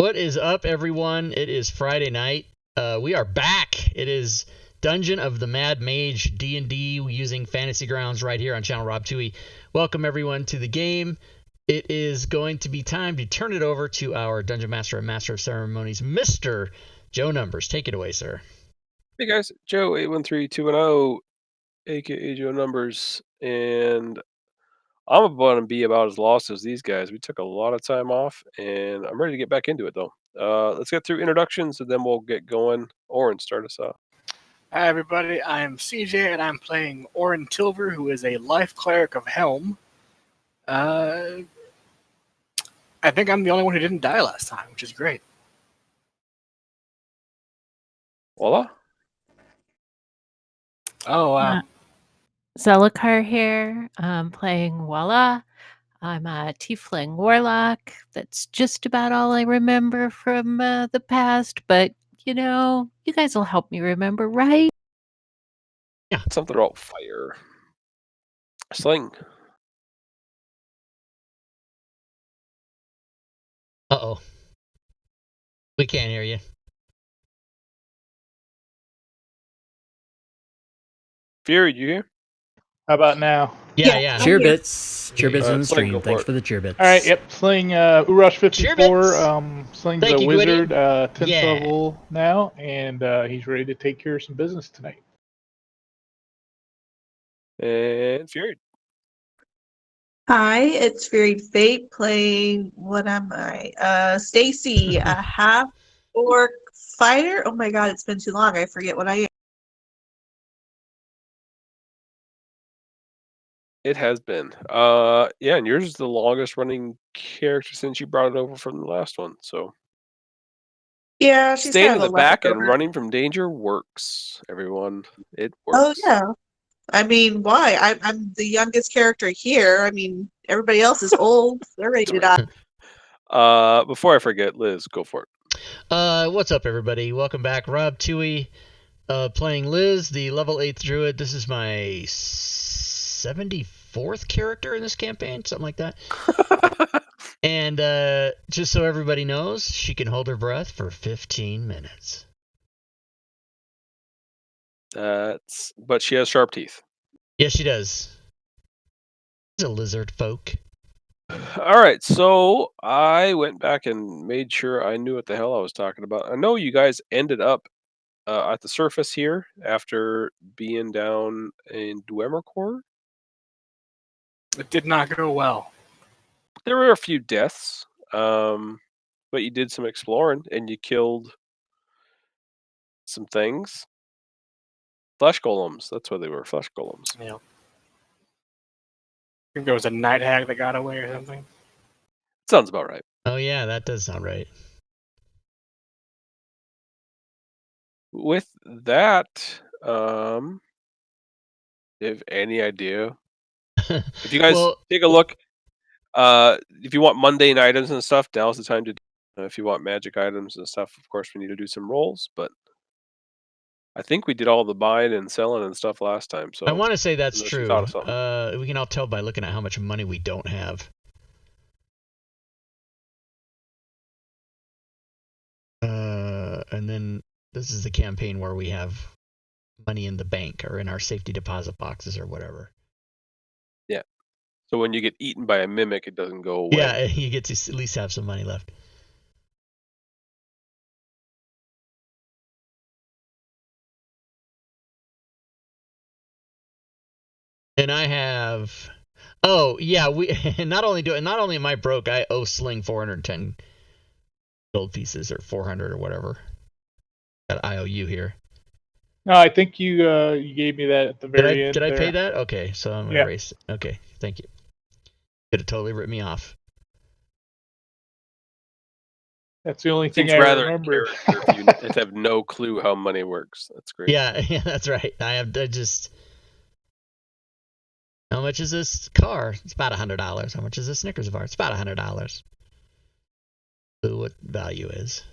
What is up, everyone? It is Friday night. We are back. It is Dungeon of the Mad Mage D&D using Fantasy Grounds right here on Channel Rob Tui. Welcome, everyone, to the game. It is going to be time to turn it over to our Dungeon Master and Master of Ceremonies, Mr. Joe Numbers. Take it away, sir. Hey guys, Joe 813210, aka Joe Numbers, and I'm about to be about as lost as these guys. We took a lot of time off, and I'm ready to get back into it though. Let's get through introductions, and then we'll get going. Oren, start us off. Hi everybody, I'm CJ and I'm playing Oren Tilver, who is a life cleric of Helm. I think I'm the only one who didn't die last time, which is great. Voila. Oh, wow. Zelakar here, playing Walla. I'm a tiefling warlock. That's just about all I remember from the past, but, you guys will help me remember, right? Yeah. Something about fire. Sling. Uh-oh. We can't hear you. Fury, you here? How about now? Yeah. Cheerbits. Cheerbits All in right, the Sling, stream. go for Thanks it. for the cheerbits. All right, yep. Sling Urush 54. Sling's Thank a you, wizard, Gwitty. 10th Yeah. level now, and he's ready to take care of some business tonight. And Fury. Hi, it's Varied Fate playing, what am I? Stacy, a half orc fighter. Oh my god, it's been too long. I forget what I am. It has been. Yeah, and yours is the longest running character since you brought it over from the last one, so. Yeah, she's Staying kind in of the a back and leftover. running from danger works, everyone. It Oh works. yeah. I mean, why? I'm the youngest character here. I mean, everybody else is old. They're ready to die. Before I forget, Liz, go for it. What's up, everybody? Welcome back. Rob Tui, playing Liz, the level 8th druid. This is my 74th character in this campaign, something like that. And just so everybody knows, she can hold her breath for 15 minutes. But she has sharp teeth. Yes, she does. She's a lizard folk. All right, so I went back and made sure I knew what the hell I was talking about. I know you guys ended up at the surface here after being down in Dwemercore. It did not go well. There were a few deaths, but you did some exploring and you killed some things. Flesh golems. That's what they were. Flesh golems. Yeah. I think there was a night hag that got away or something. Sounds about right. Oh yeah, that does sound right. With that, you have any idea? If you guys take a look, if you want mundane items and stuff, now's the time to. If you want magic items and stuff, of course, we need to do some rolls. But I think we did all the buying and selling and stuff last time. So I want to say that's unless you true. thought of something. We can all tell by looking at how much money we don't have. And then this is the campaign where we have money in the bank or in our safety deposit boxes or whatever. Yeah. So when you get eaten by a mimic, it doesn't go away. Yeah, you get to at least have some money left. And I have, oh yeah, we not only am I broke, I owe Sling 410 gold pieces or 400 or whatever. Got IOU here. No, I think you gave me that at the very end. Did I there. pay that? Okay, so I'm gonna erase it. Okay, thank you. Could have totally ripped me off. That's the only thing Seems I rather remembered. if you have no clue how money works. That's great. Yeah, that's right. I just. How much is this car? It's about $100. How much is this Snickers bar? It's about $100. Clue what value is.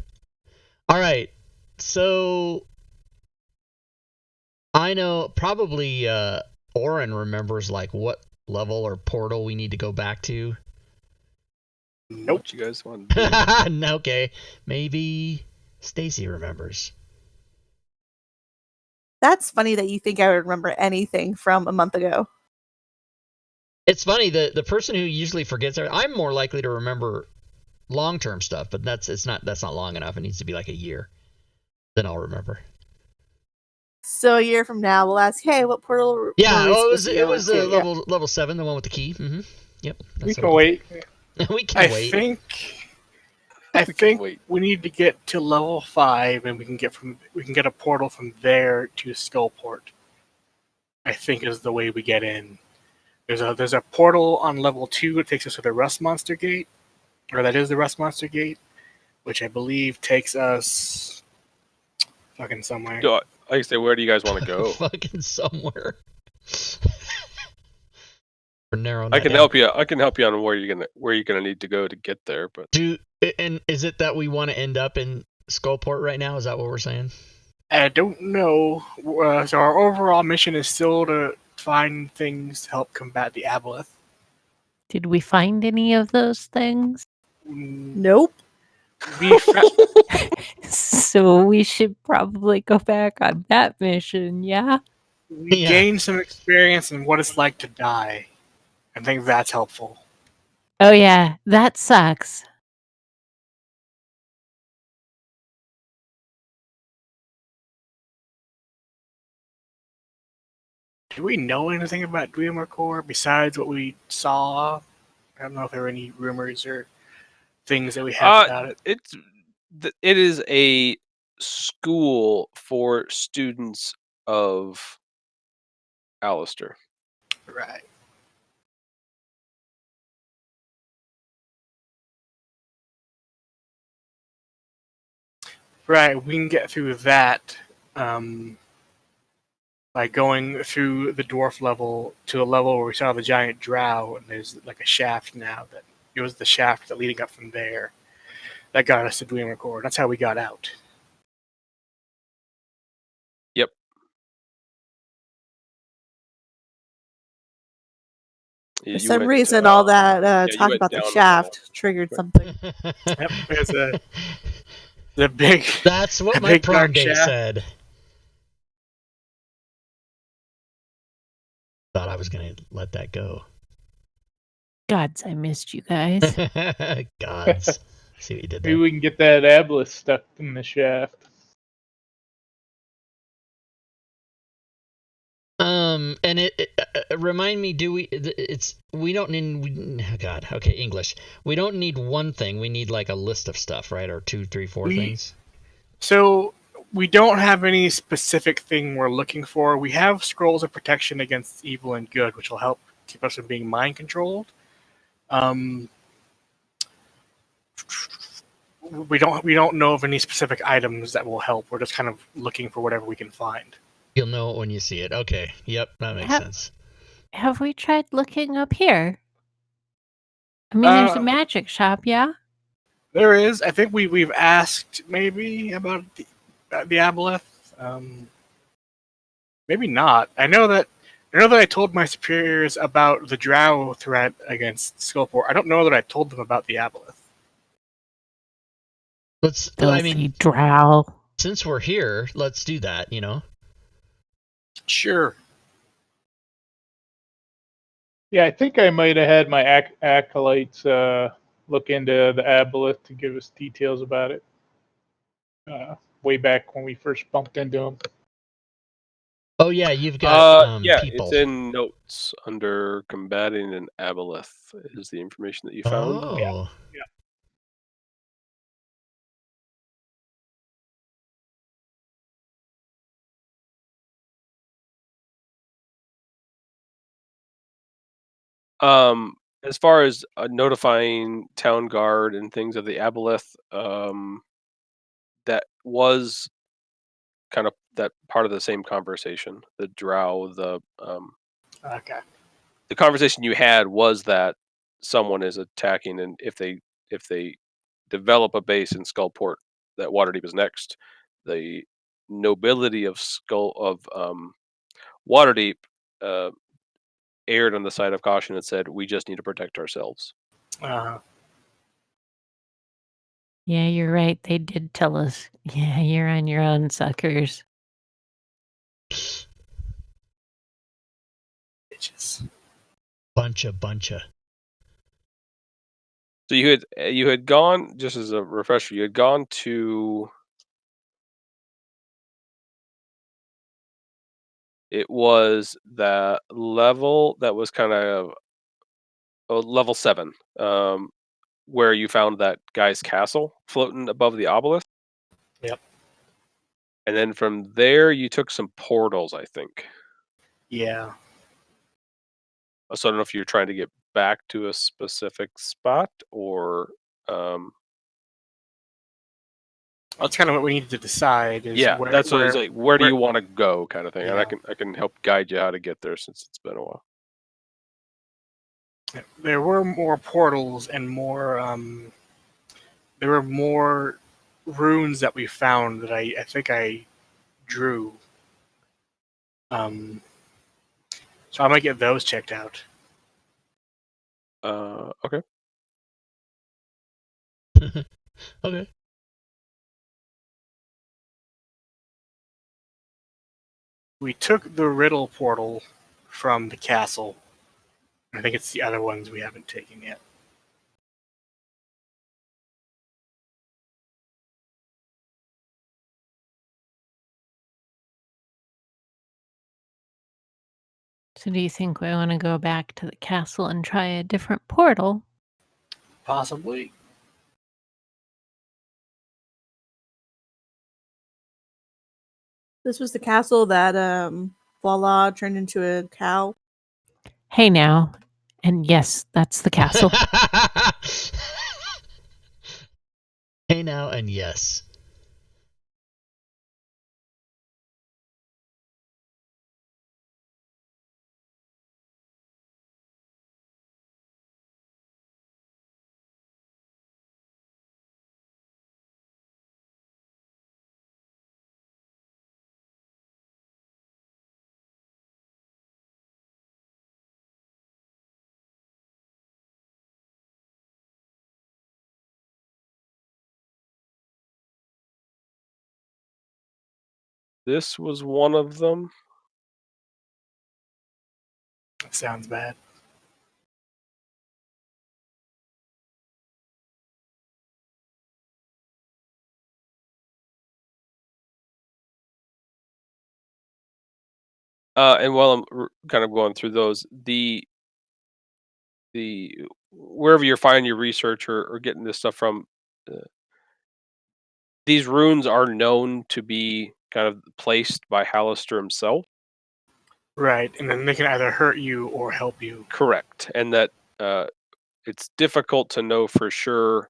All right, so I know probably Oren remembers like what level or portal we need to go back to. Nope. What you guys want to do? Okay, maybe Stacy remembers. That's funny that you think I would remember anything from a month ago. It's funny, the person who usually forgets everything, I'm more likely to remember long-term stuff, but that's not long enough. It needs to be like a year. Then I'll remember. So a year from now, we'll ask, "Hey, what portal?" Yeah, were we it was to? level 7, the one with the key. Mm-hmm. Yep. We can wait. We can wait. I think we need to get to level 5, and we can get a portal from there to Skullport. I think is the way we get in. There's a portal on level 2 that takes us to the Rust Monster Gate, or that is the Rust Monster Gate, which I believe takes us fucking somewhere. Like I say, where do you guys want to go? Fucking somewhere. I can help you. I can help you on where you're gonna need to go to get there. But and is it that we want to end up in Skullport right now? Is that what we're saying? I don't know. So our overall mission is still to find things to help combat the aboleth. Did we find any of those things? Nope. So we should probably go back on that mission, yeah? We gained some experience in what it's like to die. I think that's helpful. Oh yeah, that sucks. Do we know anything about Dwemer Core besides what we saw? I don't know if there are any rumors or things that we have about it. It is a school for students of Alistair. Right. Right, we can get through that by going through the dwarf level to a level where we saw the giant drow, and there's like a shaft now that it was the shaft that leading up from there that got us to Dwemer Core. That's how we got out. Yep. For some reason, all that talk about the shaft triggered something. Yep, there's the big. That's what my prom date said. Thought I was gonna let that go. Gods, I missed you guys. Gods. See what you did there. Maybe we can get that aboleth stuck in the shaft. And it remind me, we don't need, oh God, okay, English. We don't need one thing. We need like a list of stuff, right? Or 2, 3, 4 things. So we don't have any specific thing we're looking for. We have scrolls of protection against evil and good, which will help keep us from being mind controlled. We don't know of any specific items that will help. We're just kind of looking for whatever we can find. You'll know it when you see it. Okay. Yep, that makes sense. Have we tried looking up here? I mean, there's a magic shop, yeah? There is. I think we've asked maybe about the aboleth. Maybe not. I know that I told my superiors about the drow threat against Skullport. I don't know that I told them about the aboleth. Drow. Since we're here, let's do that, you know? Sure. Yeah, I think I might have had my acolytes look into the aboleth to give us details about it. Way back when we first bumped into them. Oh yeah, you've got It's people. in notes under combating an aboleth is the information that you found. Oh. Yeah. As far as notifying town guard and things of the aboleth, that was kind of that part of the same conversation. The drow, Okay. The conversation you had was that someone is attacking, and if they develop a base in Skullport, that Waterdeep is next. The nobility of Waterdeep erred on the side of caution and said, "We just need to protect ourselves." Yeah, you're right. They did tell us. Yeah, you're on your own, suckers. Bitches. Bunch of. So you had gone, just as a refresher, you had gone to. It was the level that was kind of level 7, where you found that guy's castle floating above the obelisk. Yep. And then from there, you took some portals, I think. Yeah. So I don't know if you're trying to get back to a specific spot or. That's kind of what we need to decide. Is Yeah, where, that's what it's like. Where do you want to go, kind of thing, Yeah. and I can help guide you how to get there since it's been a while. There were more portals and more. There were more runes that we found that I think I drew. So I might get those checked out. Okay. Okay. We took the riddle portal from the castle. I think it's the other ones we haven't taken yet. So do you think we want to go back to the castle and try a different portal? Possibly. This was the castle that Voila turned into a cow. Hey now. And yes, that's the castle. Hey now, and yes. This was one of them. Sounds bad. And while I'm kind of going through those, the wherever you're finding your research or getting this stuff from, these runes are known to be kind of placed by Hallister himself. Right, and then they can either hurt you or help you. Correct, and that it's difficult to know for sure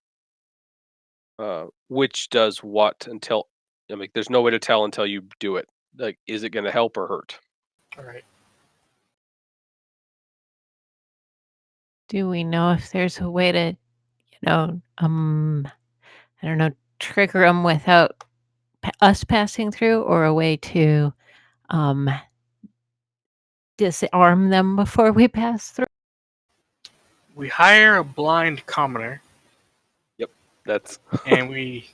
which does what until. I mean, there's no way to tell until you do it. Like, is it going to help or hurt? All right. Do we know if there's a way to, I don't know, trigger them without us passing through, or a way to disarm them before we pass through? We hire a blind commoner. Yep, that's. And we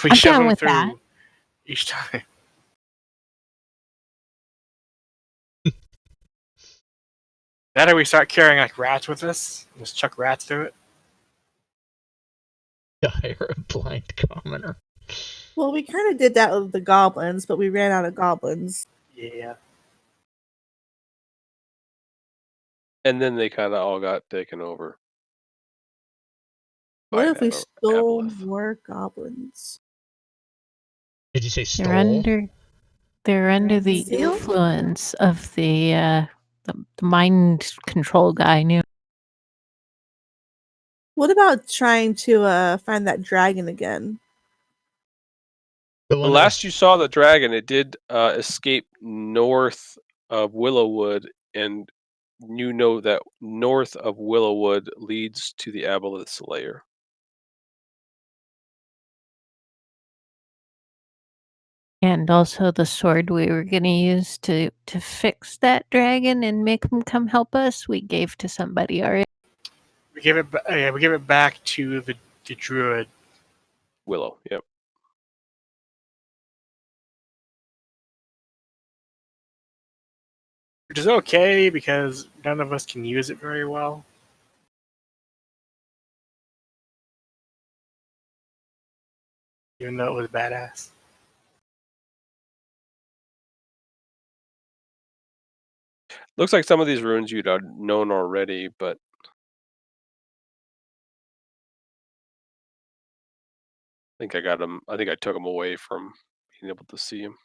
I'm shove down them with through that. each time. That, or we start carrying like rats with us. Just chuck rats through it. Hire a blind commoner. Well, we kind of did that with the goblins, but we ran out of goblins. Yeah. And then they kind of all got taken over. What if we stole more goblins? Did you say stole? They're under the influence of the mind control guy. What about trying to find that dragon again? The last you saw the dragon, it did escape north of Willowwood, and you know that north of Willowwood leads to the Aboleth's lair. And also the sword we were going to use to fix that dragon and make him come help us, we gave to somebody already. We give it back to the druid. Willow. Yep. Which is okay because none of us can use it very well. Even though it was badass. Looks like some of these runes you'd known already, but I think I got them. I think I took them away from being able to see them.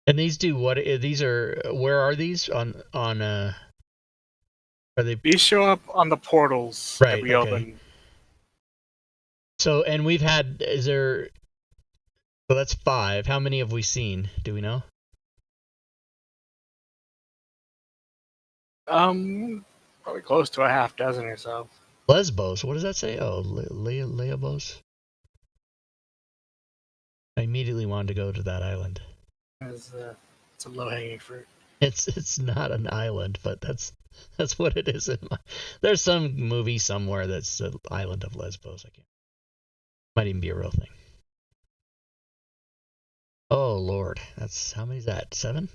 And these do what? These are where are these on? Are they? These show up on the portals that we open. So, and we've had. Is there? So that's 5. How many have we seen? Do we know? Probably close to a half dozen or so. Lesbos. What does that say? Oh, Leobos. I immediately wanted to go to that island. It's a low-hanging fruit. It's not an island, but that's what it is. There's some movie somewhere that's the island of Lesbos. Might even be a real thing. Oh Lord, that's how many is that? 7?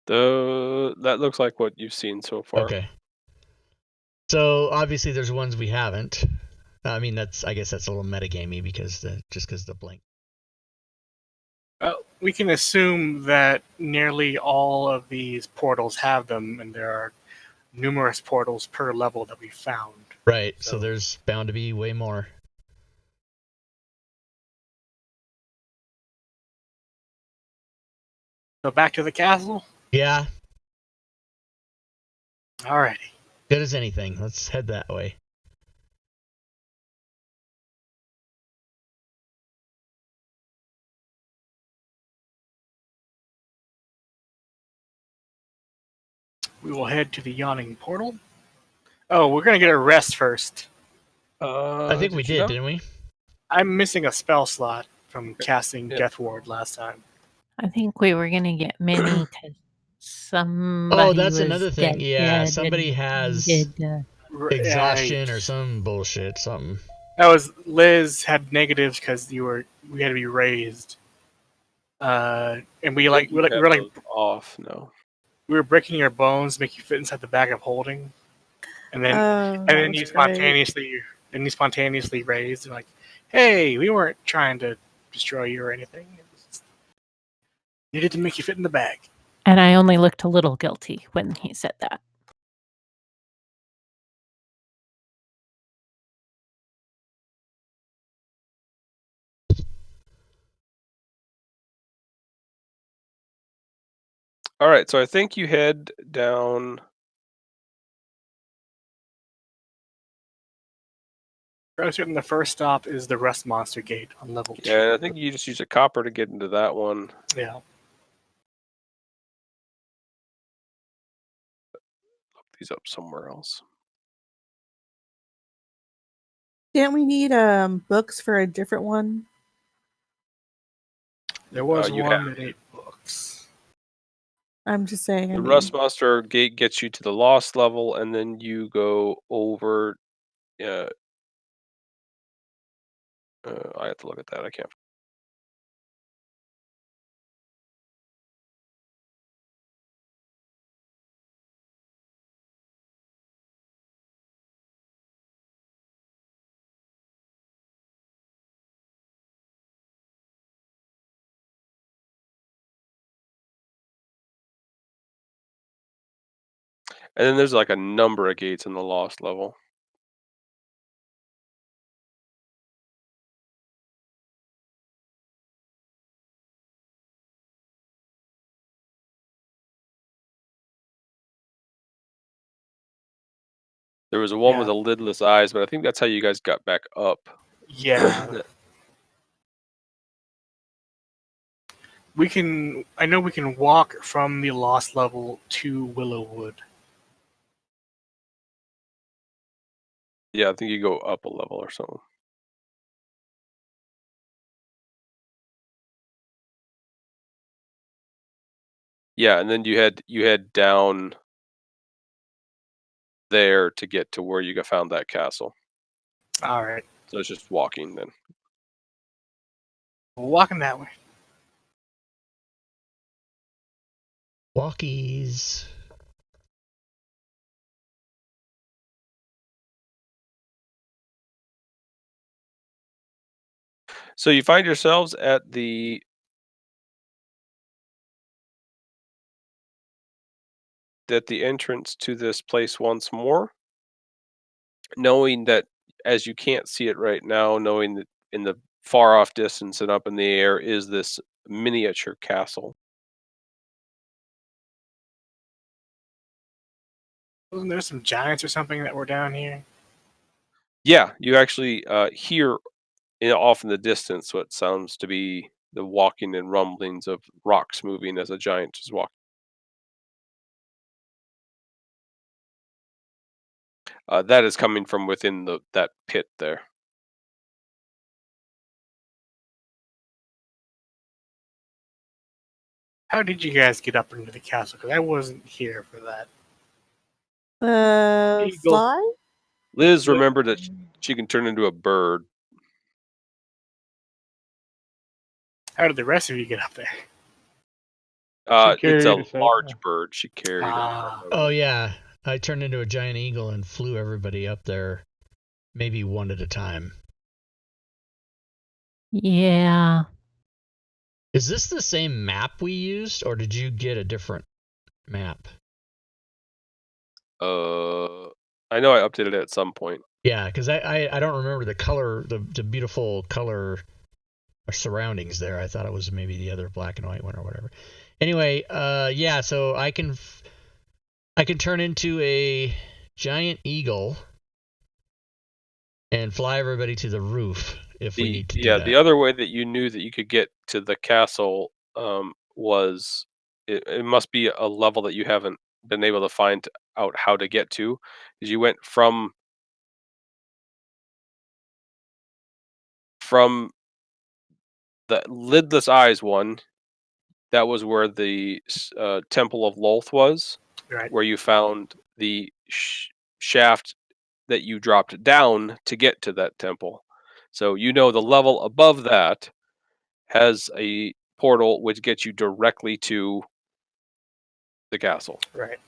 That looks like what you've seen so far. Okay. So obviously there's ones we haven't. I mean, I guess that's a little metagamey because the blink. We can assume that nearly all of these portals have them, and there are numerous portals per level that we found. Right. So there's bound to be way more. So back to the castle? Yeah. Alrighty. Good as anything. Let's head that way. We will head to the yawning portal. Oh, we're going to get a rest first. I think we did, didn't we? I'm missing a spell slot from casting Death Ward last time. I think we were going to get many because somebody Oh, that's was another thing. Yeah, somebody has exhaustion or some bullshit, something. That was Liz had negatives because we had to be raised. And we were off. No, we were breaking your bones, make you fit inside the bag of holding, and then you spontaneously raised and like, hey, we weren't trying to destroy you or anything. It was needed to make you fit in the bag. And I only looked a little guilty when he said that. All right, so I think you head down. I was certain the first stop is the Rust Monster Gate on level 2. Yeah, I think you just use a copper to get into that one. Yeah. Look these up somewhere else. Didn't we need books for a different one? There was one that 8 books. I'm just saying. The Rust Monster Gate gets you to the Lost level, and then you go over. I have to look at that. I can't. And then there's like a number of gates in the Lost level. There was one with the lidless eyes, but I think that's how you guys got back up. Yeah. I know we can walk from the Lost level to Willowwood. Yeah, I think you go up a level or something. Yeah, and then you head down there to get to where you found that castle. All right. So it's just walking then. Walking that way. Walkies. So you find yourselves at the entrance to this place once more, knowing that as you can't see it right now, knowing that in the far off distance and up in the air is this miniature castle. Wasn't there some giants or something that were down here? Yeah, you actually hear off in the distance what sounds to be the walking and rumblings of rocks moving as a giant is walking. That is coming from within that pit there. How did you guys get up into the castle? Because I wasn't here for that. Fly? Liz remembered that she can turn into a bird. How did the rest of you get up there? It's a carried us up. large bird. She carried it. Oh yeah, I turned into a giant eagle and flew everybody up there, maybe one at a time. Yeah. Is this the same map we used, or did you get a different map? I know I updated it at some point. Yeah, because I don't remember the color, the beautiful color surroundings there. I thought it was maybe the other black and white one or whatever. Anyway, yeah, so I can turn into a giant eagle and fly everybody to the roof if we need to do that. The other way that you knew that you could get to the castle was it must be a level that you haven't been able to find out how to get to, because you went from the lidless eyes one. That was where the Temple of Lolth was, Right. where you found the shaft that you dropped down to get to that temple. So you know the level above that has a portal which gets you directly to the castle. Right.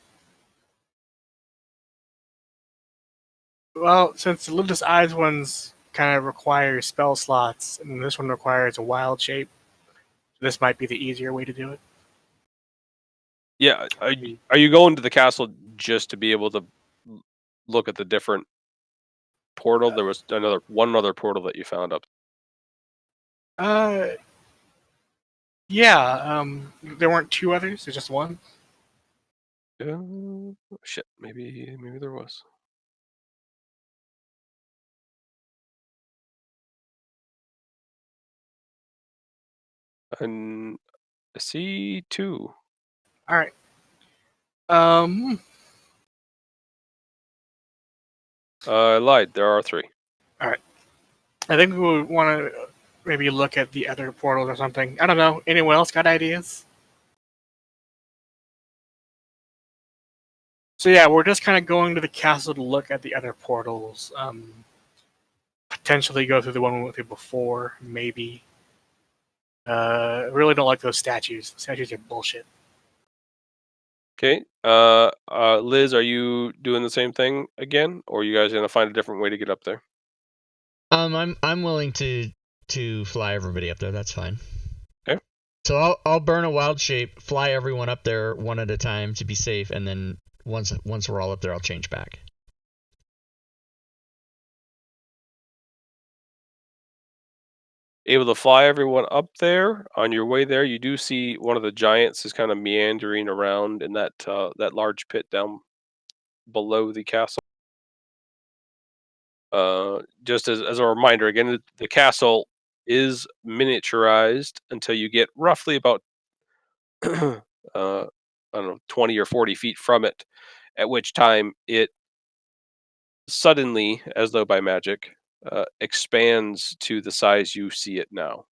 Well, since the Lidless Eyes ones kind of require spell slots, and this one requires a wild shape, this might be the easier way to do it. Yeah, are you going to the castle just to be able to look at the different portal? There was one other portal that you found up. Yeah. There weren't two others. There's just one. Shit. Maybe there was. And I see two. All right. I lied. There are three. All right. I think we would want to maybe look at the other portals or something. I don't know. Anyone else got ideas? So yeah, we're just kind of going to the castle to look at the other portals. Potentially go through the one we went through before, maybe. Really don't like those statues. The statues are bullshit. Okay. Liz, are you doing the same thing again, or are you guys gonna find a different way to get up there? I'm willing to fly everybody up there. That's fine. Okay. So I'll burn a wild shape, fly everyone up there one at a time to be safe, and then once we're all up there, I'll change back. Able to fly everyone up there. On your way there, you do see one of the giants is kind of meandering around in that large pit down below the castle. Just as a reminder, again, the castle is miniaturized until you get roughly about I don't know, 20 or 40 feet from it, at which time it suddenly, as though by magic, expands to the size you see it now.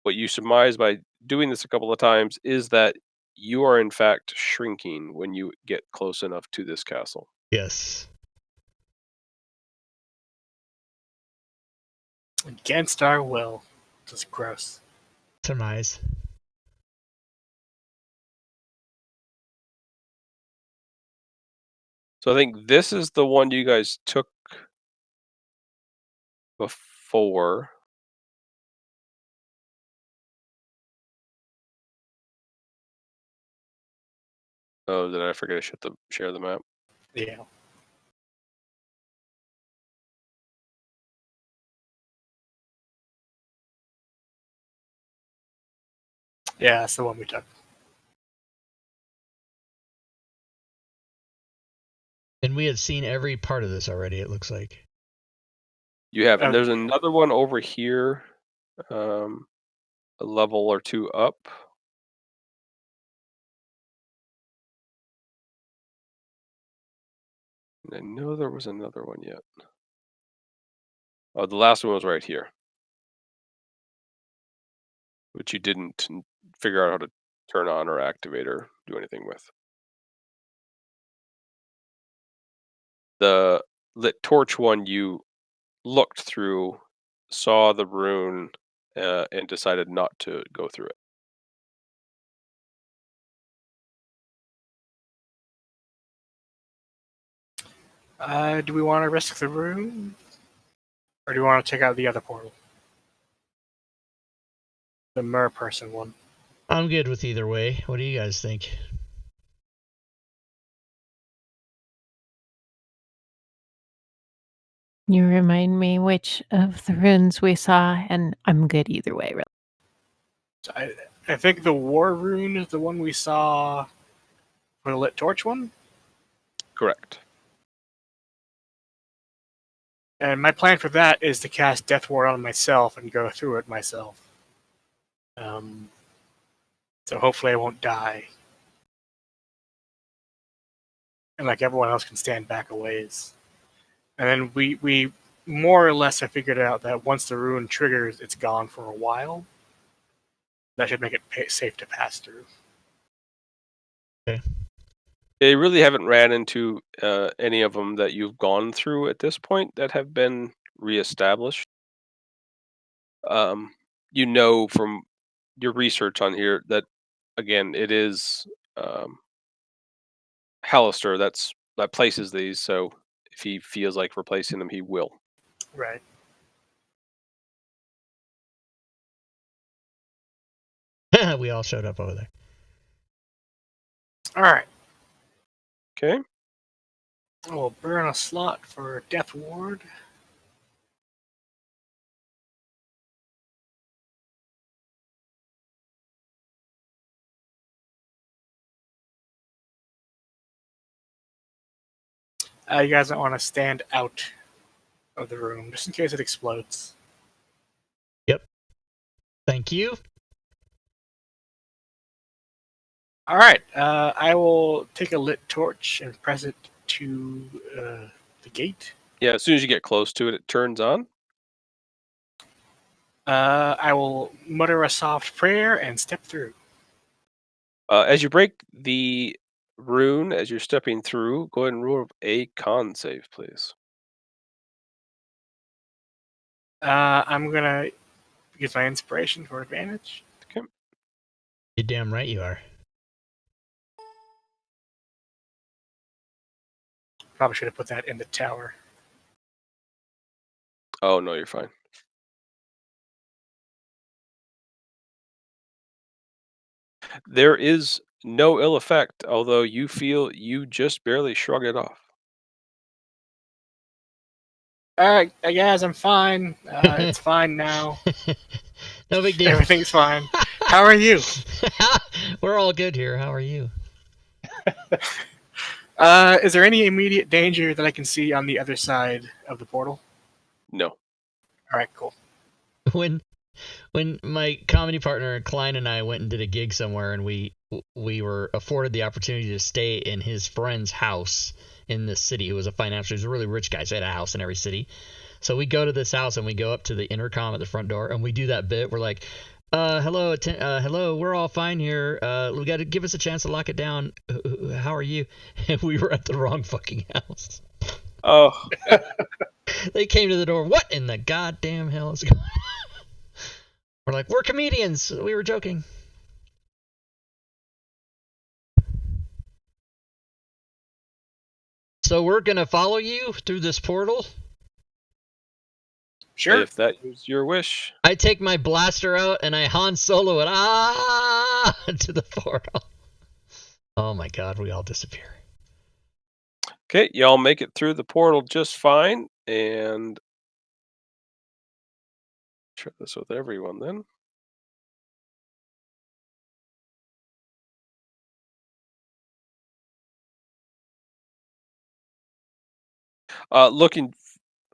What you surmise by doing this a couple of times is that you are in fact shrinking when you get close enough to this castle. Yes. Against our will. Just gross. Surmise. So I think this is the one you guys took before. Oh, did I forget to share the map? Yeah. Yeah, that's the one we took. And we had seen every part of this already, it looks like. You have, and there's another one over here, a level or two up. And I know there was another one yet. Oh, the last one was right here, which you didn't figure out how to turn on or activate or do anything with. The lit torch one you looked through, saw the rune, and decided not to go through it. Do we want to risk the room? Or do we want to check out the other portal? The mer person one. I'm good with either way. What do you guys think? You remind me which of the runes we saw, and I'm good either way, really. So I think the war rune is the one we saw for the lit torch one? Correct. And my plan for that is to cast Death Ward on myself and go through it myself. So hopefully I won't die. And like everyone else can stand back a ways. And then we more or less have figured out that once the rune triggers, it's gone for a while. That should make it safe to pass through. Okay. They really haven't ran into any of them that you've gone through at this point that have been reestablished. You know from your research on here that, again, it is Hallister that places these, so if he feels like replacing them, he will. Right. We all showed up over there. All right. Okay. We'll burn a slot for Death Ward. You guys don't want to stand out of the room, just in case it explodes. Yep. Thank you. All right. I will take a lit torch and press it to the gate. Yeah, as soon as you get close to it, it turns on. I will mutter a soft prayer and step through. As you break the rune, as you're stepping through, go ahead and roll a con save, please. I'm going to use my inspiration for advantage. Okay. You're damn right you are. Probably should have put that in the tower. Oh, no, you're fine. There is no ill effect, although you feel you just barely shrug it off. All right, guys, I'm fine. It's fine now. No big deal. Everything's fine. How are you? We're all good here. How are you? Is there any immediate danger that I can see on the other side of the portal? No. All right, cool. When when my comedy partner Klein and I went and did a gig somewhere, and we were afforded the opportunity to stay in his friend's house in this city, who was a financier, he was a really rich guy, so he had a house in every city. So we go to this house and we go up to the intercom at the front door and we do that bit. We're like, hello, we're all fine here. We got to give us a chance to lock it down. How are you? And we were at the wrong fucking house. Oh. They came to the door. What in the goddamn hell is going on? We're like, we're comedians. We were joking. So we're going to follow you through this portal? Sure. If that is your wish. I take my blaster out and I Han Solo it to the portal. Oh my god, we all disappear. Okay, y'all make it through the portal just fine, and share this with everyone then.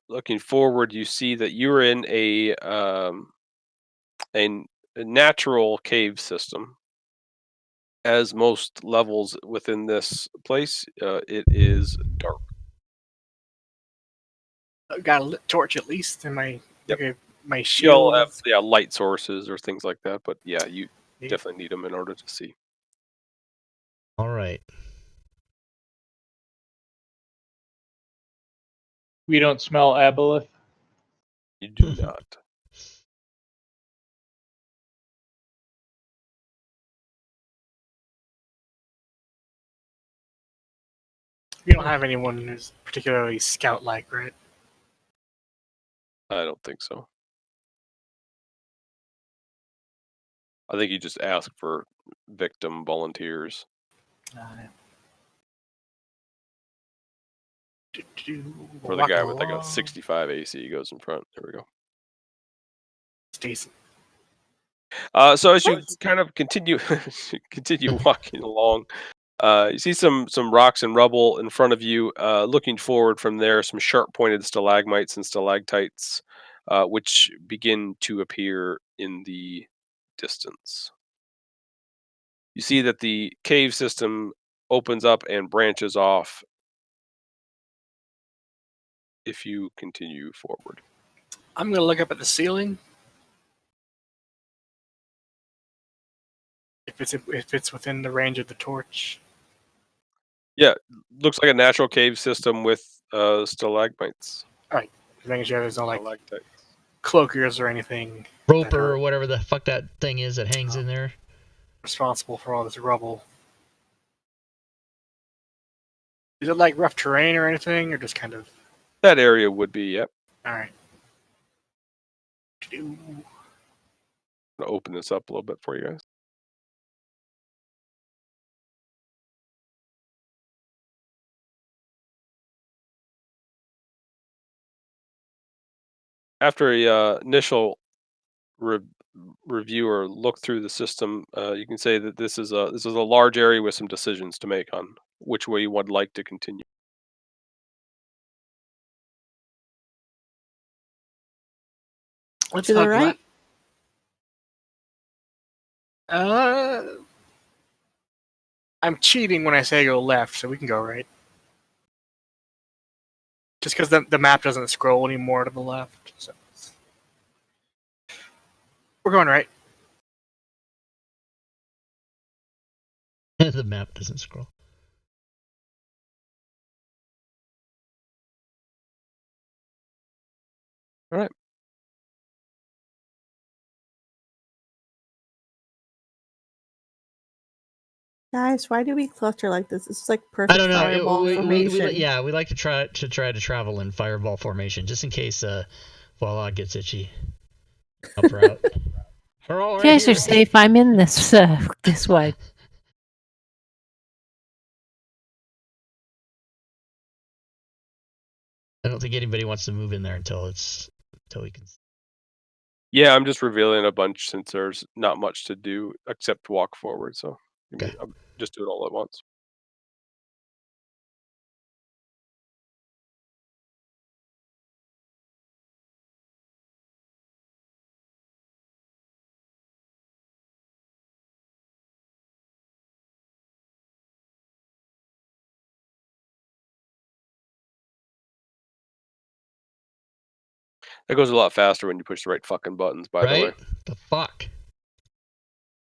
Looking forward, you see that you're in a natural cave system. As most levels within this place, it is dark. I've got a lit torch at least in my my shield. You'll have light sources or things like that, but yeah, you definitely need them in order to see. All right. We don't smell aboleth. You do not. You don't have anyone who's particularly scout-like, right? I don't think so. I think you just ask for victim volunteers. For the guy with like a 65 AC goes in front. There we go. Stacy. So as you kind of continue walking along, you see some rocks and rubble in front of you. Looking forward from there, some sharp-pointed stalagmites and stalactites, which begin to appear in the distance. You see that the cave system opens up and branches off if you continue forward. I'm going to look up at the ceiling. If it's within the range of the torch. Yeah, looks like a natural cave system with stalagmites. All right, as long as there's no like cloakers or anything. Roper or whatever the fuck that thing is that hangs in there. Responsible for all this rubble. Is it like rough terrain or anything, or just kind of? That area would be, yep. All right. I'm gonna open this up a little bit for you guys. After a initial review or look through the system, you can say that this is a large area with some decisions to make on which way you would like to continue. Let's to the right. I'm cheating when I say go left, so we can go right. Just because the map doesn't scroll anymore to the left. So we're going right. The map doesn't scroll. All right. Guys, why do we cluster like this? It's like perfect I don't know. fireball formation. We like to try to travel in fireball formation, just in case Voila gets itchy. Help her out. You guys are safe. I'm in this this one. I don't think anybody wants to move in there until we can. Yeah, I'm just revealing a bunch since there's not much to do except walk forward. So I'll just do it all at once. That goes a lot faster when you push the right fucking buttons, by the way. Right? The fuck?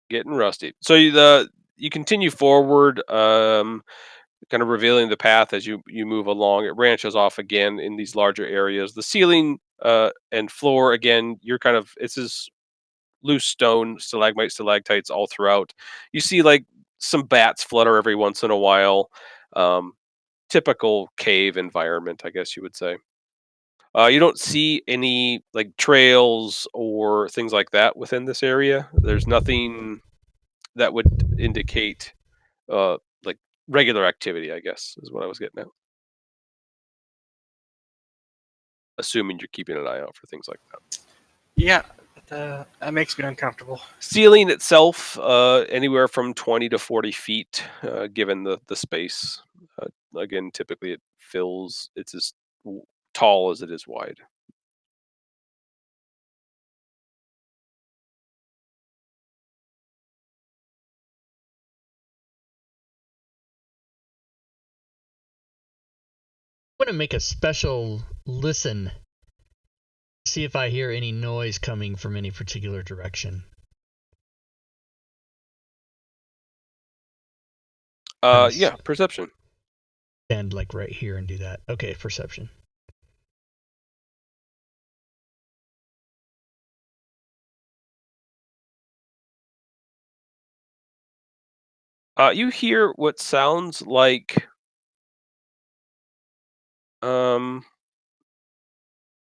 Getting rusty. So you continue forward, kind of revealing the path as you move along. It branches off again in these larger areas. The ceiling and floor, again, it's this loose stone, stalagmites, stalactites all throughout. You see like some bats flutter every once in a while. Typical cave environment, I guess you would say. You don't see any like trails or things like that within this area. There's nothing that would indicate like regular activity, I guess, is what I was getting at. Assuming you're keeping an eye out for things like that. Yeah, that makes me uncomfortable. Ceiling itself, anywhere from 20 to 40 feet, given the space. Again, typically it's as tall as it is wide. I'm going to make a special listen. See if I hear any noise coming from any particular direction. Yeah, perception. And like right here and do that. Okay, perception. You hear what sounds like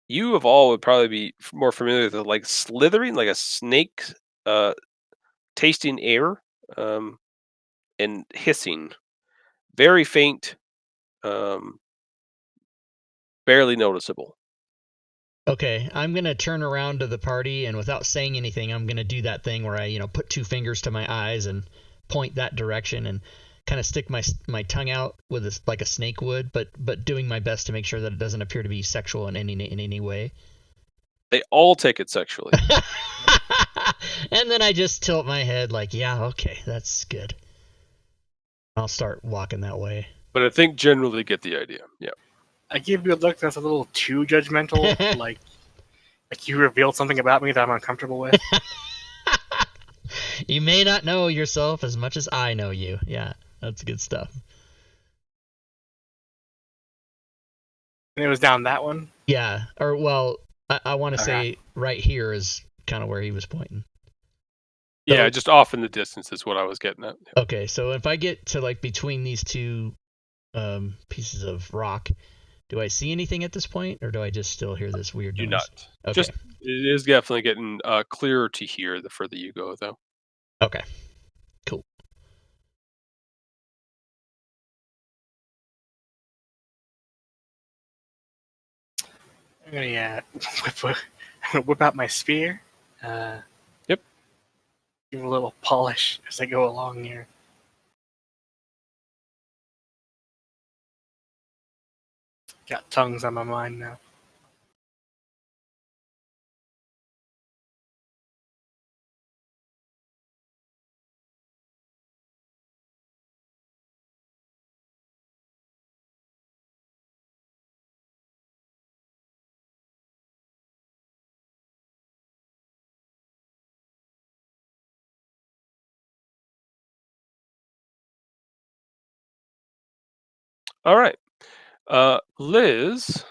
you of all would probably be more familiar with like slithering, like a snake tasting air, and hissing. Very faint, barely noticeable. Okay, I'm going to turn around to the party, and without saying anything, I'm going to do that thing where I, put two fingers to my eyes and point that direction and kind of stick my tongue out with like a snake would, but doing my best to make sure that it doesn't appear to be sexual in any way. They all take it sexually. And then I just tilt my head like, yeah, okay, that's good. I'll start walking that way. But I think generally they get the idea. Yeah. I give you a look that's a little too judgmental, like you revealed something about me that I'm uncomfortable with. You may not know yourself as much as I know you. Yeah, that's good stuff. And it was down that one? Yeah, or well, I want to say right here is kind of where he was pointing. So, yeah, just off in the distance is what I was getting at. Okay, so if I get to like between these two pieces of rock, do I see anything at this point, or do I just still hear this weird noise? Do not. Okay. Just it is definitely getting clearer to hear the further you go, though. Okay. Cool. I'm gonna whip out my spear. Yep. Give it a little polish as I go along here. Got tongues on my mind now. All right. Liz.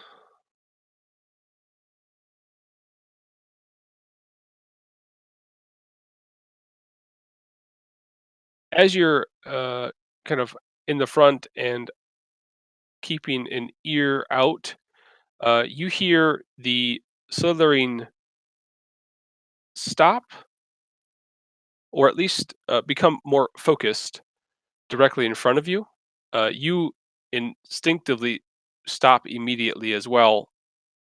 As you're kind of in the front and keeping an ear out, you hear the slithering stop, or at least become more focused directly in front of you. You instinctively stop immediately as well,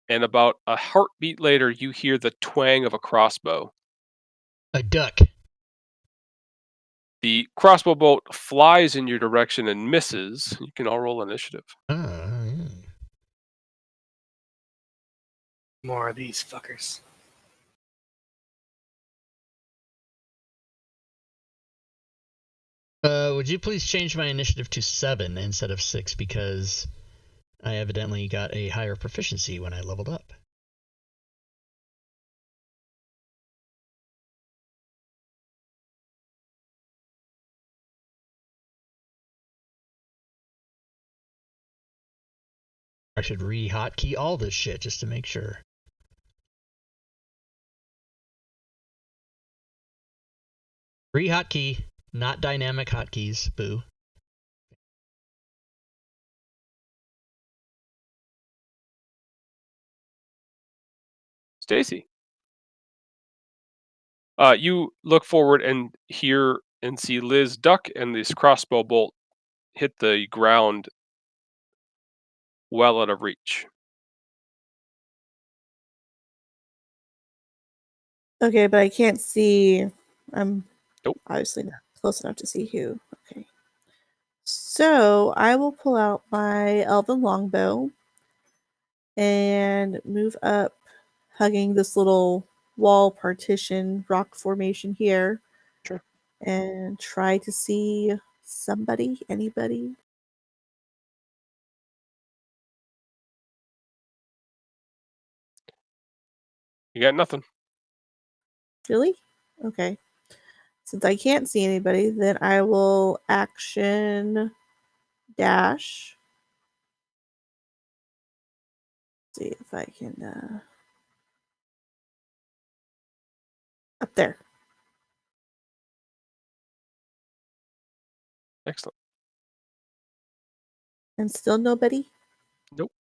and about a heartbeat later, you hear the twang of a crossbow. A duck. The crossbow bolt flies in your direction and misses. You can all roll initiative. Yeah. More of these fuckers. Would you please change my initiative to 7 instead of 6, because I evidently got a higher proficiency when I leveled up. I should re-hotkey all this shit just to make sure. Re-hotkey, not dynamic hotkeys. Boo. Stacy. You look forward and hear and see Liz duck, and this crossbow bolt hit the ground well out of reach. Okay, but I can't see. I'm Nope. obviously not close enough to see who. Okay. So I will pull out my elven longbow and move up, hugging this little wall partition rock formation here. Sure. And try to see somebody, anybody. You got nothing. Really? Okay. Since I can't see anybody, then I will action dash. See if I can up there. Excellent. And still nobody? Nope.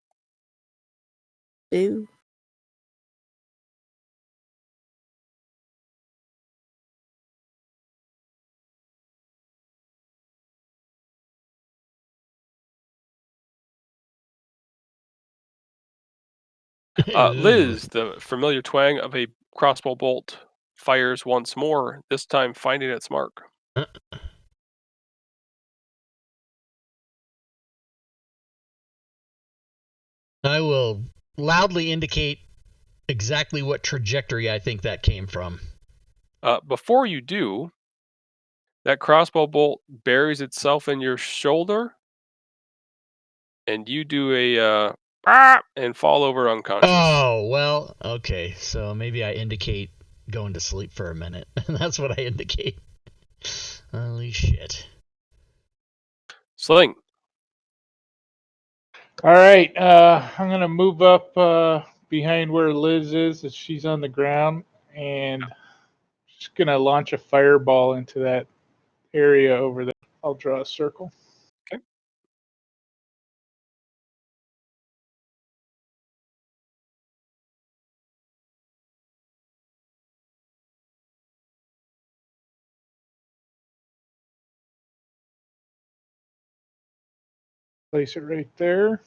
Boo. Liz, the familiar twang of a crossbow bolt fires once more, this time finding its mark. I will loudly indicate exactly what trajectory I think that came from. Before you do, that crossbow bolt buries itself in your shoulder, and you do a and fall over unconscious. Oh, well, okay. So maybe I indicate going to sleep for a minute. That's what I indicate. Holy shit. Sling. All right, I'm gonna move up behind where Liz is, as she's on the ground, and just gonna launch a fireball into that area over there. I'll draw a circle. Okay. Place it right there.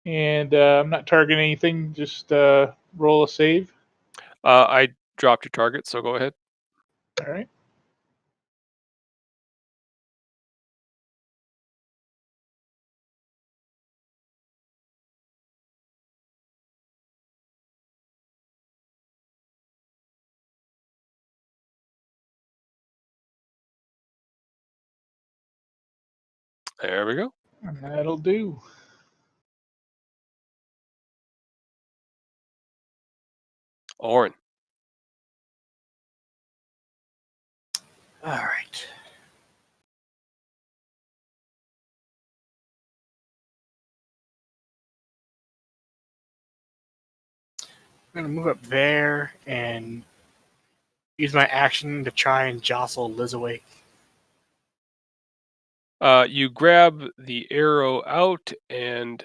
And I'm not targeting anything, just roll a save. I dropped your target, so go ahead. All right. There we go. And that'll do. Orin. All right. I'm going to move up there and use my action to try and jostle Liz away. You grab the arrow out and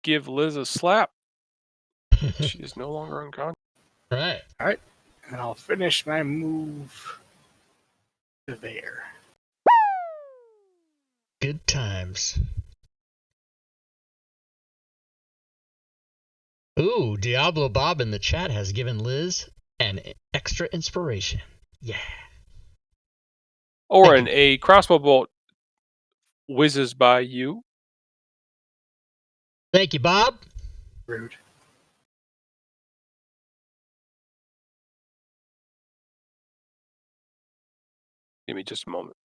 give Liz a slap. She is no longer unconscious. Right. All right. And I'll finish my move to there. Good times. Ooh, Diablo Bob in the chat has given Liz an extra inspiration. Yeah. Orin, a crossbow bolt whizzes by you. Thank you, Bob. Rude. Give me just a moment.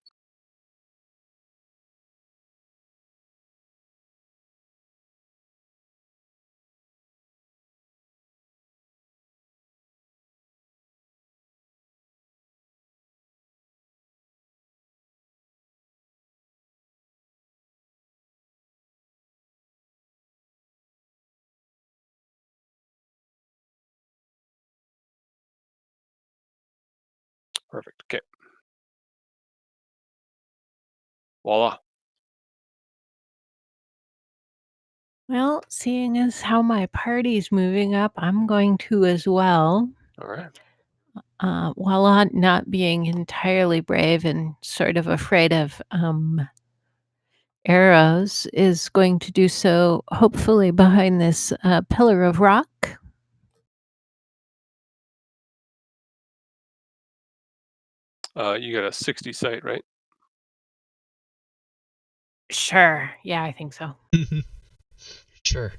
Perfect. Okay. Voila. Well, seeing as how my party's moving up, I'm going to as well. All right. While not being entirely brave and sort of afraid of arrows, is going to do so hopefully behind this pillar of rock. You got a 60 sight, right? Sure. Yeah, I think so. Sure.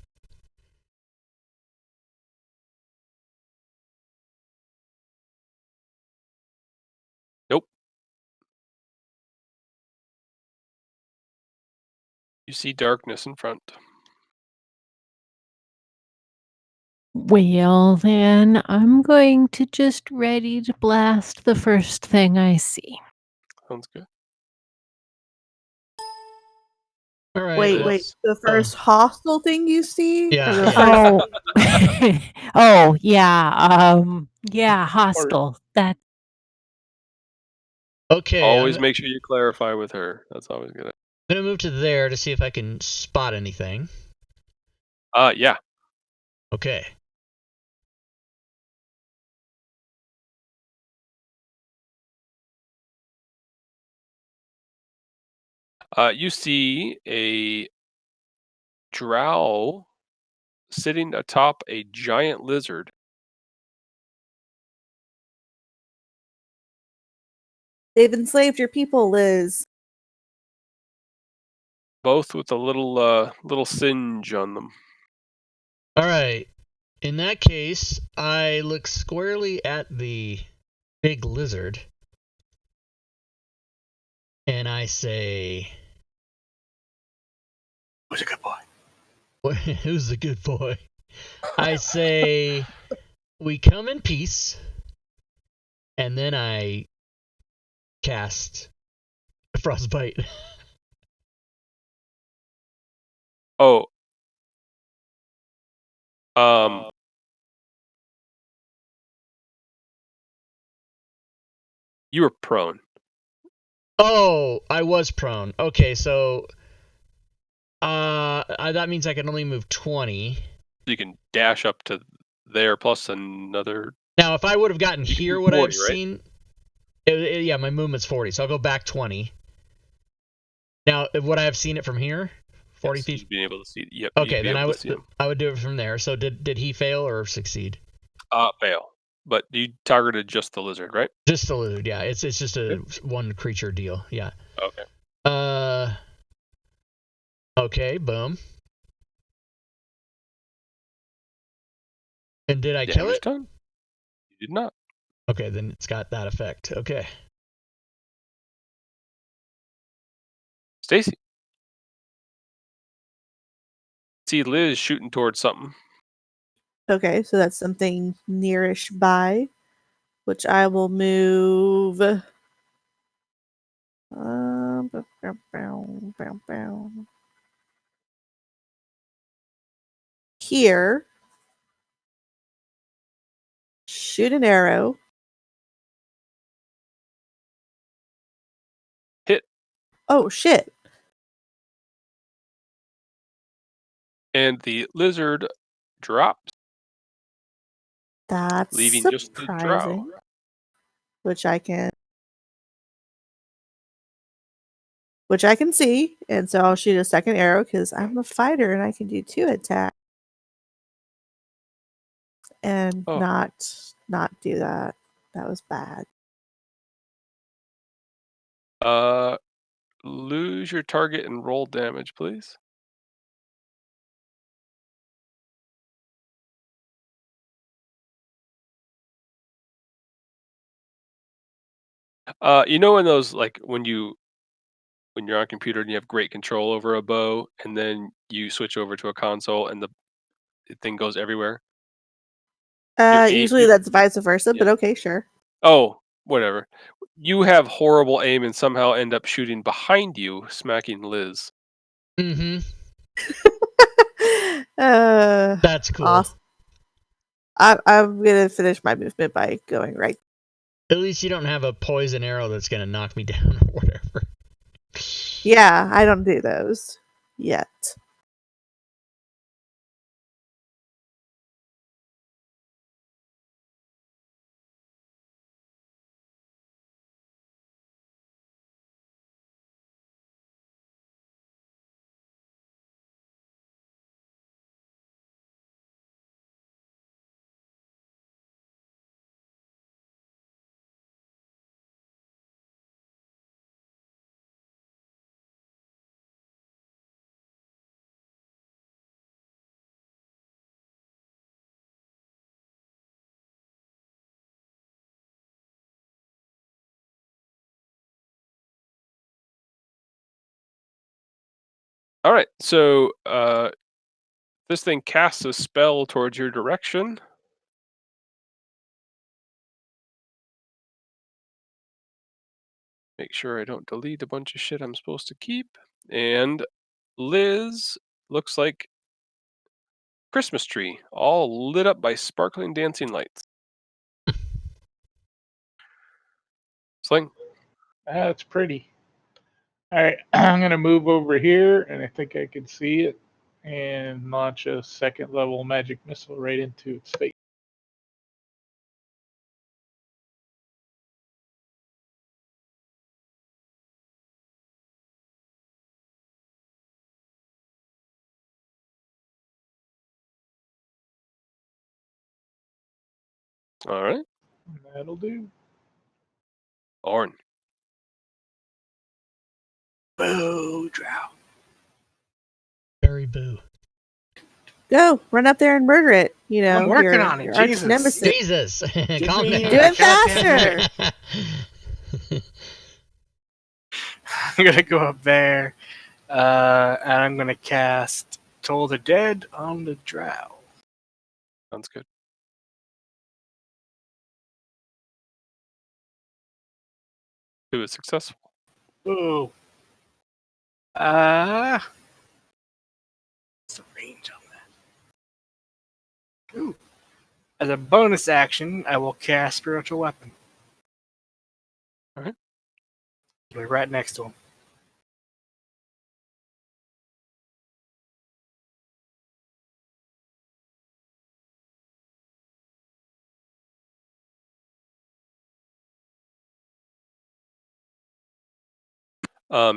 Nope. You see darkness in front. Well, then, I'm going to just ready to blast the first thing I see. Sounds good. All right. Wait. The first hostile thing you see? Yeah, Or the yeah. first... Oh, yeah. Yeah, hostile. That. Okay. Always make sure you clarify with her. That's always good. I'm gonna move to there to see if I can spot anything. Yeah. Okay. You see a drow sitting atop a giant lizard. They've enslaved your people, Liz. Both with a little singe on them. All right. In that case, I look squarely at the big lizard and I say, Who's a good boy? who's the good boy? I say, we come in peace, and then I cast Frostbite. Oh. You were prone. Oh, I was prone. Okay, so that means I can only move 20. You can dash up to there plus another. Now, if I would have gotten here, what 40, I've seen, yeah, my movement's 40, so I'll go back 20. Now, would I have seen it from here? 40 feet. Being able to see. Yep. Okay, then I would do it from there. So did he fail or succeed? Fail. But you targeted just the lizard, right? Just the lizard, yeah. It's just a one creature deal, yeah. Okay. Okay, boom. And did I kill it? Done. You did not. Okay, then it's got that effect. Okay. Stacy. See Liz shooting towards something. Okay, so that's something nearish by, which I will move. Here. Shoot an arrow. Hit. Oh, shit. And the lizard drops. That's leaving surprising. just the drow. Which I can see, and so I'll shoot a second arrow because I'm a fighter and I can do 2 attacks. And not do that. That was bad. Lose your target and roll damage, please. In those, like when you're on a computer and you have great control over a bow, and then you switch over to a console and the thing goes everywhere. Usually that's vice versa, but okay, sure. Oh, whatever. You have horrible aim and somehow end up shooting behind you, smacking Liz. Mm-hmm. That's cool. Awesome. I'm gonna finish my movement by going right. At least you don't have a poison arrow that's going to knock me down or whatever. Yeah, I don't do those yet. All right, so this thing casts a spell towards your direction. Make sure I don't delete a bunch of shit I'm supposed to keep. And Liz looks like Christmas tree, all lit up by sparkling dancing lights. Sling. That's pretty. All right, I'm going to move over here, and I think I can see it, and launch a second level magic missile right into its face. All right. That'll do. Orin. Boo, drow. Very boo. Go, run up there and murder it. You know, I'm working your, on it, your arch Jesus. nemesis. Jesus, calm me down. Do it goddamn faster. I'm gonna go up there, and I'm gonna cast Toll the Dead on the drow. Sounds good. It was successful. Ooh. What's the range on that? Ooh. As a bonus action, I will cast Spiritual Weapon. Alright. Be right next to him.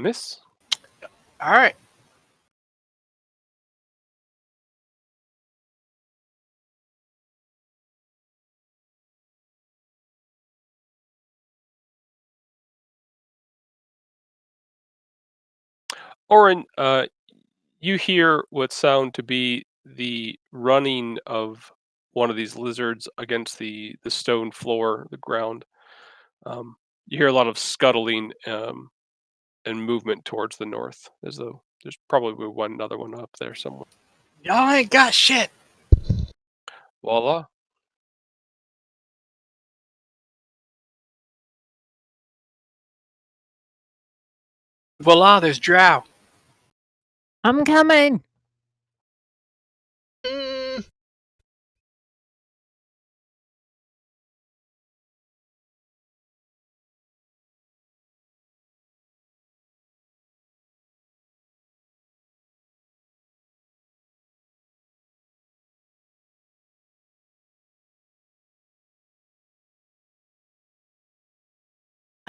Miss. Alright. Orin, you hear what sound to be the running of one of these lizards against the stone floor, the ground. You hear a lot of scuttling and movement towards the north, as though there's probably one other one up there somewhere. Y'all ain't got shit. Voila. Voila, there's drow. I'm coming. Mm,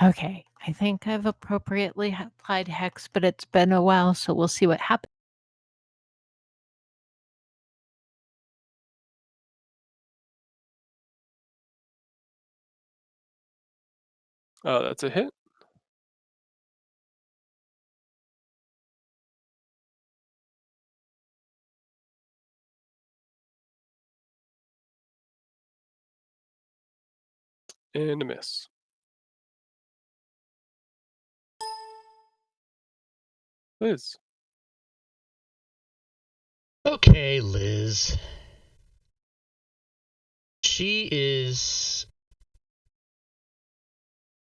Okay, I think I've appropriately applied hex, but it's been a while, so we'll see what happens. That's a hit. And a miss. Liz. okay, Liz. She is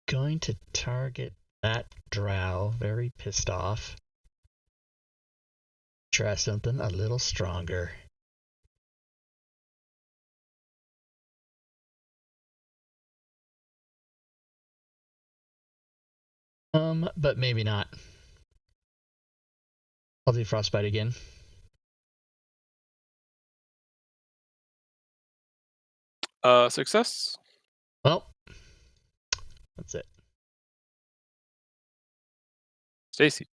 going to target that drow. Very pissed off. Try something a little stronger. But maybe not. I'll do frostbite again. Success. Well, that's it. Stacy.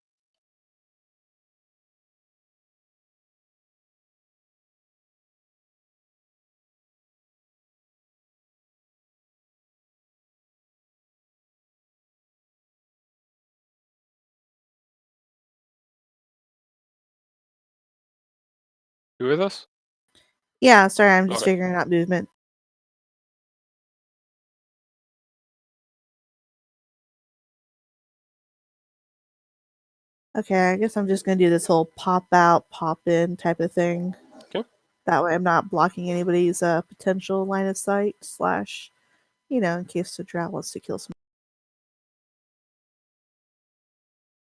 You with us? Yeah, sorry, I'm just Okay. figuring out movement. Okay, I guess I'm just gonna do this whole pop out, pop in type of thing. Okay. That way I'm not blocking anybody's potential line of sight / in case the drow wants to kill some.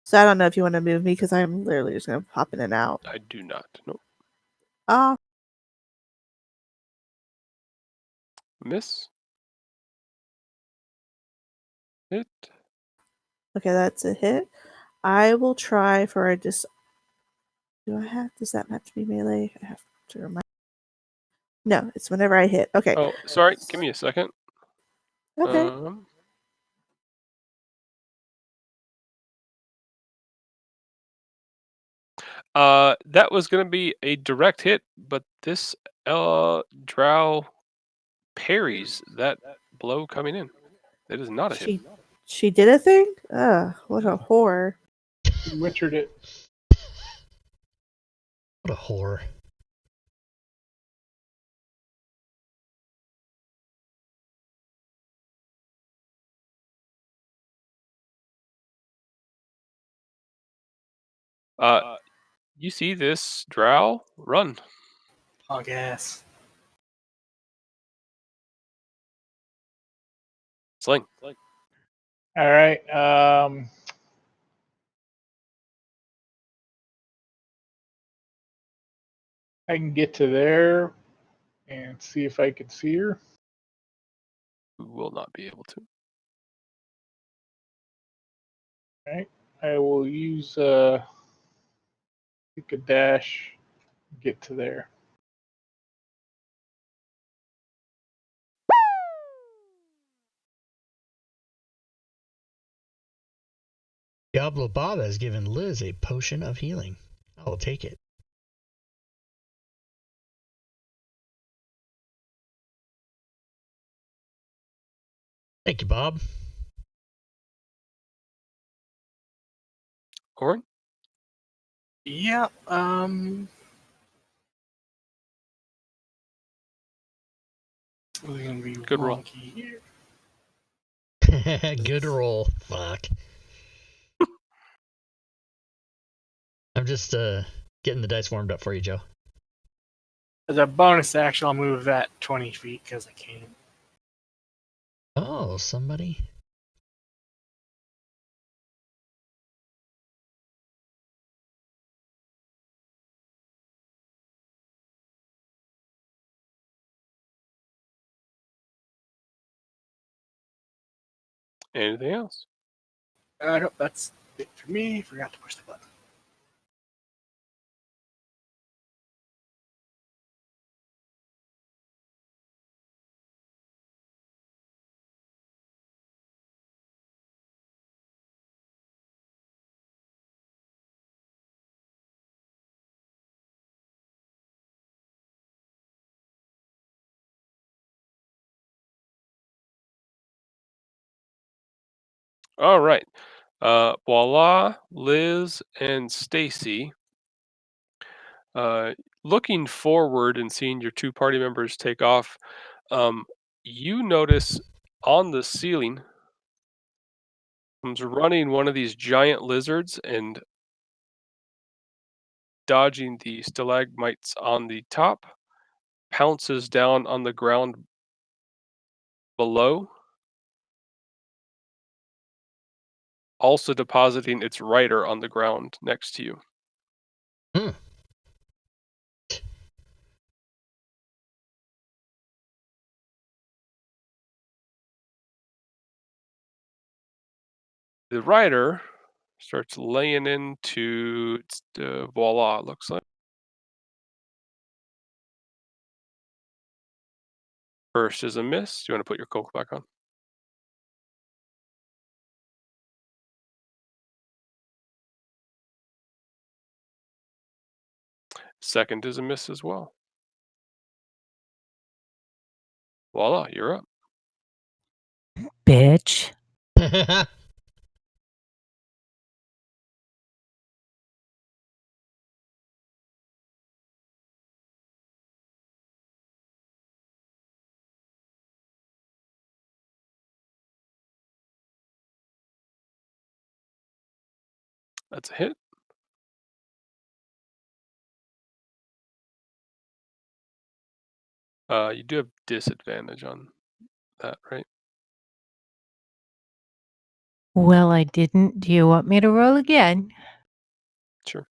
So I don't know if you want to move me because I'm literally just gonna pop in and out. I do not. Nope. Ah. Miss. Hit. Okay, that's a hit. I will try for a does that have to be melee? I have to remind. No, it's whenever I hit. Okay. Oh, sorry. Give me a second. Okay. That was gonna be a direct hit, but this drow parries that blow coming in. It is not a hit. She did a thing? Ugh, what a whore. Witchered it. What a whore. You see this drow run. Punk ass. Sling. All right. I can get to there and see if I can see her. You will not be able to. All right. I will use take a dash, get to there. Diablo Bob has given Liz a potion of healing. I will take it. Thank you, Bob. Orin? Yeah, we're gonna be Good roll. here. Good roll. Fuck. I'm just getting the dice warmed up for you, Joe. As a bonus action, I'll move that 20 feet because I can. Oh, somebody. Anything else? Nope, that's it for me. Forgot to push the button. All right. Voila, Liz, and Stacy. Looking forward and seeing your two party members take off, you notice on the ceiling comes running one of these giant lizards and dodging the stalagmites on the top, pounces down on the ground below, also depositing its rider on the ground next to you. The rider starts laying into voila, it looks like. First is a miss. Do you want to put your Coke back on? Second is a miss as well. Voila, you're up. Bitch. That's a hit. You do have disadvantage on that, right? Well, I didn't. Do you want me to roll again? Sure.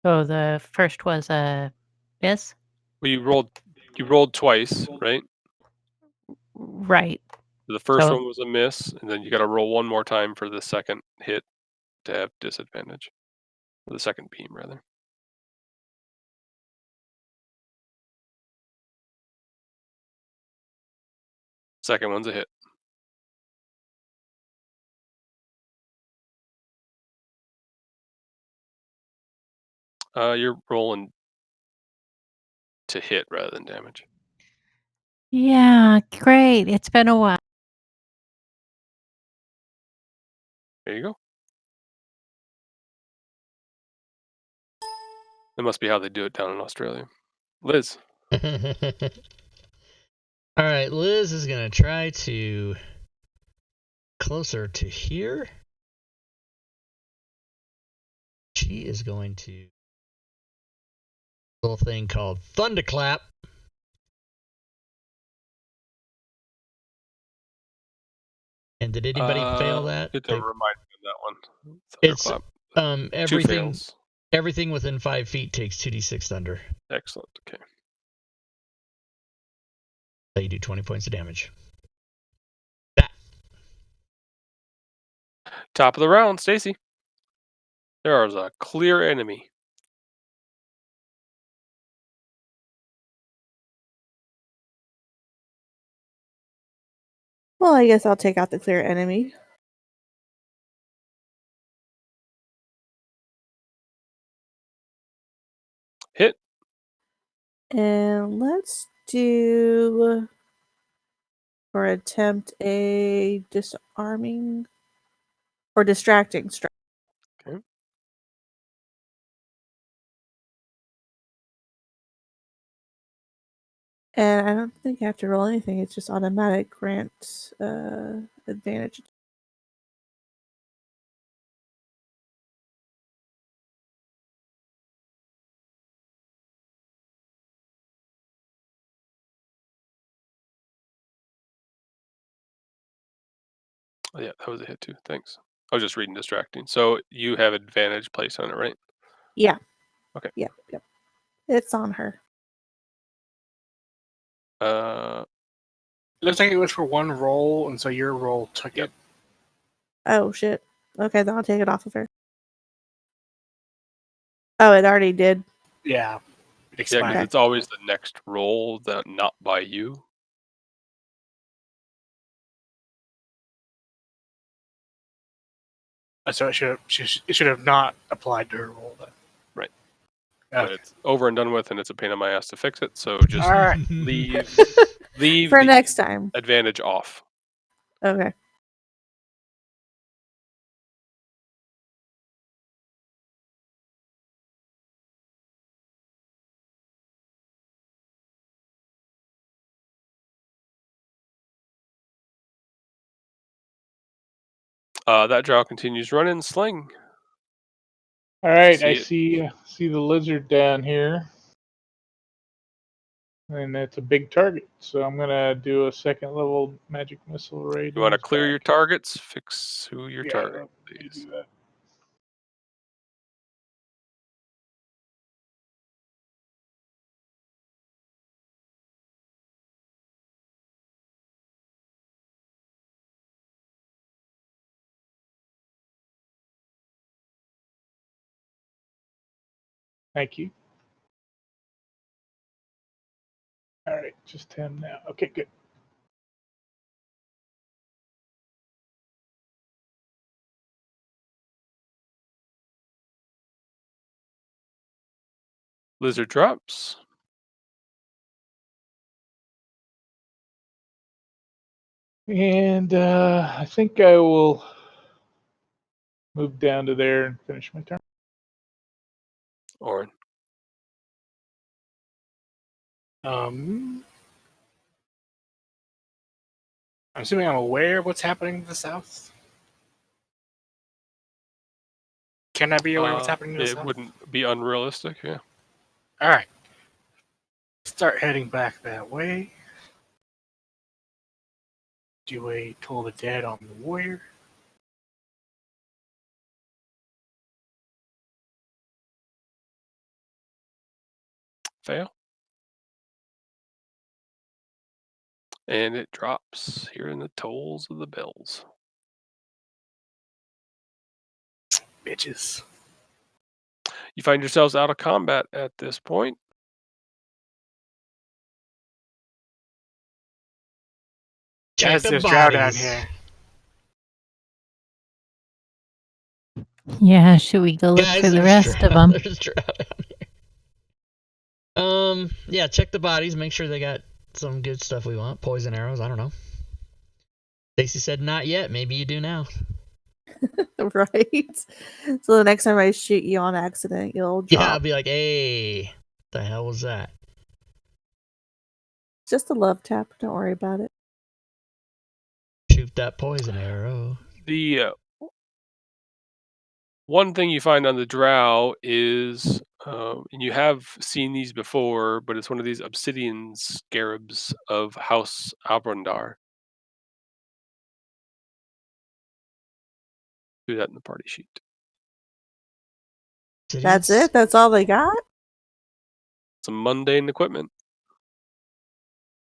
So the first was a miss? Well, you rolled twice, right? Right. The first So- one was a miss, and then you got to roll one more time for the second hit to have disadvantage. Or the second beam, rather. Second one's a hit. You're rolling to hit rather than damage. Yeah, great. It's been a while. There you go. That must be how they do it down in Australia. Liz. All right, Liz is going to try to closer to here. She is going to little thing called Thunderclap. And did anybody fail that? It don't remind me of that one. It's everything. Everything within 5 feet takes 2d6 thunder. Excellent. Okay. So you do 20 points of damage. Top of the round, Stacy. There is a clear enemy. Well, I guess I'll take out the clear enemy. Hit. And let's do, or attempt a disarming or distracting strike. Okay. And I don't think I have to roll anything. It's just automatic grant advantage. Oh, yeah, that was a hit too. Thanks. I was just reading distracting. So you have advantage placed on it, right? Yeah. Okay. Yep. It's on her. Looks like it was for one roll, and so your roll took it. Oh, shit. Okay, then I'll take it off of her. Oh, it already did. Yeah. It Yeah, expired. because it's always the next roll that not by you. So it should have not applied to her roll then. Right. Okay. But it's over and done with, and it's a pain in my ass to fix it. So just All right. leave For the next time. advantage off. Okay. That drow continues running, sling. All right, See I it. see the lizard down here, and it's a big target. So I'm gonna do a second level magic missile right. You want to clear your targets? Fix who your target, let me please. do that. Thank you. All right, just him now. Okay, good. Lizard drops. And I think I will move down to there and finish my turn. Orin. I'm assuming I'm aware of what's happening to the south. Can I be aware of what's happening to the south? It wouldn't be unrealistic, yeah. All right. Start heading back that way. Do a Toll the Dead on the warrior. Fail. And it drops here in the tolls of the bells. Bitches. You find yourselves out of combat at this point. Guys, there's drow down here. Yeah, should we go look for the rest of them? There's drow down here. Yeah, check the bodies. Make sure they got some good stuff we want. Poison arrows. I don't know. Stacy said not yet. Maybe you do now. Right. So the next time I shoot you on accident, you'll drop. Yeah, I'll be like, hey, the hell was that? Just a love tap. Don't worry about it. Shoot that poison arrow. The one thing you find on the drow is, and you have seen these before, but it's one of these obsidian scarabs of House Albrandar. Do that in the party sheet. That's it? That's all they got? Some mundane equipment.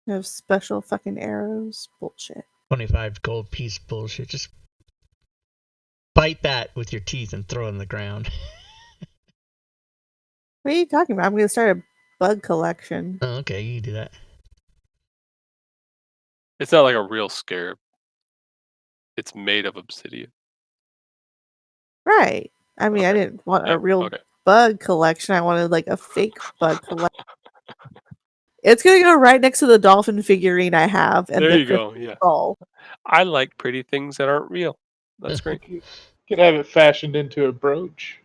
No special fucking arrows? Bullshit. 25 gold piece bullshit. Just bite that with your teeth and throw it on the ground. What are you talking about? I'm going to start a bug collection. Oh, okay, you can do that. It's not like a real scarab. It's made of obsidian. Right. I mean, Okay. I didn't want Yeah, a real okay. bug collection. I wanted like a fake bug collection. It's going to go right next to the dolphin figurine I have. And There you go. Yeah. Ball. I like pretty things that aren't real. That's great. You could have it fashioned into a brooch.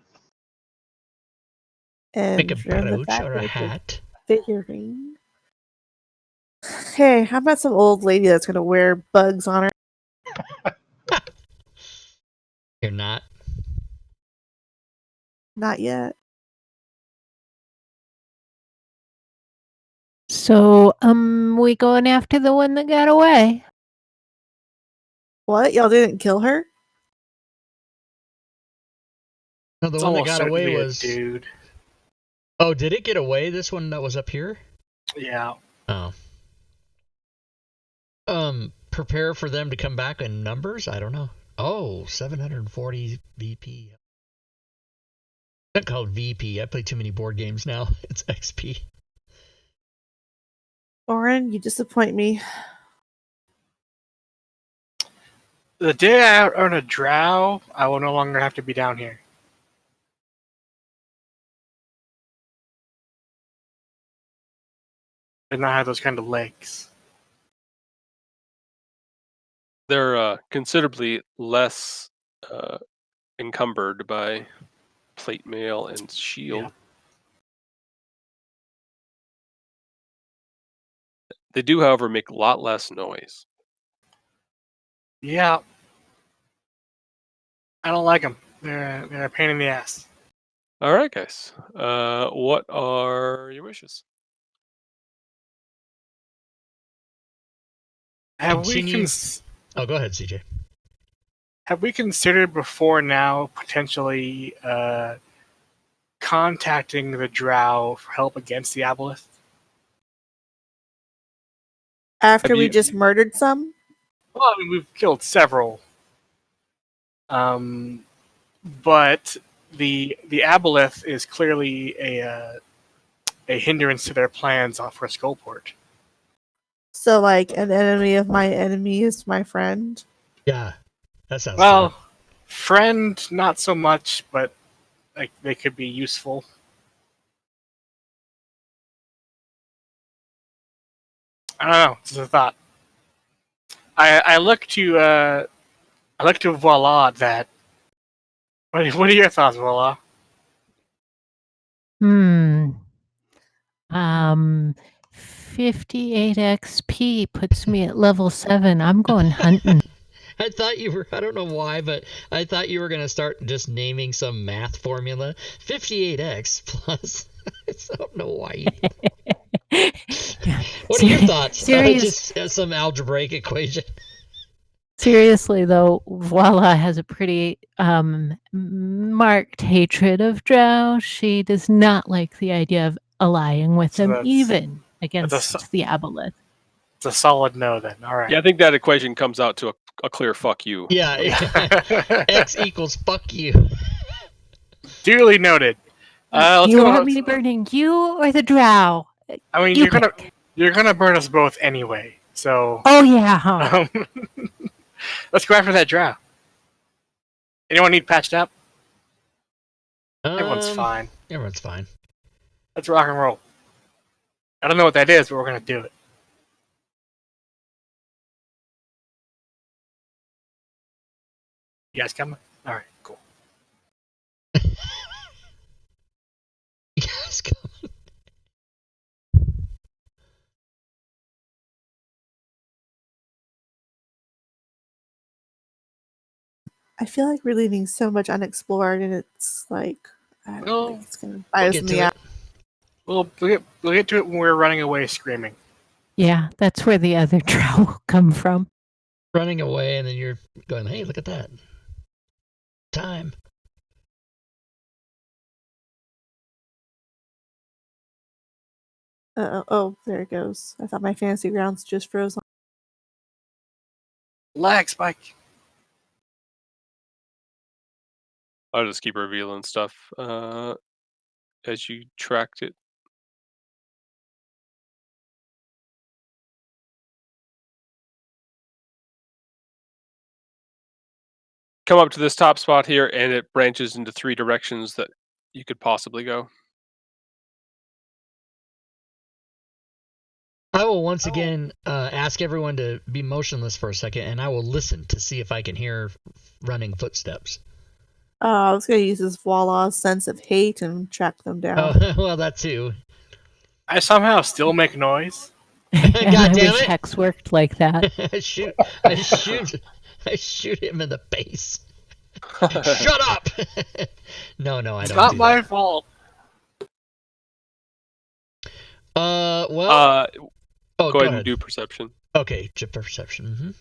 And Make a the brooch fact or that a it's hat. figurine. Hey, how about some old lady that's going to wear bugs on her? You're not. Not yet. So, we going after the one that got away? What? Y'all didn't kill her? No, the It's one that almost got certainly away a was. dude. Oh, did it get away? This one that was up here? Yeah. Oh. Prepare for them to come back in numbers? I don't know. Oh, 740 VP. It's not called VP. I play too many board games now. It's XP. Oren, you disappoint me. The day I earn a drow, I will no longer have to be down here. And not have those kind of legs. They're considerably less encumbered by plate mail and shield. Yeah. They do, however, make a lot less noise. Yeah. I don't like them. They're a pain in the ass. All right, guys. What are your wishes? Have Continue. we Oh, go ahead, CJ. have we considered before now potentially contacting the drow for help against the aboleth? After we just murdered some? Well, I mean, we've killed several. But the aboleth is clearly a hindrance to their plans for Skullport. So, like, an enemy of my enemy is my friend? Yeah, that sounds Well, fair. friend, not so much, but like they could be useful. I don't know. It's a thought. I look to Voila that. What are your thoughts, Voila? 58 XP puts me at level 7. I'm going hunting. I thought you were, I don't know why, but I thought you were going to start just naming some math formula. 58x plus. I don't know why. What are your thoughts? Just some algebraic equation. Seriously, though, Voila has a pretty marked hatred of Drow. She does not like the idea of allying with them, even against the aboleth. It's a solid no, then. All right. Yeah, I think that equation comes out to a clear fuck you. Yeah. X equals fuck you. Duly noted. Do you want me burning you or the Drow? I mean, you're gonna burn us both anyway. So. Oh yeah. Huh? Let's go after that Drow. Anyone need patched up? Everyone's fine. Everyone's fine. Let's rock and roll. I don't know what that is, but we're gonna do it. You guys coming? All right, cool. You guys coming? I feel like we're leaving so much unexplored, and it's like I don't think it's gonna bias me out. We'll get to it when we're running away screaming. Yeah, that's where the other Drow will come from. Running away, and then you're going, hey, look at that. Time. Oh, there it goes. I thought my fantasy grounds just froze on. Lag spike. I'll just keep revealing stuff as you tracked it. Come up to this top spot here, and it branches into 3 directions that you could possibly go. I will once again ask everyone to be motionless for a second, and I will listen to see if I can hear running footsteps. I was going to use this Voila sense of hate and track them down. Oh, well, that too. I somehow still make noise. God damn it! Hex worked like that. I shoot him in the face. Shut up! No, I don't. It's not my fault. Well. Go ahead and do perception. Okay, perception. Mm-hmm.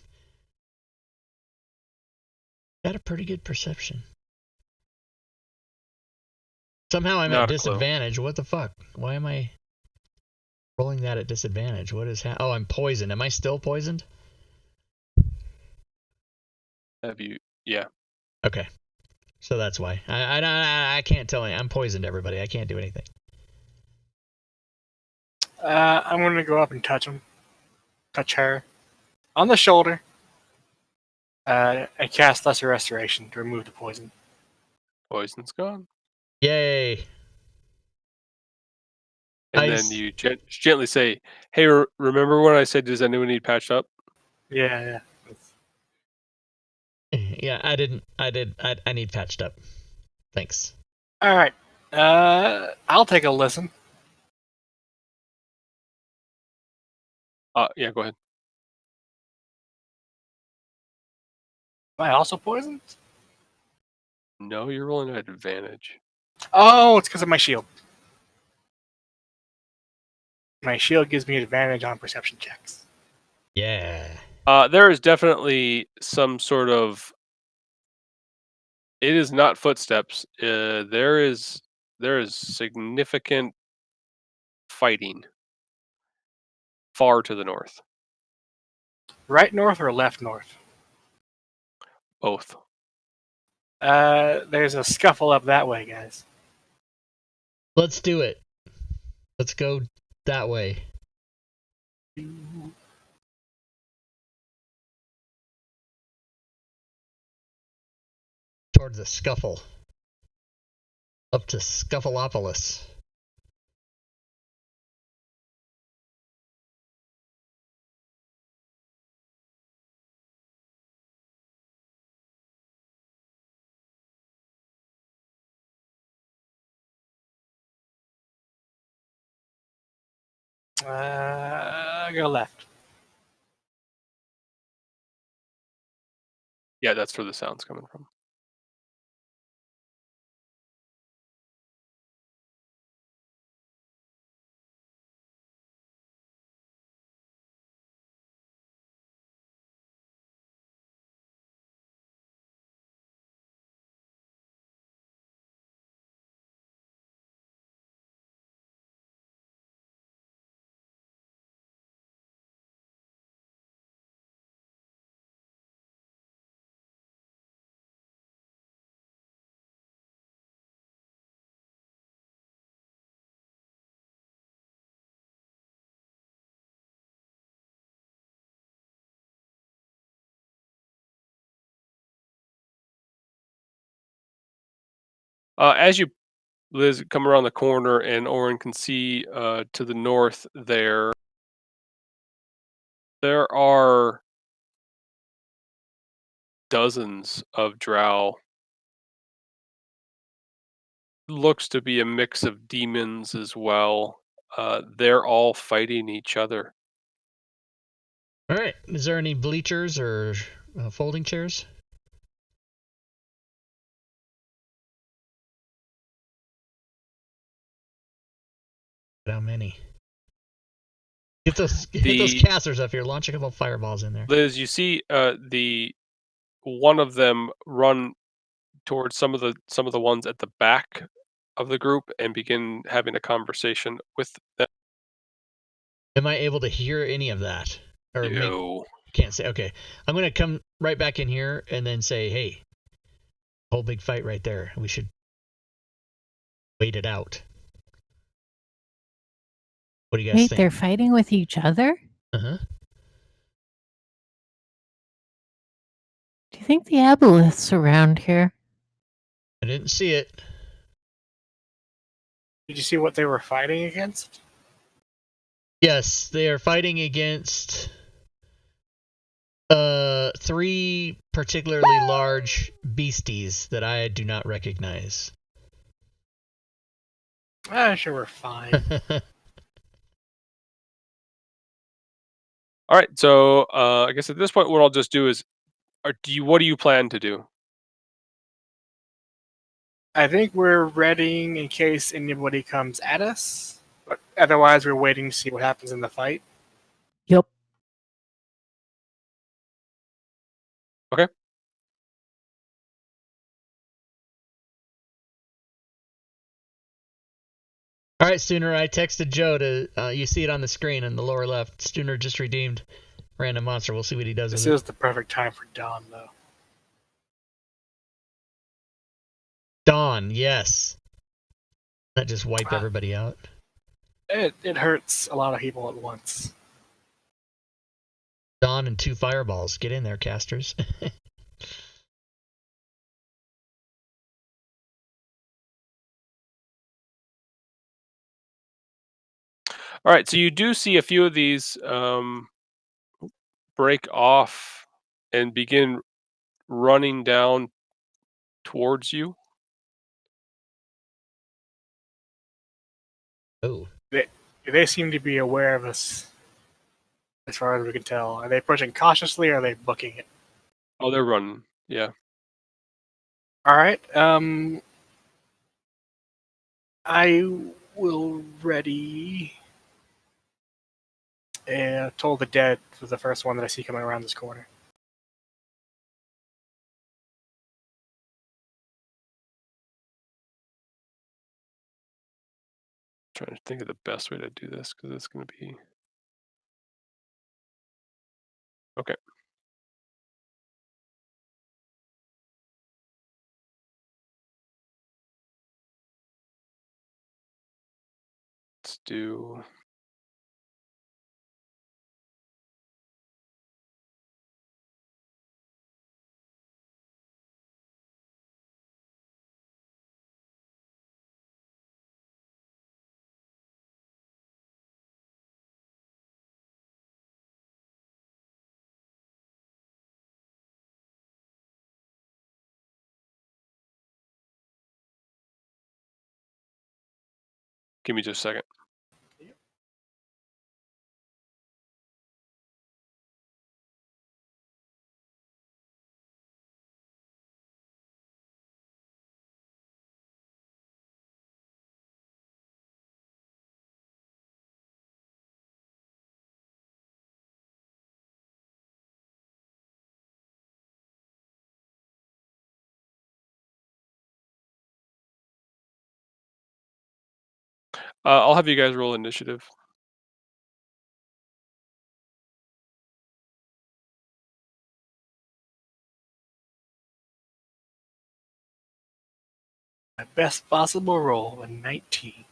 Got a pretty good perception. Somehow I'm at disadvantage. What the fuck? Why am I rolling that at disadvantage? What is oh, I'm poisoned. Am I still poisoned? Have you? Yeah. Okay. So that's why. I can't tell you. I'm poisoned, everybody. I can't do anything. I'm going to go up and touch him. Touch her. On the shoulder. And cast Lesser Restoration to remove the poison. Poison's gone. Yay. And then you gently say, hey, remember when I said, does anyone need patched up? Yeah. Yeah, I didn't. I need patched up. Thanks. All right. I'll take a listen. Yeah, go ahead. Am I also poisoned? No, you're rolling at advantage. Oh, it's because of my shield. My shield gives me advantage on perception checks. Yeah. There is definitely some sort of. It is not footsteps. There is significant fighting far to the north. Right north or left north? Both. There's a scuffle up that way, guys. Let's do it. Let's go that way. Towards the scuffle. Up to Scuffleopolis. Go left. Yeah, that's where the sound's coming from. As you, Liz, come around the corner and Orin can see to the north there are dozens of drow. Looks to be a mix of demons as well. They're all fighting each other. All right. Is there any bleachers or folding chairs? How many? Get those casters up here. Launch a couple fireballs in there. Liz, you see the one of them run towards some of the ones at the back of the group and begin having a conversation with them. Am I able to hear any of that? Or No. Can't say. Okay. I'm going to come right back in here and then say, hey, whole big fight right there. We should wait it out. What do you guys Wait, think? they're fighting with each other? Uh-huh. Do you think the aboleth's around here? I didn't see it. Did you see what they were fighting against? Yes, they are fighting against 3 particularly large beasties that I do not recognize. Sure, we're fine. All right, so I guess at this point, what I'll just do is, what do you plan to do? I think we're readying in case anybody comes at us, but otherwise we're waiting to see what happens in the fight. Yep. Okay. All right, Sooner, I texted Joe to, you see it on the screen in the lower left. Sooner just redeemed random monster. We'll see what he does This with is the perfect time for Dawn, though. Dawn, yes. That just wiped everybody out. It hurts a lot of people at once. Dawn and 2 fireballs. Get in there, casters. All right, so you do see a few of these break off and begin running down towards you. Oh. They seem to be aware of us, as far as we can tell. Are they approaching cautiously, or are they booking it? Oh, they're running. Yeah. All right. I will ready. Toll the Dead was the first one that I see coming around this corner. Trying to think of the best way to do this because it's going to be okay. Let's do. Give me just a second. I'll have you guys roll initiative. My best possible roll, a 19.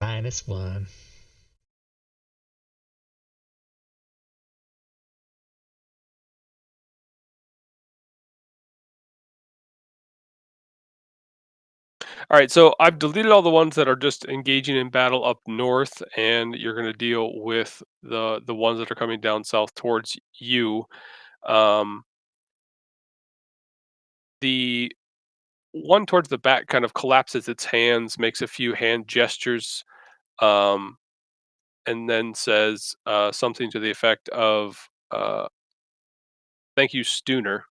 -1. All right, so I've deleted all the ones that are just engaging in battle up north, and you're going to deal with the ones that are coming down south towards you. The one towards the back kind of collapses its hands, makes a few hand gestures, and then says something to the effect of "Thank you, Stooner."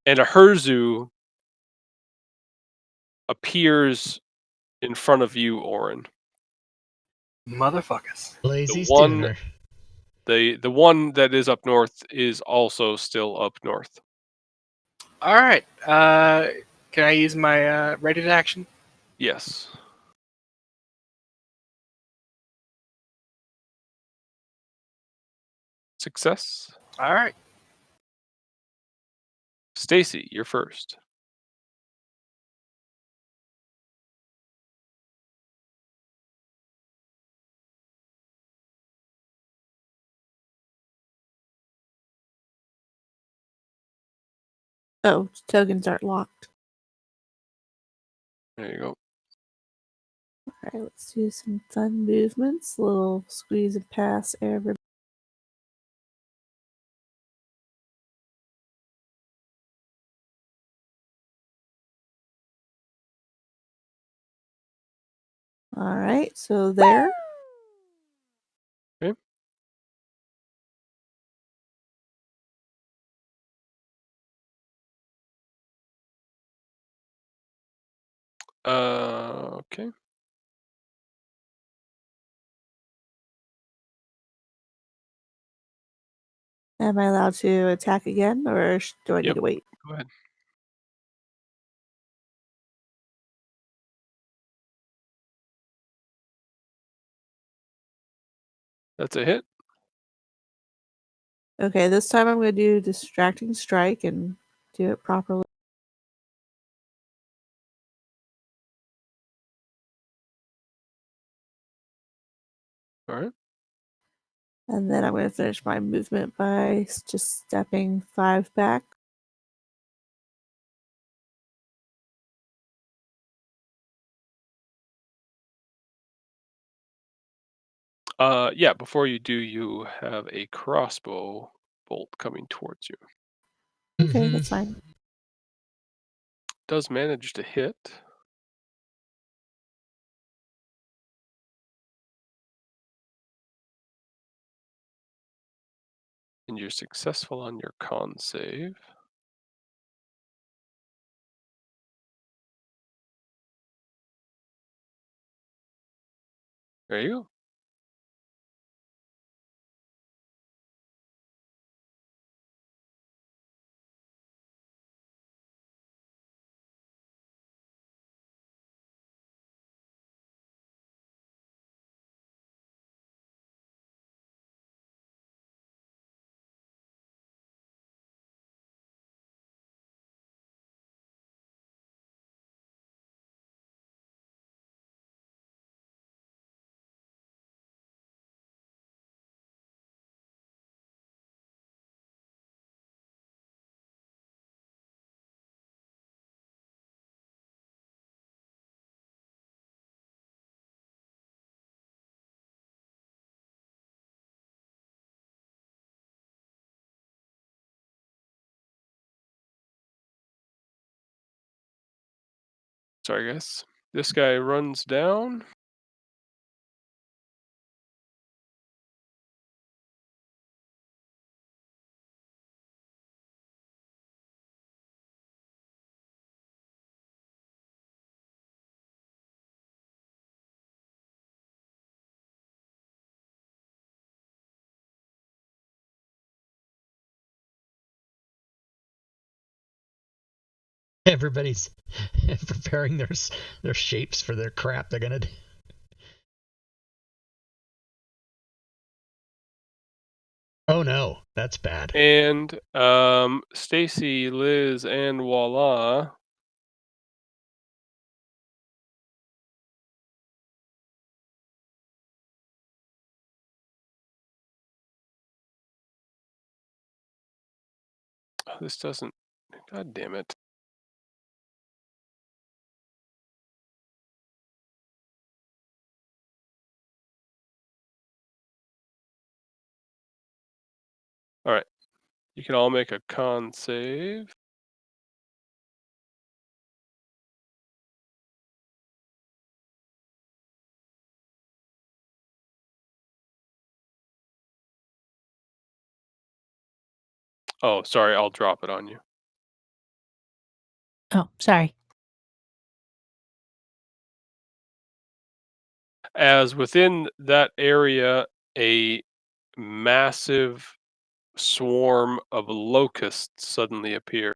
and a Herzu appears in front of you, Orin. Motherfuckers. Lazy Stooner. The one that is up north is also still up north. All right. Can I use my ready to action? Yes. Success. All right. Stacy, you're first. Oh, tokens aren't locked. There you go. Alright, let's do some fun movements. A little squeeze and pass everybody. Alright, so there. Okay. Okay. Am I allowed to attack again, or do I need to wait? Go ahead. That's a hit. Okay, this time I'm going to do Distracting Strike and do it properly. All right. And then I'm going to finish my movement by just stepping 5 back. Yeah, before you do, you have a crossbow bolt coming towards you. Okay, that's fine. Does manage to hit. And you're successful on your con save. There you go. Sorry, guys. This guy runs down. Everybody's preparing their shapes for their crap they're gonna do. Oh no, that's bad. And Stacy, Liz, and voila. Oh, this doesn't. God damn it. All right. You can all make a con save. Oh, sorry. I'll drop it on you. Oh, sorry. As within that area, a massive swarm of locusts suddenly appear.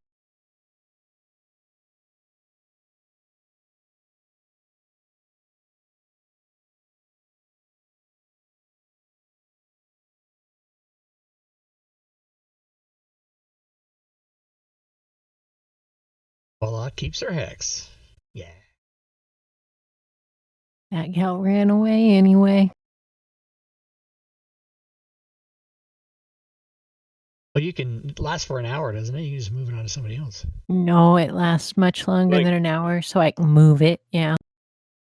Voila keeps her hex. Yeah. That gal ran away anyway. Well, you can last for an hour, doesn't it? You can just move it on to somebody else. No, it lasts much longer than an hour, so I can move it. Yeah.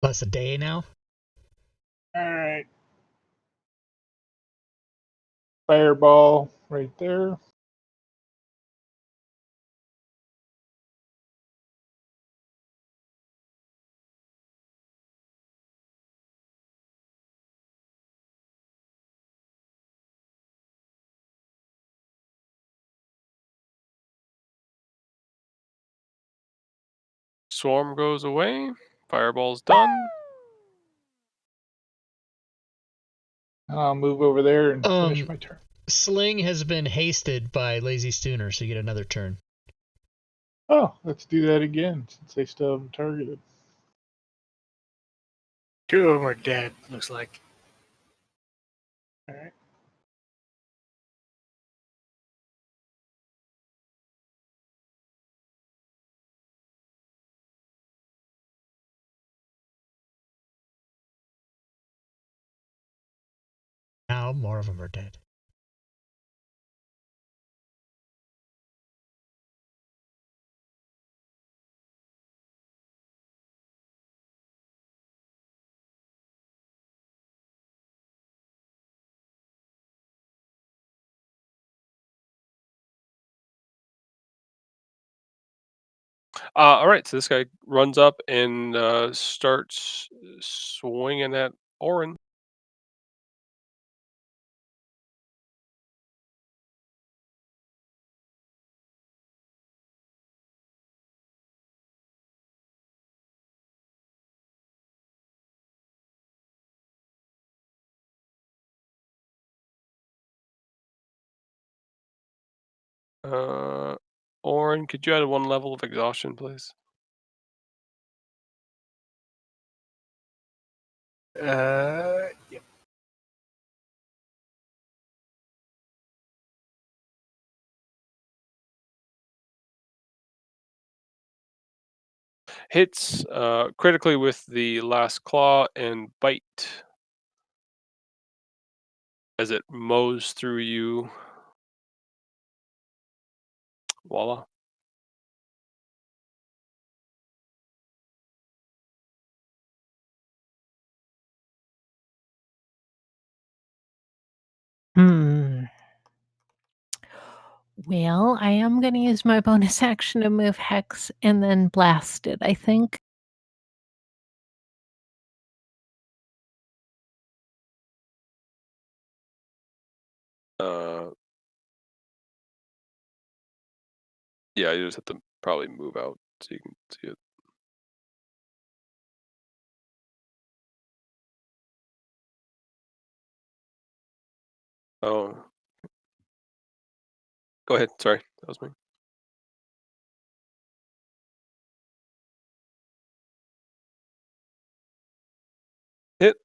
Plus a day now. All right. Fireball right there. Swarm goes away. Fireball's done. I'll move over there and finish my turn. Sling has been hasted by Lazy Stooner, so you get another turn. Oh, let's do that again since they still haven't targeted. 2 of them are dead, looks like. All right. Now more of them are dead. All right, so this guy runs up and starts swinging at Orin. Orin, could you add 1 level of exhaustion, please? Yep. Hits critically with the last claw and bite as it mows through you. Voila. Well, I am going to use my bonus action to move Hex and then blast it, I think. Yeah, you just have to probably move out so you can see it. Oh. Go ahead. Sorry, that was me. Hit.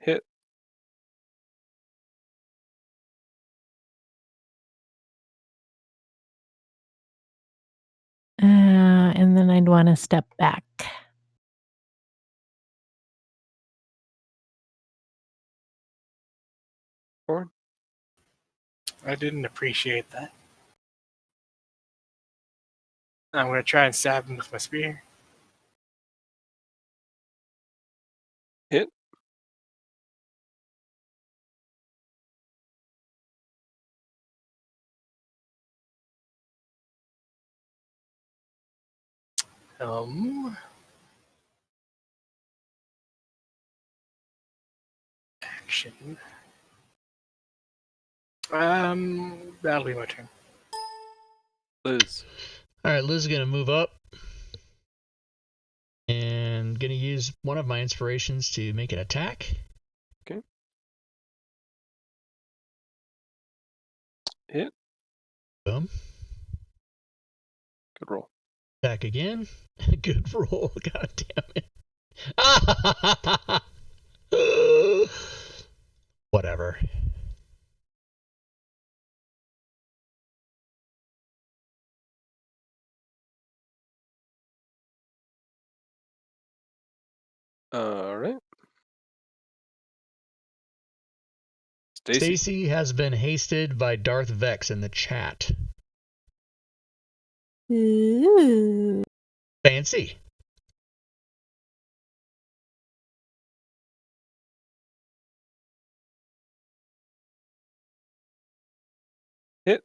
Hit. And then I'd want to step back. Corn. I didn't appreciate that. I'm going to try and stab him with my spear. Hit. Action. That'll be my turn. Liz. All right, Liz is gonna move up and gonna use one of my inspirations to make an attack. Okay. Hit. Boom. Good roll. Attack again. Good roll. God damn it. Whatever. All right. Stacy has been hasted by Darth Vex in the chat. Ooh. Fancy. Hit.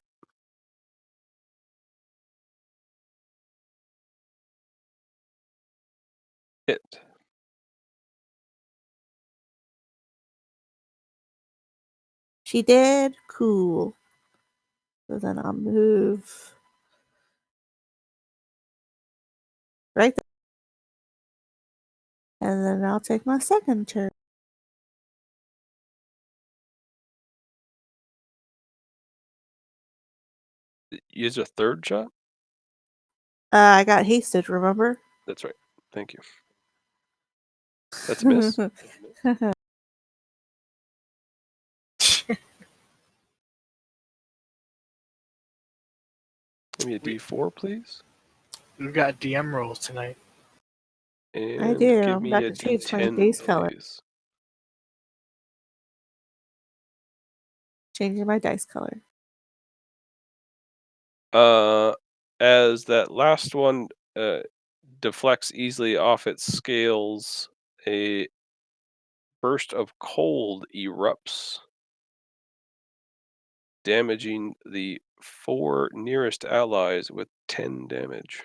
Hit. She did? Cool. So then I'll move right there. And then I'll take my second turn. Use a third shot? I got hasted, remember? That's right. Thank you. That's a miss. Give me a D4, please. We've got DM rolls tonight. And I do. give I'm me about a to change my D10, dice color. please. Changing my dice color. As that last one deflects easily off its scales, a burst of cold erupts, damaging the 4 nearest allies with 10 damage.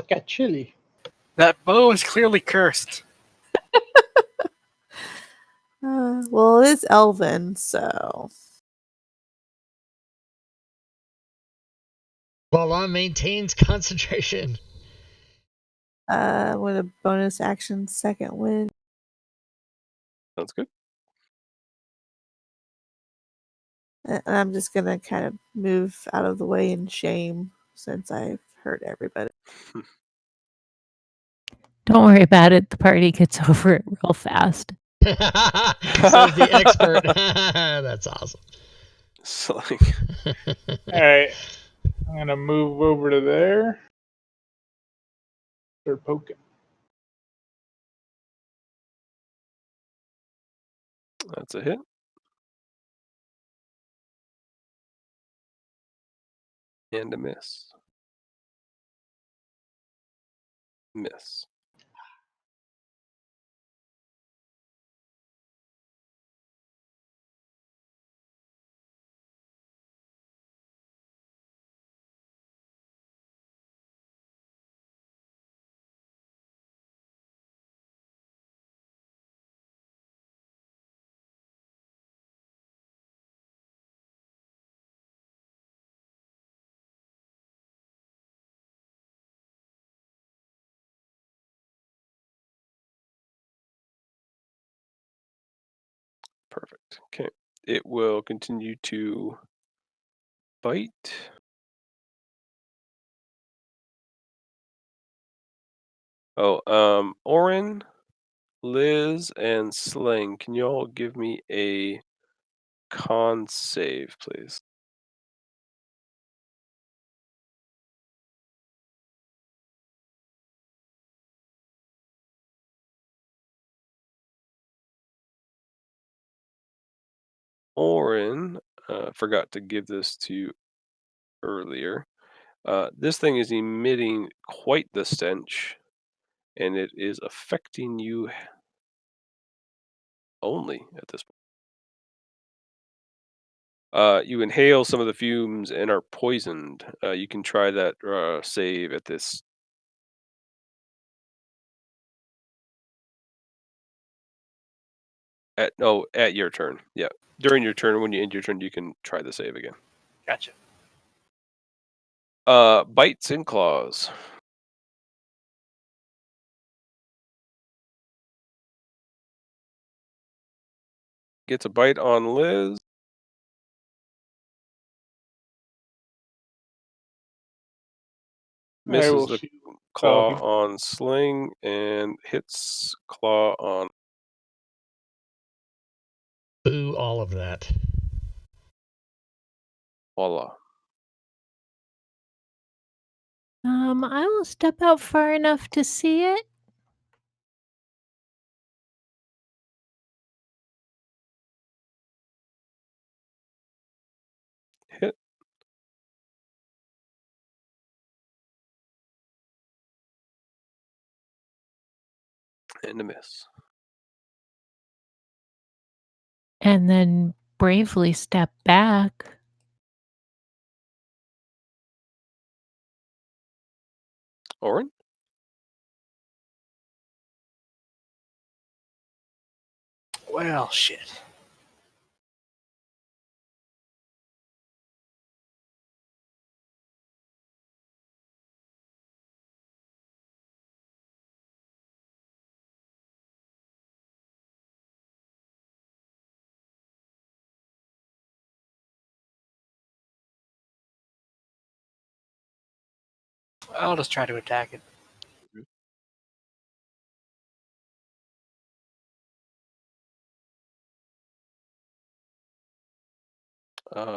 Got chilly. That bow is clearly cursed. Well, it is Elven, so. Voila maintains concentration. With a bonus action second wind. Sounds good. And I'm just gonna kind of move out of the way in shame since I've hurt everybody. Don't worry about it. The party gets over it real fast. Says the expert. That's awesome. All right. I'm going to move over to there. Start poking. That's a hit. And a miss. Miss. Perfect. Okay. It will continue to bite. Oh, Orin, Liz, and Sling, can you all give me a con save, please? Orin, forgot to give this to you earlier. This thing is emitting quite the stench, and it is affecting you only at this point. You inhale some of the fumes and are poisoned. You can try that save at this. At your turn. Yeah, during your turn, when you end your turn, you can try the save again. Gotcha. Bites and claws. Gets a bite on Liz. Misses the claw on Sling and hits claw on. Boo all of that. Voila. I will step out far enough to see it. Hit. And a miss. And then bravely step back. Orin? Well, shit. I'll just try to attack it.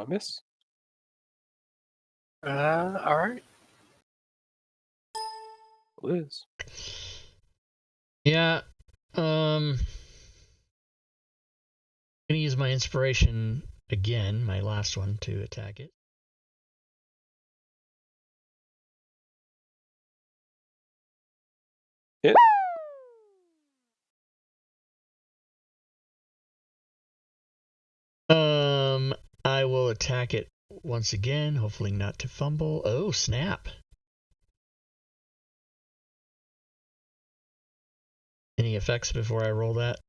Miss. All right. Liz. Yeah. I'm gonna use my inspiration again, my last one, to attack it. Hit. I will attack it once again, hopefully not to fumble. Oh, snap. Any effects before I roll that?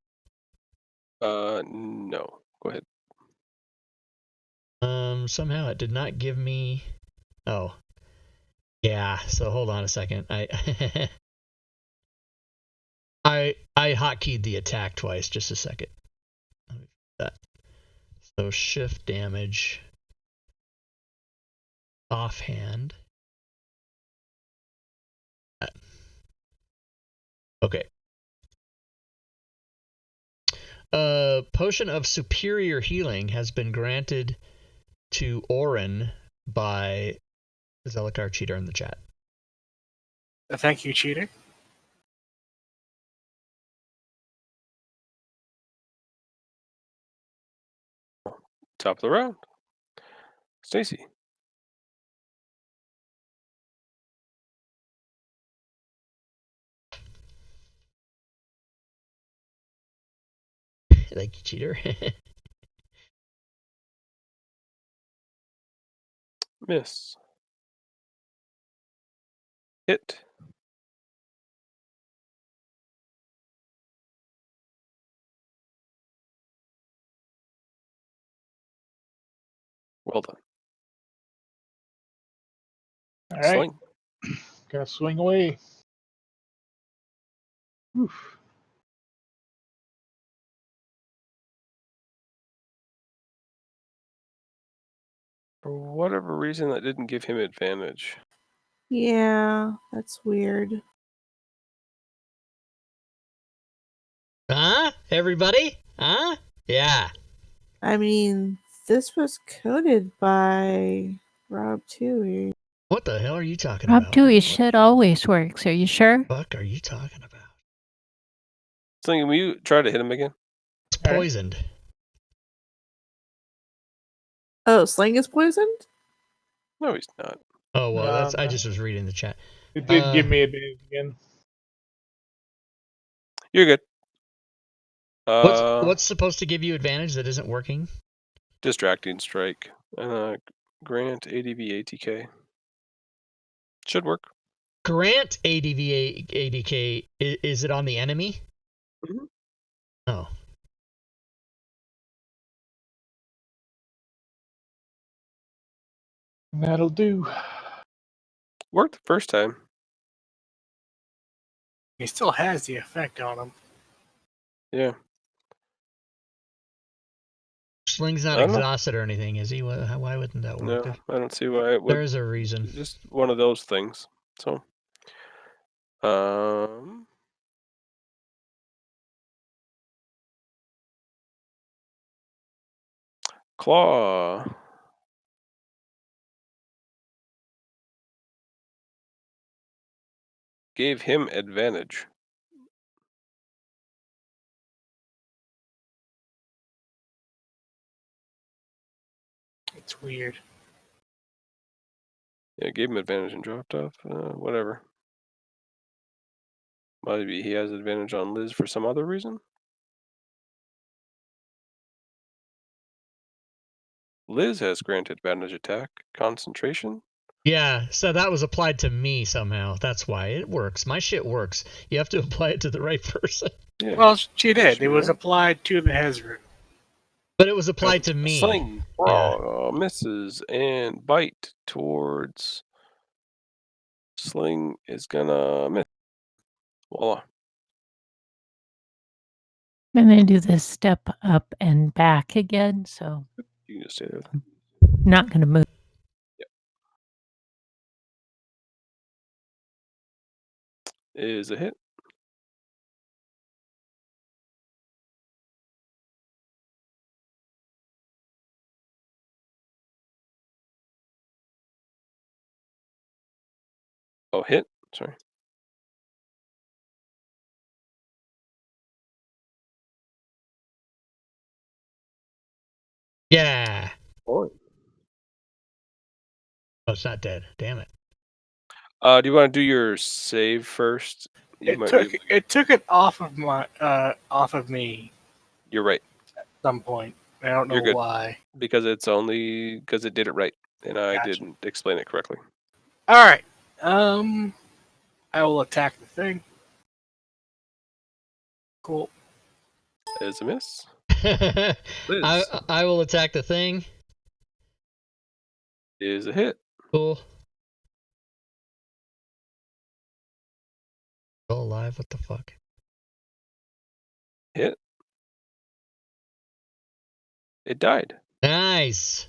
No. Go ahead. Somehow it did not give me. Oh. Yeah, so hold on a second. I hotkeyed the attack twice. Just a second. Let me do that. So shift damage. Offhand. Okay. Potion of Superior Healing has been granted to Orin by Zelikar Cheater in the chat. Thank you, Cheater. Top of the round. Stacy. Thank you, Cheater. Miss. Hit. Well done. All right. Sling. Gonna swing away. Oof. For whatever reason, that didn't give him advantage. Yeah, that's weird. Huh? Everybody? Huh? Yeah. I mean, this was coded by Rob Toohey. What the hell are you talking Rob about? Toohey shit always works. Are you sure? What the fuck are you talking about? Sling, will you try to hit him again? It's poisoned. Oh, Sling is poisoned? No, he's not. Oh, well, No, that's. I no. just was reading the chat. It did give me advantage again. You're good. What's supposed to give you advantage that isn't working? Distracting strike. Grant ADV ATK. Should work. Grant ADV ADK. Is it on the enemy? Mhm. Oh. That'll do. Worked the first time. He still has the effect on him. Yeah. Sling's not exhausted or anything, is he? Why wouldn't that work? No, I don't see why it would. There's a reason. Just one of those things. So, Claw. Gave him advantage. It's weird. Yeah, gave him advantage and dropped off. Whatever. Maybe he has advantage on Liz for some other reason. Liz has granted advantage attack, concentration. Yeah, so that was applied to me somehow. That's why it works. My shit works. You have to apply it to the right person. Yeah. Well, she did. It was applied to the Hezru. But it was applied to me. Sling, misses, and bite towards Sling is gonna miss. Voila. I'm going to do this step up and back again, so You can just stay there. not going to move. Yep. Is a hit. Oh, hit. Sorry. Yeah. Oh, it's not dead. Damn it. Do you want to do your save first? It took it off of me. You're right. At some point. I don't know why. Because it's only because it did it right, and I didn't explain it correctly. All right. I will attack the thing. Cool. Is a miss. I will attack the thing. Is a hit. Cool. Still alive? What the fuck? Hit. It died. Nice.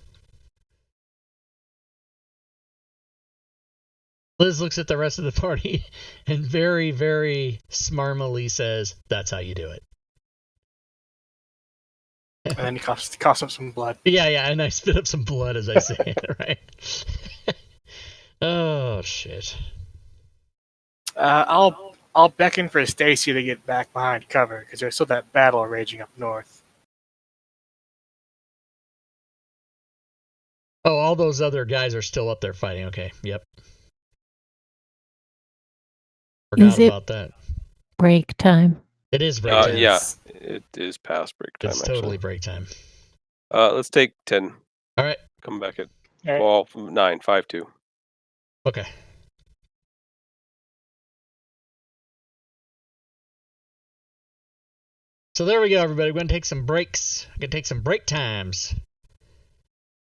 Liz looks at the rest of the party and very, very smarmily says, "That's how you do it." And then he coughs up some blood. Yeah, and I spit up some blood as I say it, right? Oh, shit. I'll beckon for Stacy to get back behind cover, because there's still that battle raging up north. Oh, all those other guys are still up there fighting. Okay, yep. Forgot about that. Break time? It is break time. Yeah, it is past break time. It's totally break time. Let's take 10. All right. Come back at All right. 12, 9, 5, 2. Okay. So there we go, everybody. We're going to take some breaks. We're going to take some break times.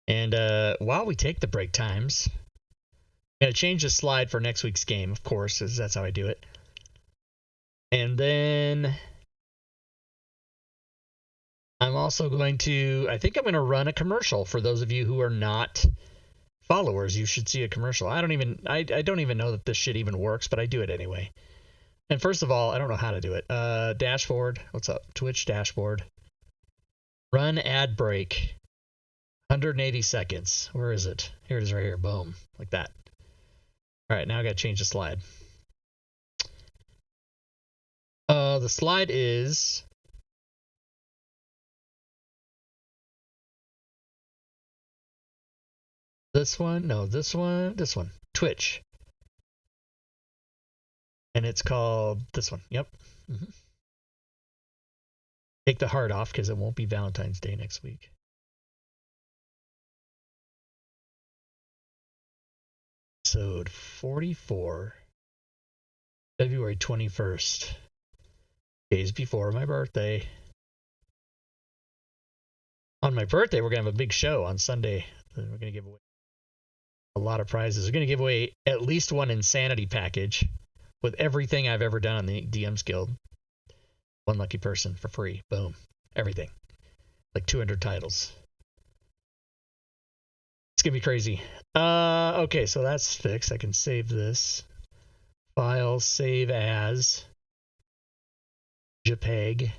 And while we take the break times, I'm going to change the slide for next week's game, of course, as that's how I do it. And then I'm also going to, I think I'm going to run a commercial for those of you who are not followers, you should see a commercial. I don't even know that this shit even works, but I do it anyway. And first of all, I don't know how to do it. Dashboard. What's up? Twitch dashboard. Run ad break. 180 seconds. Where is it? Here it is right here. Boom. Like that. All right, now I got to change the slide. The slide is this one. No, this one. This one. Twitch. And it's called this one. Yep. Take the heart off because it won't be Valentine's Day next week. Episode 44, February 21st. Days before my birthday. On my birthday, we're going to have a big show on Sunday. We're going to give away a lot of prizes. We're going to give away at least one insanity package with everything I've ever done on the DMs Guild. One lucky person for free. Boom. Everything. Like 200 titles. It's going to be crazy. Okay, so that's fixed. I can save this. File, save as. JPEG.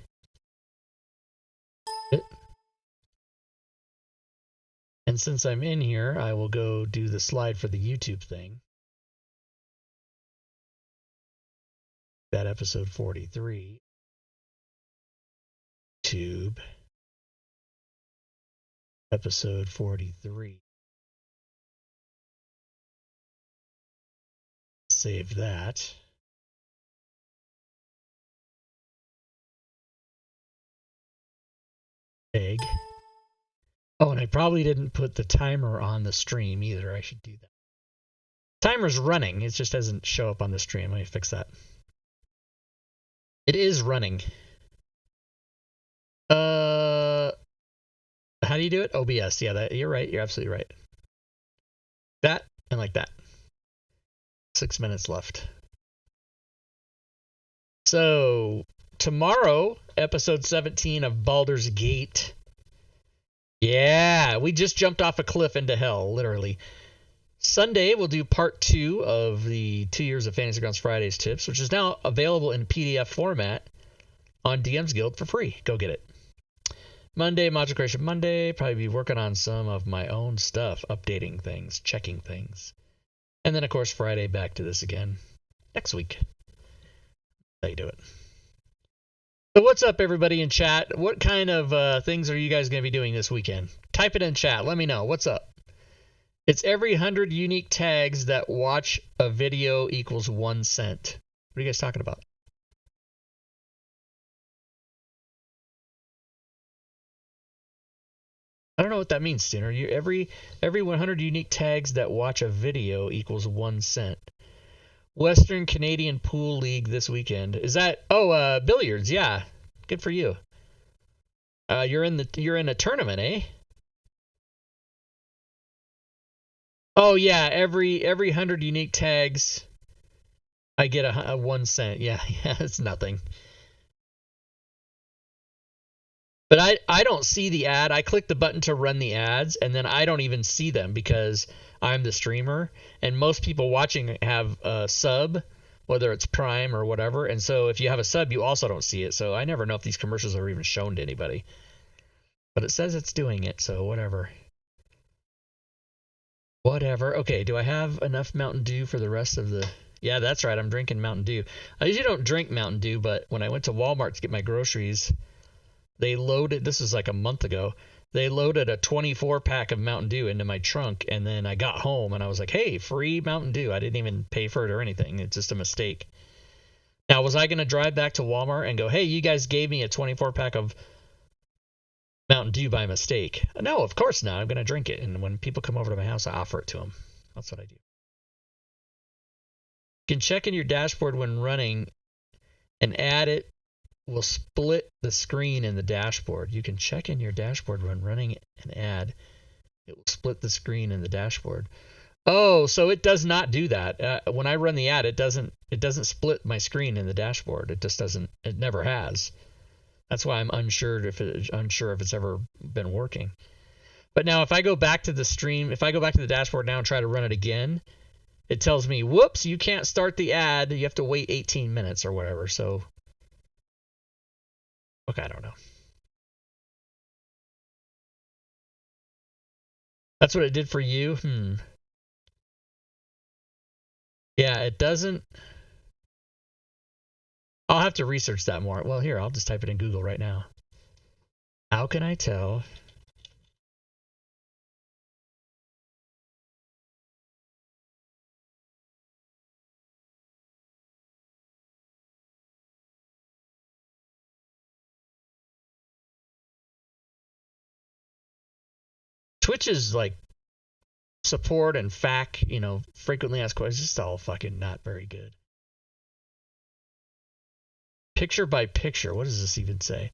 And since I'm in here, I will go do the slide for the YouTube thing. That episode 43. YouTube. Episode 43. Save that. Egg. Oh, and I probably didn't put the timer on the stream either. I should do that. Timer's running. It just doesn't show up on the stream. Let me fix that. It is running. How do you do it? OBS. Yeah, you're right. You're absolutely right. That and like that. 6 minutes left. So tomorrow, episode 17 of Baldur's Gate. Yeah, we just jumped off a cliff into hell, literally. Sunday, we'll do part 2 of the 2 years of Fantasy Grounds Fridays tips, which is now available in PDF format on DM's Guild for free. Go get it. Monday, Module Creation Monday. Probably be working on some of my own stuff, updating things, checking things. And then, of course, Friday, back to this again next week. How you do it. So what's up, everybody in chat? What kind of things are you guys going to be doing this weekend? Type it in chat. Let me know. What's up? It's every 100 unique tags that watch a video equals 1 cent. What are you guys talking about? I don't know what that means, Stinner. Every 100 unique tags that watch a video equals 1 cent. Western Canadian Pool League this weekend. Is that billiards? Yeah, good for you. You're in a tournament, eh? Oh yeah, every 100 unique tags, I get a 1 cent. Yeah, it's nothing. But I don't see the ad. I click the button to run the ads, and then I don't even see them because I'm the streamer, and most people watching have a sub, whether it's Prime or whatever. And so if you have a sub, you also don't see it. So I never know if these commercials are even shown to anybody. But it says it's doing it, so whatever. Whatever. Okay, do I have enough Mountain Dew for the rest of the... Yeah, that's right. I'm drinking Mountain Dew. I usually don't drink Mountain Dew, but when I went to Walmart to get my groceries... They loaded, this was like a month ago, they loaded a 24-pack of Mountain Dew into my trunk, and then I got home, and I was like, hey, free Mountain Dew. I didn't even pay for it or anything. It's just a mistake. Now, was I going to drive back to Walmart and go, hey, you guys gave me a 24-pack of Mountain Dew by mistake? No, of course not. I'm going to drink it, and when people come over to my house, I offer it to them. That's what I do. You can check in your dashboard when running and add it. Will split the screen in the dashboard. You can check in your dashboard when running an ad. It will split the screen in the dashboard. Oh, so it does not do that. When I run the ad, it doesn't split my screen in the dashboard. It just doesn't. It never has. That's why I'm unsure if it's ever been working. But now if I go back to the stream, if I go back to the dashboard now and try to run it again, it tells me, whoops, you can't start the ad. You have to wait 18 minutes or whatever. So, okay, I don't know. That's what it did for you? Yeah, it doesn't. I'll have to research that more. Well, here, I'll just type it in Google right now. How can I tell? Twitch's like support and FAQ, frequently asked questions, just all fucking not very good. Picture by picture, what does this even say?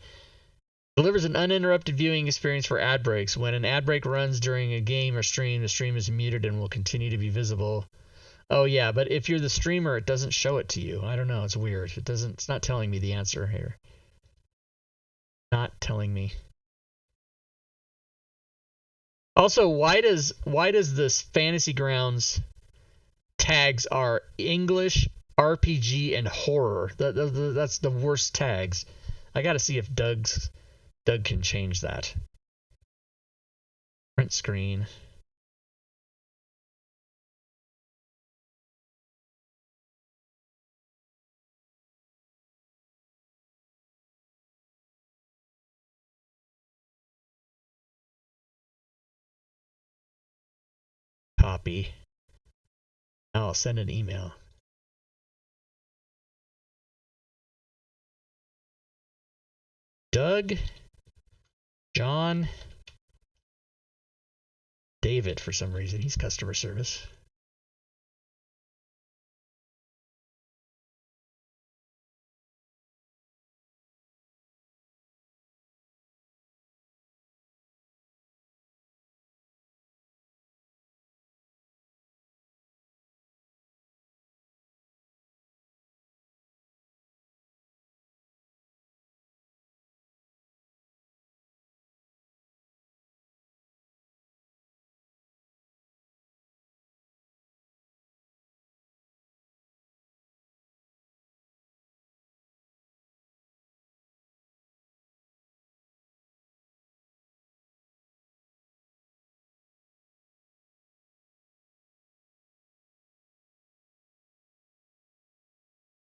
Delivers an uninterrupted viewing experience for ad breaks. When an ad break runs during a game or stream, the stream is muted and will continue to be visible. Oh yeah, but if you're the streamer, it doesn't show it to you. I don't know, it's weird. It's not telling me the answer here. Not telling me. Also, why does this Fantasy Grounds tags are English, RPG, and horror? That's the worst tags. I gotta see if Doug can change that. Print screen. Copy. Now I'll send an email. Doug, John, David, for some reason. He's customer service.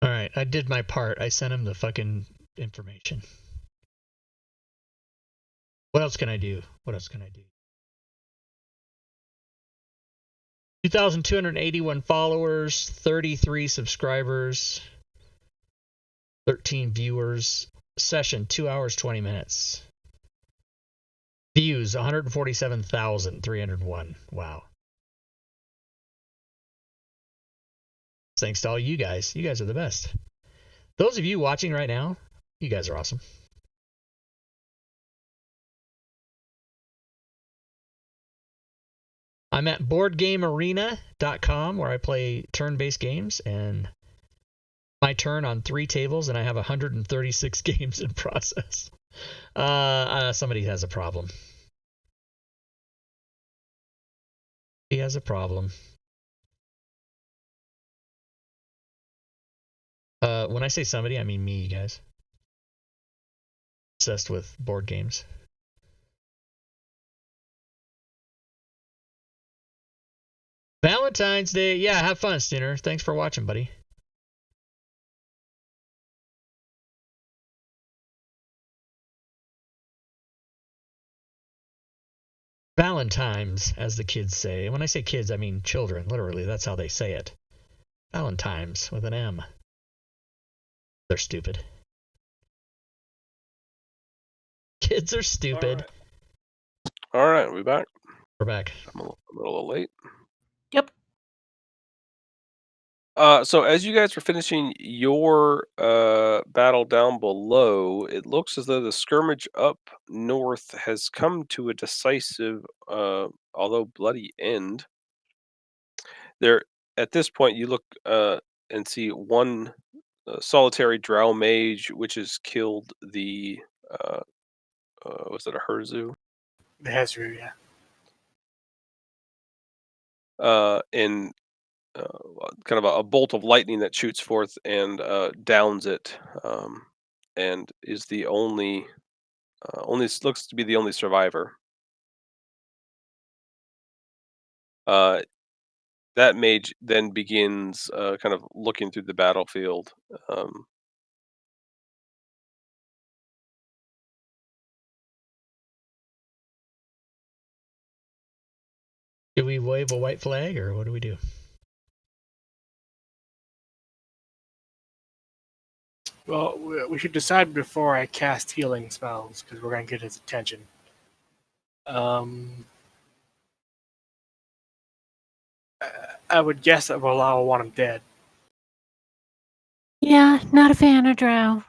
Alright, I did my part. I sent him the fucking information. What else can I do? 2,281 followers, 33 subscribers, 13 viewers. Session, 2 hours, 20 minutes. Views, 147,301. Wow. Thanks to all you guys. You guys are the best. Those of you watching right now, you guys are awesome. I'm at boardgamearena.com where I play turn-based games, and my turn on 3 tables, and I have 136 games in process. Somebody has a problem. He has a problem. When I say somebody, I mean me, you guys. Obsessed with board games. Valentine's Day. Yeah, have fun, Stinner. Thanks for watching, buddy. Valentimes, as the kids say. When I say kids, I mean children. Literally, that's how they say it. Valentimes with an M. They're stupid. Kids are stupid. All right, we back? We're back. I'm a little late. Yep. So as you guys were finishing your battle down below, it looks as though the skirmish up north has come to a decisive, although bloody end. There, at this point, you look and see one solitary drow mage, which has killed the was it a Herzu? The Hezru, yeah. and kind of a bolt of lightning that shoots forth and downs it, and is the only looks to be the only survivor. That mage then begins kind of looking through the battlefield. Do we wave a white flag, or what do we do? Well, we should decide before I cast healing spells, because we're going to get his attention. I would guess that Wallah will want him dead. Yeah, not a fan of drow.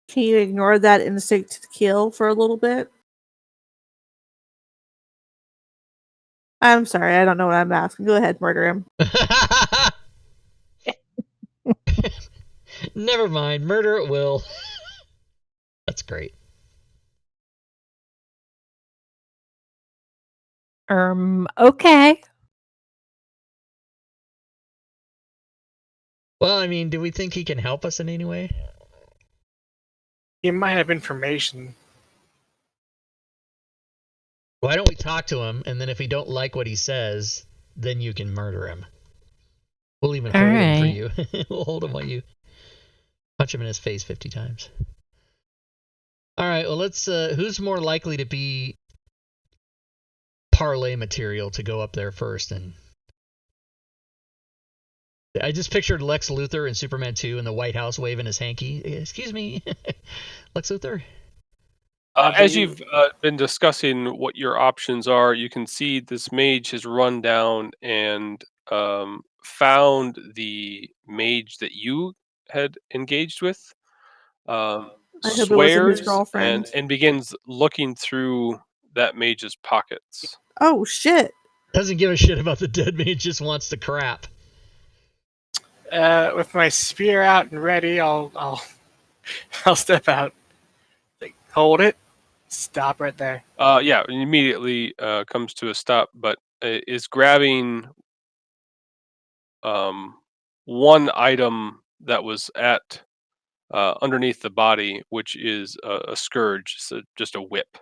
Can you ignore that instinct to kill for a little bit? I'm sorry, I don't know what I'm asking. Go ahead, murder him. Never mind. Murder at will. That's great. Okay. Well, I mean, do we think he can help us in any way? He might have information. Why don't we talk to him, and then if we don't like what he says, then you can murder him. We'll even hold him for you. We'll hold him while you punch him in his face 50 times. All right, well, let's... who's more likely to be parlay material to go up there first? And I just pictured Lex Luthor in Superman 2 in the White House waving his hanky. Excuse me, Lex Luthor? As you've been discussing what your options are, you can see this mage has run down and found the mage that you had engaged with, I hope it wasn't his swears, girlfriend. and begins looking through that mage's pockets. Oh shit! Doesn't give a shit about the dead mage, just wants to crap. With my spear out and ready, I'll step out. Like, hold it. Stop right there. Yeah, immediately comes to a stop, but is grabbing one item that was at underneath the body, which is a scourge, so just a whip.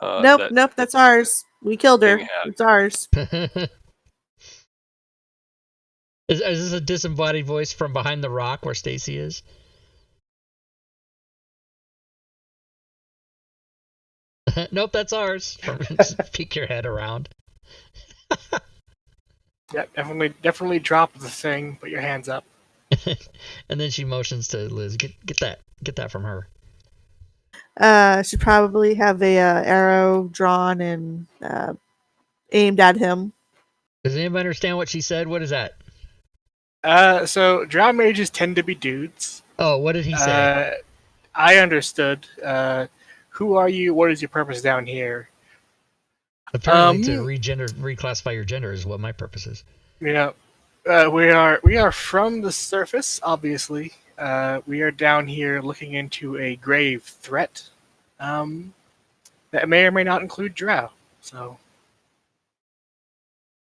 Nope, that's ours. We killed her. It's ours. Is this a disembodied voice from behind the rock where Stacy is? Nope, that's ours. Just peek your head around. Yeah, definitely drop the thing. Put your hands up. And then she motions to Liz. Get that from her. Should probably have a arrow drawn and aimed at him. Does anybody understand what she said? What is that? So drow mages tend to be dudes. Oh, what did he say? I understood. Who are you? What is your purpose down here? Apparently, to reclassify your gender is what my purpose is. Yeah, we are from the surface. Obviously, we are down here looking into a grave threat. That may or may not include drow. So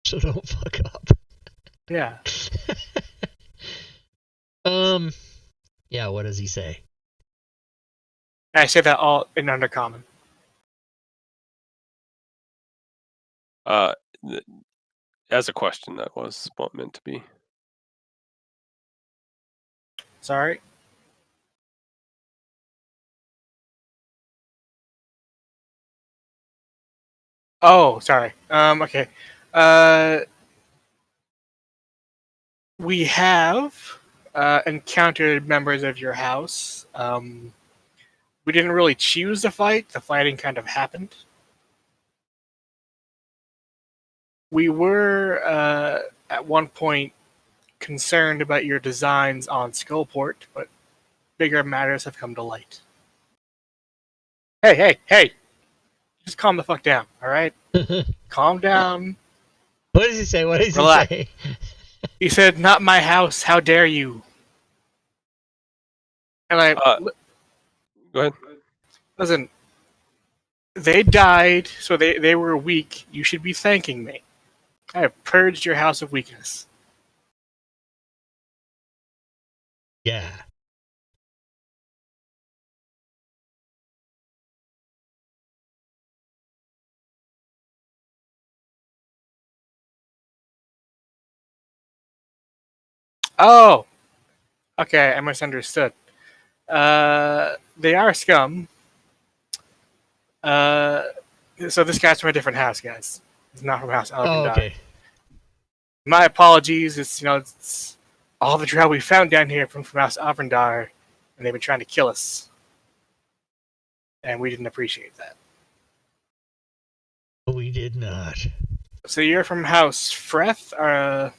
don't fuck up. Yeah. Yeah. What does he say? I say that all in Undercommon. As a question, that was what meant to be. Sorry. Oh, sorry. Okay. We have encountered members of your house. We didn't really choose the fight. The fighting kind of happened. We were, at one point, concerned about your designs on Skullport, but bigger matters have come to light. Hey! Just calm the fuck down, alright? Calm down. What does he say? What does Relax. he say? He said, "Not my house, how dare you?" And Go ahead. listen, They died, so they were weak. You should be thanking me. I have purged your house of weakness. Yeah. Oh, okay, I misunderstood. They are scum. So this guy's from a different house, guys. He's not from House Oh, Alvendar. okay. My apologies. It's all the drow we found down here from House Alvendar, and they've been trying to kill us, and we didn't appreciate that. We did not. So you're from House Freth?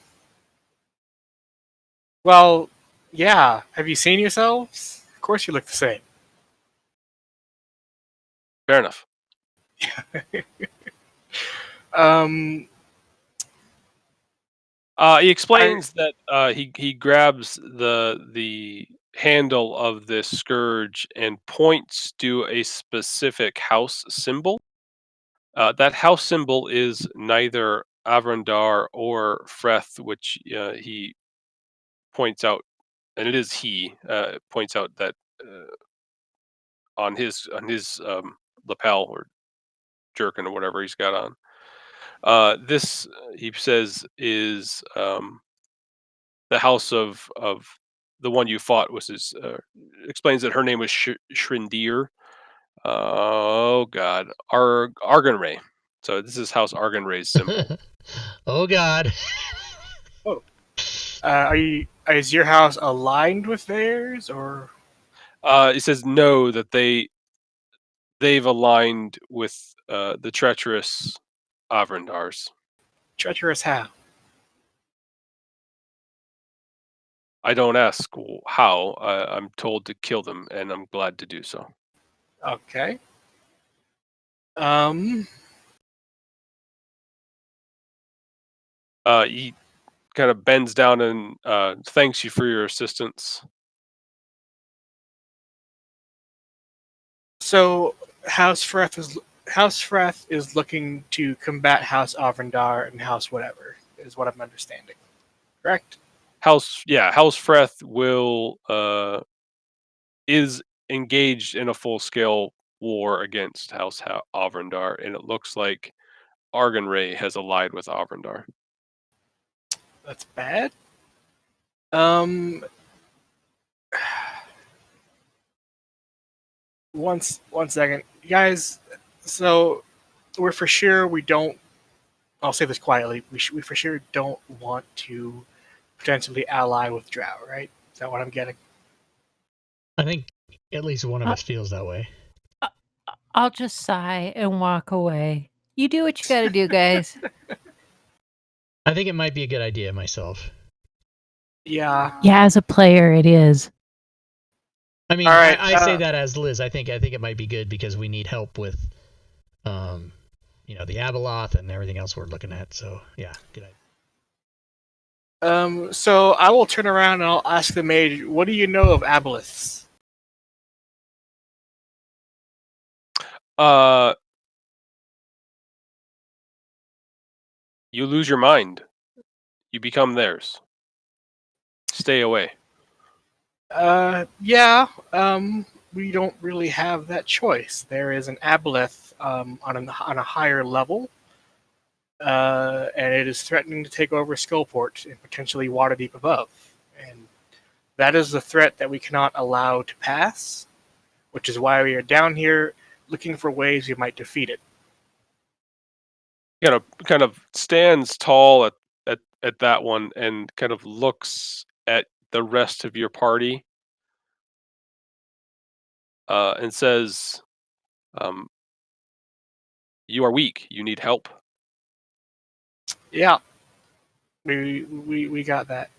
Well, yeah. Have you seen yourselves? Of course you look the same. Fair enough. He explains that he grabs the handle of this scourge and points to a specific house symbol. That house symbol is neither Avrandar or Freth, which he points out, and it is points out that on his lapel or jerkin or whatever he's got on. This he says is the house of the one you fought was his. Explains that her name was Shrindir. Oh God, Arganray. So this is House Arganray's symbol. Oh God. Oh, is your house aligned with theirs, or? He says no, that they've aligned with the treacherous Avrandars. Treacherous how? I don't ask how. I'm told to kill them, and I'm glad to do so. Okay. He kind of bends down and thanks you for your assistance. So House Freth is looking to combat House Avrandar and House whatever is what I'm understanding. Correct? House Freth will is engaged in a full scale war against House Avrandar, and it looks like Arganray has allied with Avrandar. That's bad. One second, guys. So we're for sure we don't. I'll say this quietly. We for sure don't want to potentially ally with Drow, right? Is that what I'm getting? I think at least one of us feels that way. I'll just sigh and walk away. You do what you gotta do, guys. I think it might be a good idea myself. Yeah. Yeah, as a player, it is. I mean, right, I say that as Liz. I think it might be good because we need help with, the Abeloth and everything else we're looking at. So yeah, good idea. So I will turn around and I'll ask the mage, what do you know of aboleths? You lose your mind. You become theirs. Stay away. Yeah. We don't really have that choice. There is an aboleth on a higher level, and it is threatening to take over Skullport and potentially Waterdeep above. And that is the threat that we cannot allow to pass, which is why we are down here looking for ways we might defeat it. Kind of stands tall at that one and kind of looks at the rest of your party and says, you are weak. You need help. Yeah. We got that.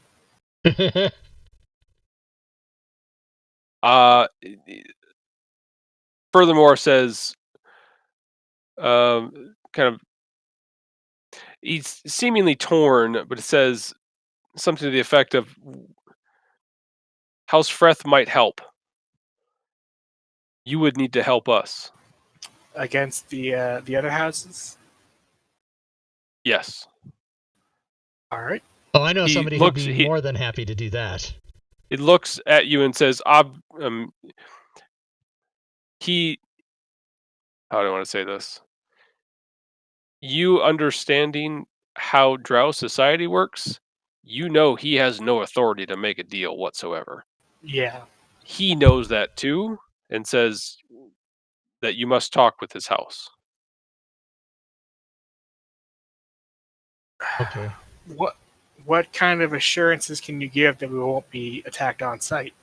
Furthermore, says, kind of, he's seemingly torn, but it says something to the effect of, House Freth might help. You would need to help us. against the other houses? Yes. All right. Oh, I know He somebody looks- who'd be more than happy to do that. It looks at you and says, he, how do I want to say this? You understanding how Drow society works, you know he has no authority to make a deal whatsoever. Yeah. He knows that too, and says that you must talk with his house. Okay. What kind of assurances can you give that we won't be attacked on sight?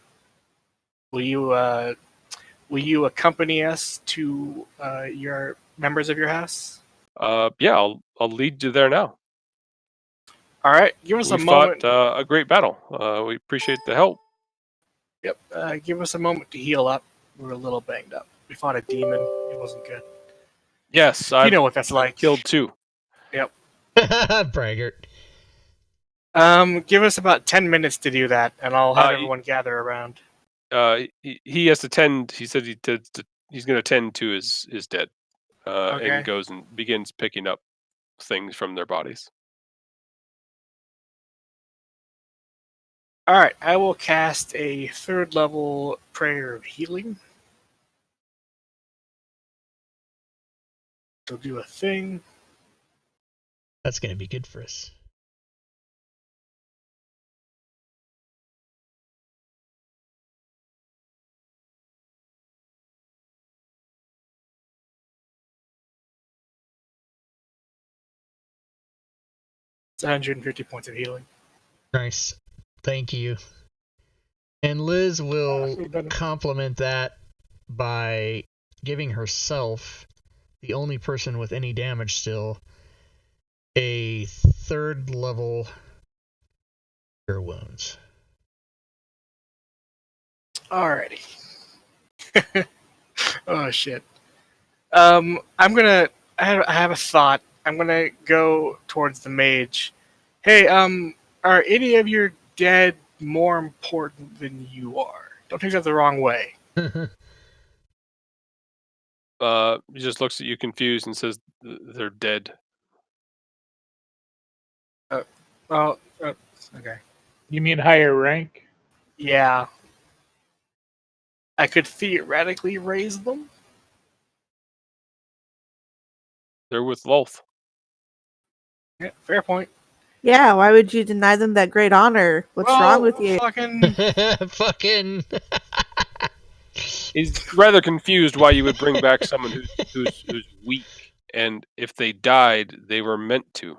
Will you accompany us to your members of your house? Yeah, I'll lead you there now. All right, give us We a moment. fought a great battle. We appreciate the help. Yep, give us a moment to heal up. We're a little banged up. We fought a demon. It wasn't good. Yes, You know what that's like. Killed 2. Yep. Braggart. Give us about 10 minutes to do that, and I'll have everyone gather around. He has to tend. He said he's going to tend to his dead, Okay. and goes and begins picking up things from their bodies. All right, I will cast a 3rd level prayer of healing. So do a thing. That's going to be good for us. It's 150 points of healing. Nice. Thank you. And Liz will complement that by giving herself, the only person with any damage still, a 3rd level cure wounds. Alrighty. Oh shit. I have a thought. I'm gonna go towards the mage. Hey, are any of your dead more important than you are? Don't take that the wrong way. He just looks at you confused and says, "They're dead." Well, okay. You mean higher rank? Yeah. I could theoretically raise them. They're with Lolth. Yeah, fair point. Yeah, why would you deny them that great honor? What's wrong with you? Fucking. He's rather confused why you would bring back someone who's weak, and if they died, they were meant to.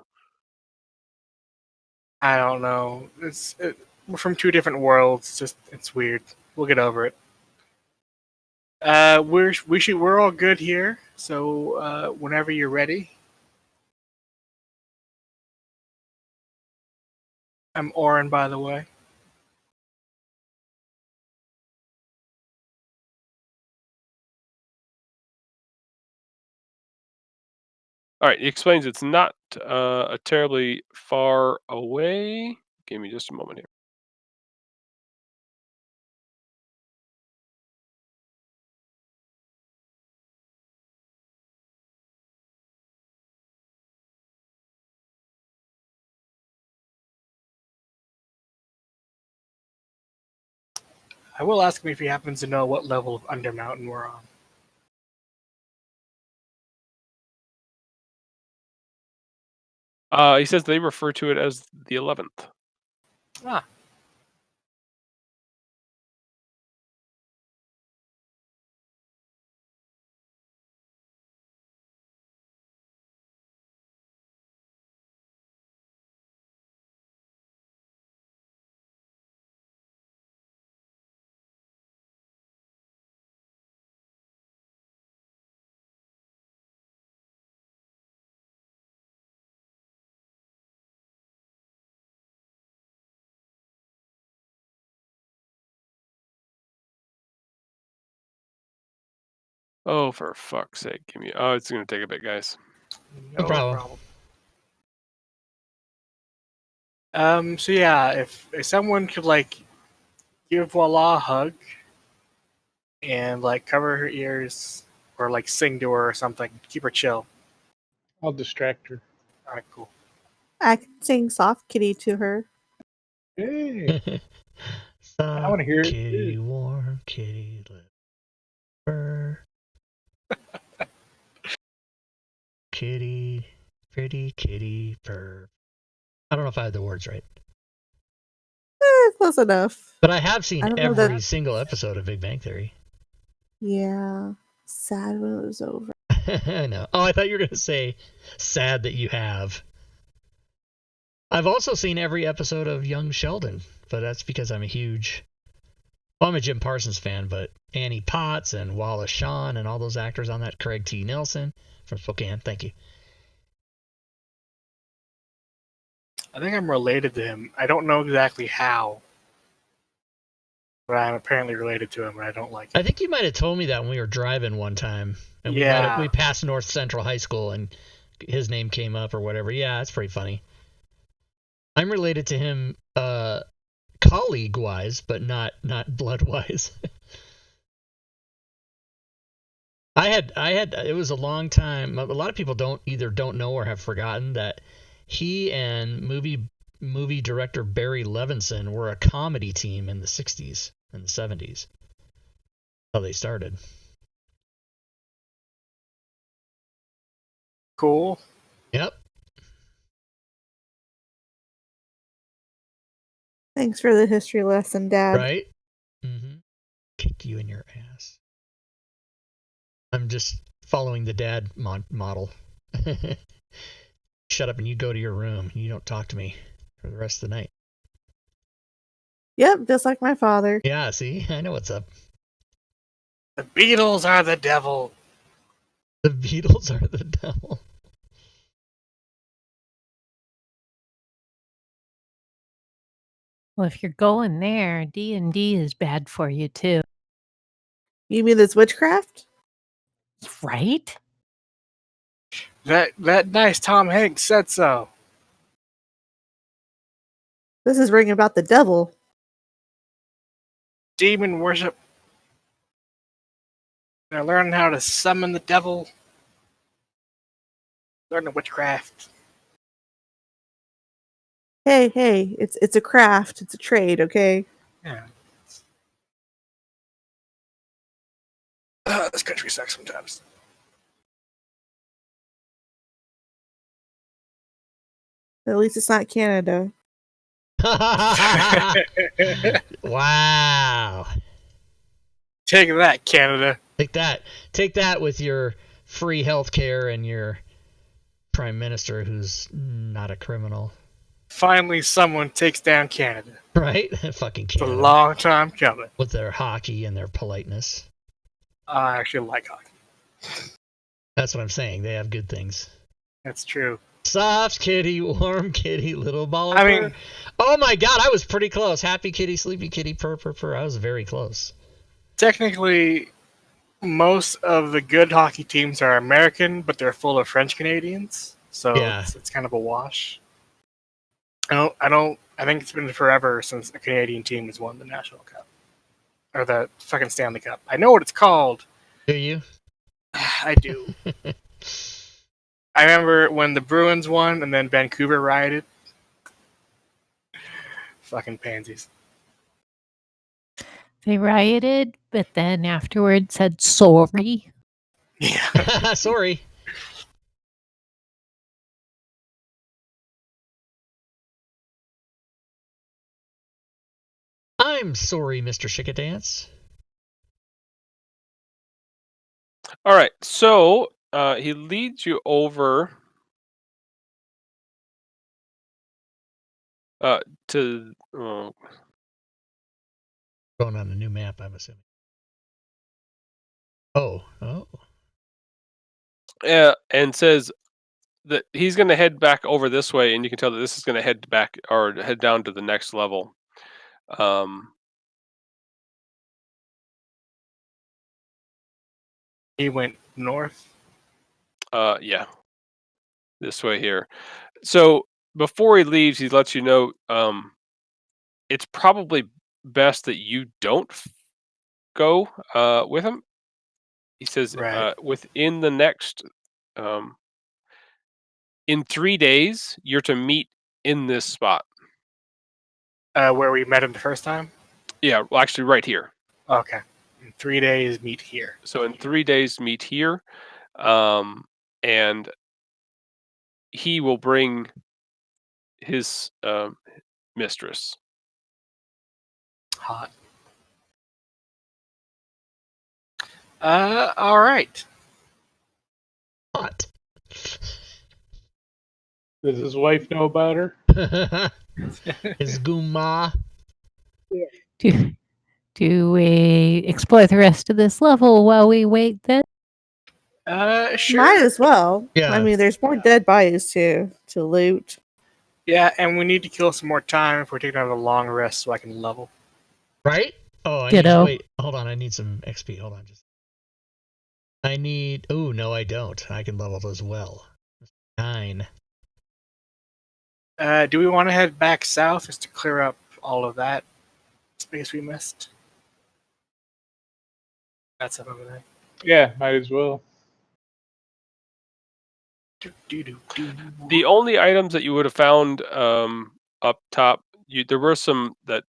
I don't know. We're from 2 different worlds. It's weird. We'll get over it. We're all good here. So whenever you're ready. I'm Oren, by the way. All right, he explains it's not a terribly far away. Give me just a moment here. I will ask him if he happens to know what level of Undermountain we're on. He says they refer to it as the 11th. Ah. Oh, for fuck's sake. Give me. Oh, it's going to take a bit, guys. No problem. So yeah, if someone could give Voila a hug and cover her ears or like sing to her or something. Keep her chill. I'll distract her. All right, cool. I can sing soft kitty to her. Hey, I Soft want to hear it kitty, too. warm kitty, little fur. Kitty, pretty kitty, purr. I don't know if I had the words right. Close enough. But I have seen I don't know every that. single episode of Big Bang Theory. Yeah. Sad when it was over. I know. Oh, I thought you were going to say sad that you have. I've also seen every episode of Young Sheldon, but that's because I'm a Jim Parsons fan, but Annie Potts and Wallace Shawn and all those actors on that, Craig T. Nelson from Spokane, thank you. I think I'm related to him. I don't know exactly how, but I'm apparently related to him, and I don't like it. I think you might have told me that when we were driving one time, and we passed North Central High School, and his name came up or whatever. Yeah, that's pretty funny. I'm related to him colleague-wise, but not blood-wise. I had it was a long time. A lot of people don't know or have forgotten that he and movie director Barry Levinson were a comedy team in the 60s and the 70s. How they started. Cool. Yep. Thanks for the history lesson, Dad. Right? Mm-hmm. Kick you in your ass. I'm just following the dad model. Shut up and you go to your room. You don't talk to me for the rest of the night. Yep, just like my father. Yeah, see? I know what's up. The Beatles are the devil. The Beatles are the devil. Well, if you're going there, D&D is bad for you too. You mean this witchcraft? Right? That nice Tom Hanks said so. This is ringing about the devil. Demon worship. They're learning how to summon the devil. Learning witchcraft. Hey, it's a craft, it's a trade, okay? Yeah. This country sucks sometimes. At least it's not Canada. Wow. Take that, Canada. Take that with your free health care and your prime minister who's not a criminal. Finally, someone takes down Canada. Right? Fucking Canada. It's a long time coming. With their hockey and their politeness. I actually like hockey. That's what I'm saying. They have good things. That's true. Soft kitty, warm kitty, little ball of I fur. mean, oh my god, I was pretty close. Happy kitty, sleepy kitty, purr, purr, purr. I was very close. technically, most of the good hockey teams are American, but they're full of French Canadians, so Yeah. it's kind of a wash. I think it's been forever since a Canadian team has won the National Cup or the fucking Stanley Cup. I know what it's called. Do you? I do. I remember when the Bruins won and then Vancouver rioted. Fucking pansies. They rioted, but then afterwards said sorry. Yeah. Sorry. I'm sorry, Mr. Shickadance. All right, so he leads you over to. Going on a new map, I'm assuming. Oh. Yeah, and says that he's going to head back over this way, and you can tell that this is going to head back or head down to the next level. He went north. Yeah, this way here. So before he leaves, he lets you know it's probably best that you don't go with him. He says, Right. within the next, in 3 days, you're to meet in this spot. Where we met him the first time? Yeah, well, actually, right here. Okay. In 3 days, meet here. So in 3 days, meet here, and he will bring his mistress. Hot. All right. Hot. Does his wife know about her? His guma. Do we explore the rest of this level while we wait then? Sure. Might as well. Yeah. I mean, there's more dead bodies to loot. Yeah, and we need to kill some more time if we're taking a long rest so I can level. Right? Oh, I Ditto. need. Wait, hold on. I need some XP. Hold on. I need. Oh no, I don't. I can level as well. 9. Do we want to head back south just to clear up all of that space we missed? That's up over there. Yeah, might as well. The only items that you would have found up top, there were some that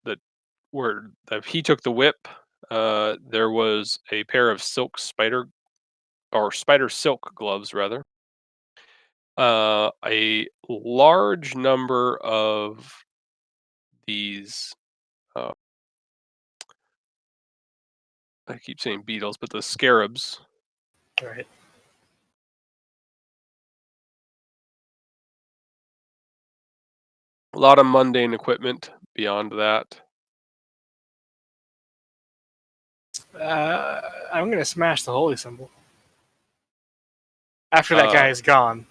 he took the whip. There was a pair of spider silk gloves, rather. A large number of these. I keep saying beetles, but the scarabs. Right. A lot of mundane equipment beyond that. I'm going to smash the holy symbol. After that guy is gone.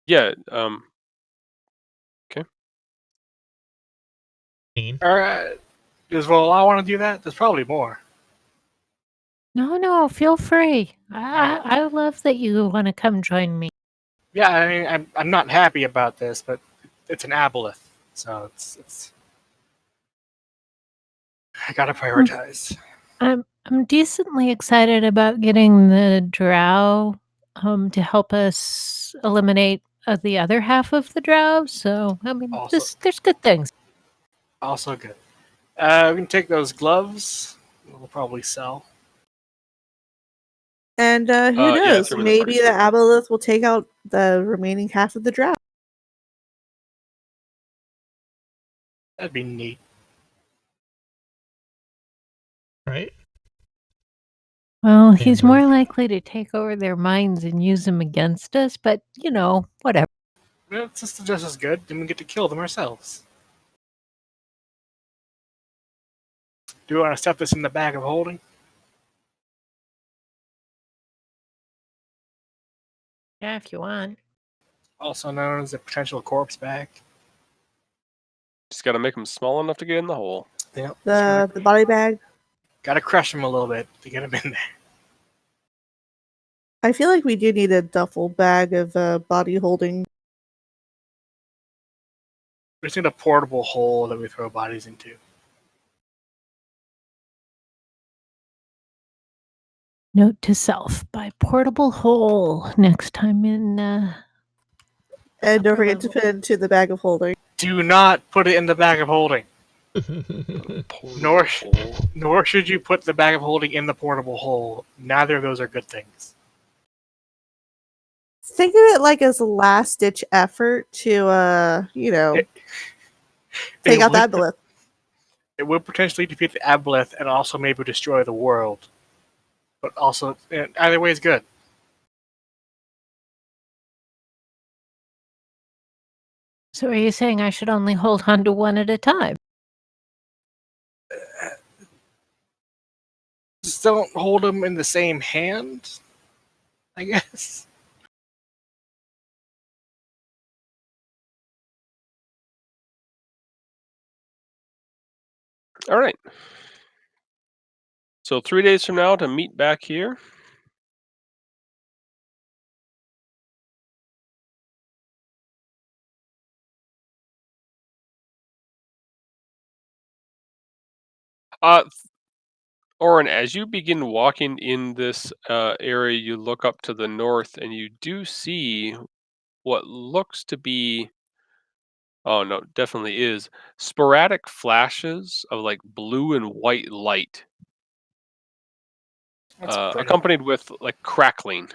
Yeah. Okay. Alright. Does Vola want to do that? There's probably more. No, feel free. I love that you want to come join me. Yeah, I mean, I'm not happy about this, but it's an aboleth, so it's I gotta prioritize. I'm decently excited about getting the drow to help us eliminate the other half of the drow. So I mean, there's good things. Also good. We can take those gloves. We'll probably sell. And who knows? Maybe the aboleth will take out the remaining half of the drow. That'd be neat. Right? Well, he's more likely to take over their minds and use them against us, but whatever. Well, it's just as good, then we get to kill them ourselves. Do we want to stuff this in the bag of holding? Yeah, if you want. Also known as a potential corpse bag. Just got to make them small enough to get in the hole. Yep. The body bag. Gotta crush them a little bit to get them in there. I feel like we do need a duffel bag of body holding. We just need a portable hole that we throw bodies into. Note to self: buy portable hole next time in. And don't forget to put it into the bag of holding. Do not put it in the bag of holding. Nor should you put the bag of holding in the portable hole. Neither of those are good things. Think of it like as a last-ditch effort to, take out the aboleth. It would potentially defeat the aboleth and also maybe destroy the world. But also, either way is good. So are you saying I should only hold on to one at a time? Just don't hold them in the same hand, I guess. All right. So 3 days from now to meet back here. Orin, as you begin walking in this area, you look up to the north and you do see what looks to be, oh no, definitely is, sporadic flashes of like blue and white light, That's pretty. accompanied with like crackling.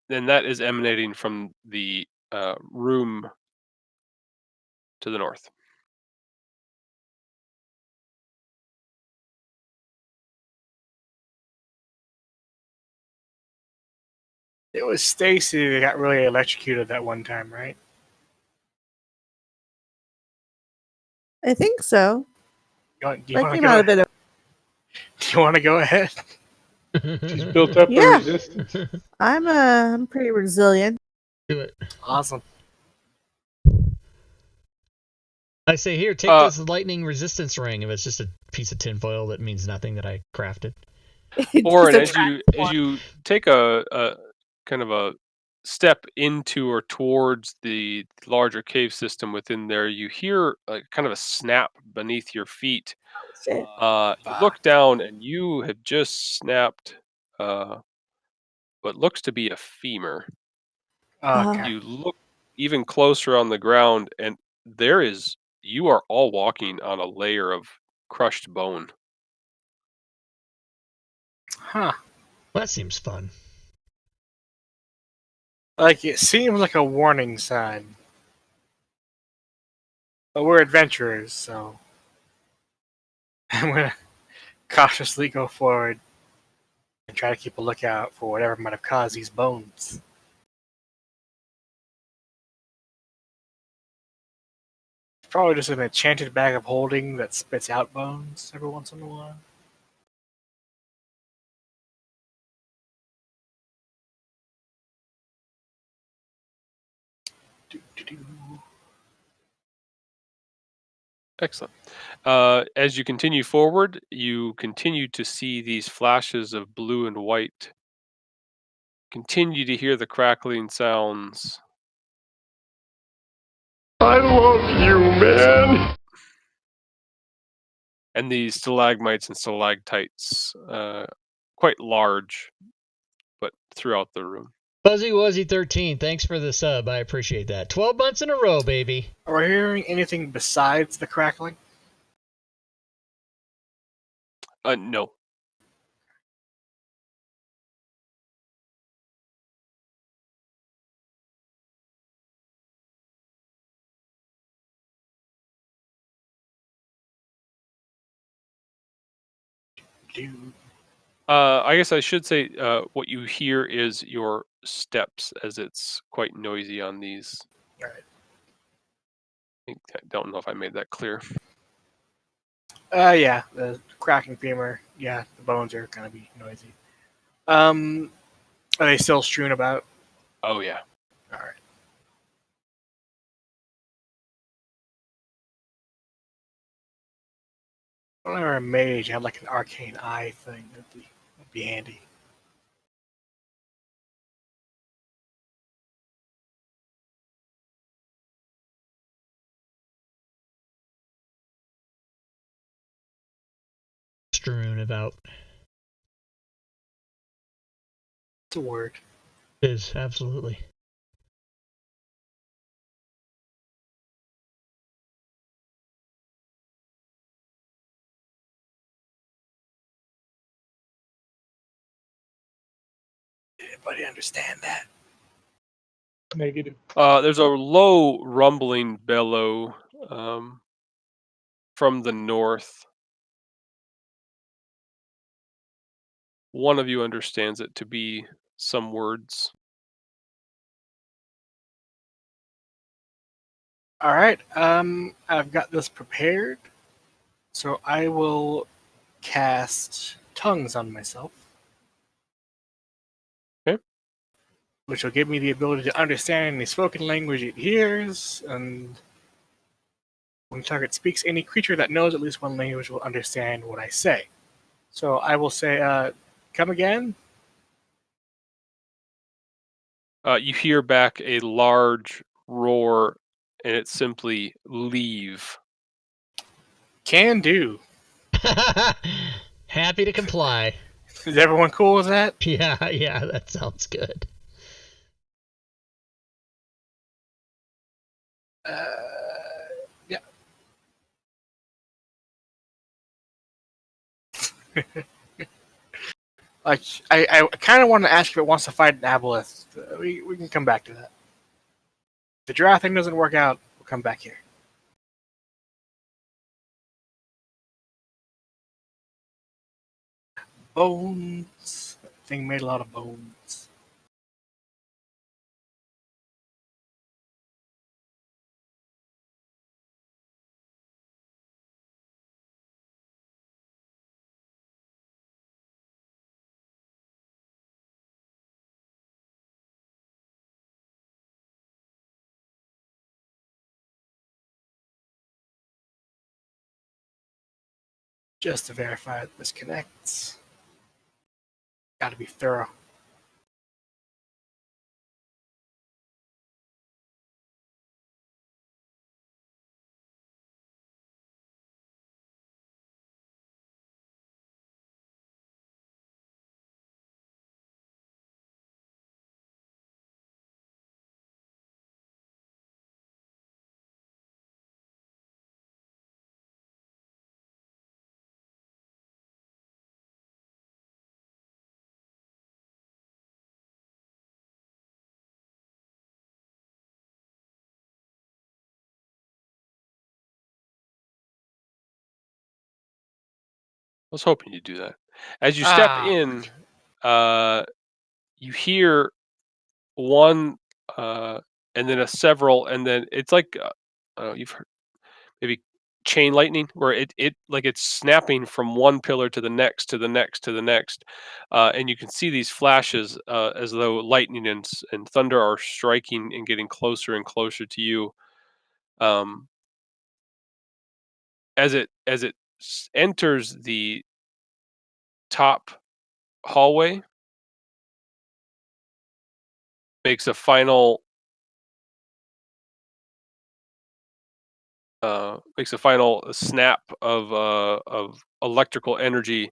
And that is emanating from the room to the north. It was Stacy that got really electrocuted that one time, right? I think so. Do you That want to came go out a ahead? bit of. Do you want to go ahead? She's built up a Yeah. resistance. I'm pretty resilient. Do it. Awesome. I say, here, take this lightning resistance ring. If it's just a piece of tinfoil that means nothing that I crafted. Or It's as you take a kind of a step into or towards the larger cave system within there, you hear kind of a snap beneath your feet. shit. You look down and you have just snapped what looks to be a femur. Okay. You look even closer on the ground, and you are all walking on a layer of crushed bone. Huh. Well, that seems fun. Like, it seems like a warning sign. But we're adventurers, so I'm gonna cautiously go forward and try to keep a lookout for whatever might have caused these bones. Probably just an enchanted bag of holding that spits out bones every once in a while. Do-do-do. Excellent. As you continue forward, you continue to see these flashes of blue and white. Continue to hear the crackling sounds. I love you, man. And these stalagmites and stalactites, quite large, but throughout the room. Fuzzy Wuzzy 13, thanks for the sub. I appreciate that. 12 months in a row, baby. Are we hearing anything besides the crackling? No. Dude. I guess I should say what you hear is your steps, as it's quite noisy on these. All right. I don't know if I made that clear. Yeah, the cracking femur. Yeah, the bones are gonna be noisy. Are they still strewn about? Oh yeah. All right. Whenever a mage had like an arcane eye thing, that'd be handy. Strewn about. It's a word. It is, absolutely. Anybody understand that? Negative. There's a low rumbling bellow from the north. One of you understands it to be some words. All right. I've got this prepared, so I will cast tongues on myself. Okay. Which will give me the ability to understand any spoken language it hears, and when the target speaks, any creature that knows at least one language will understand what I say. So I will say, come again? You hear back a large roar, and it's simply leave. Can do. Happy to comply. Is everyone cool with that? Yeah, that sounds good. Yeah. Like, I kind of want to ask if it wants to fight an aboleth. We can come back to that. If the draft thing doesn't work out, we'll come back here. Bones. Thing made a lot of bones. Just to verify that this connects. Gotta be thorough. I was hoping you'd do that. As you step in, you hear one, and then a several, and then it's like you've heard maybe chain lightning, where it like it's snapping from one pillar to the next, to the next, to the next, and you can see these flashes as though lightning and thunder are striking and getting closer and closer to you. As it enters the top hallway, makes a final snap of electrical energy.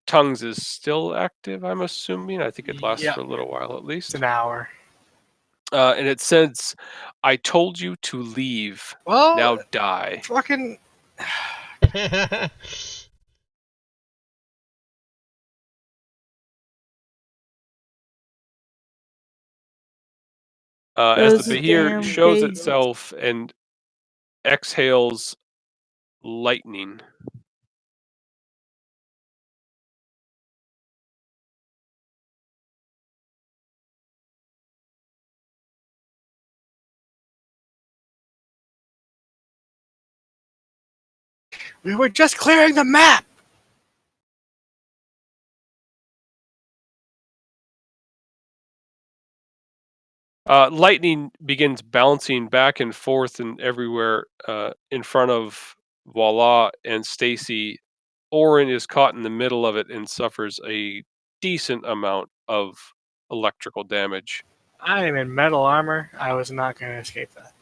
Tongues is still active, I'm assuming. I think it lasts Yep. for a little while at It's least. an hour. And it says, "I told you to leave. Well, now die." Fucking. As the Those Behir damn shows gates. itself and exhales lightning. We were just clearing the map! Lightning begins bouncing back and forth and everywhere in front of Voila and Stacy. Orin is caught in the middle of it and suffers a decent amount of electrical damage. I am in metal armor. I was not going to escape that.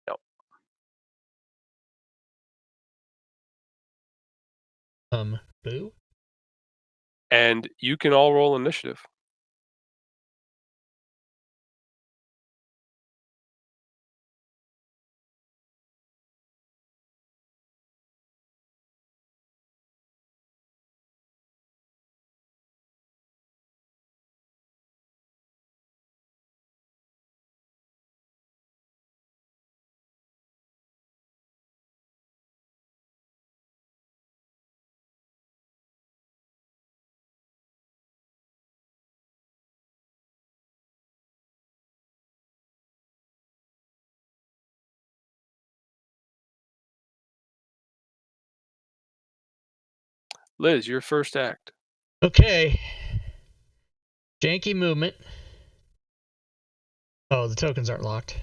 No. Boo? And you can all roll initiative. Liz, your first act. Okay. Janky movement. Oh, the tokens aren't locked.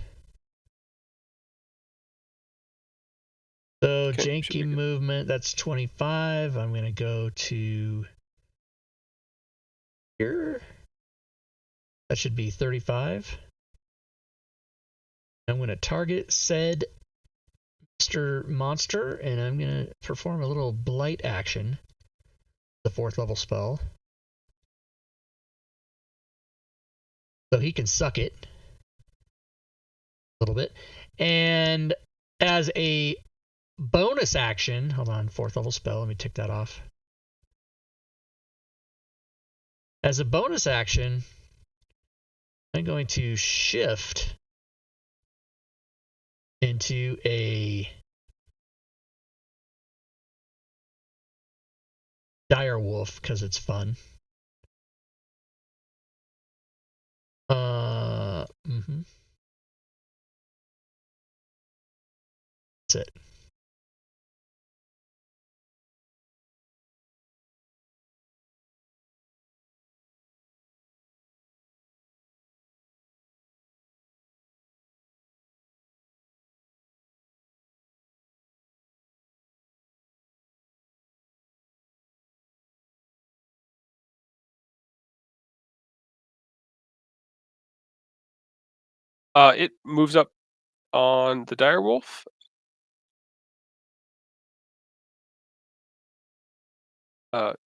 So Okay, janky movement, that's 25. I'm going to go to here. That should be 35. I'm going to target said monster, and I'm going to perform a little blight action. The 4th level spell. So he can suck it a little bit. And as a bonus action, hold on, 4th level spell, let me tick that off. As a bonus action, I'm going to shift into a dire wolf because it's fun. That's it. It moves up on the direwolf.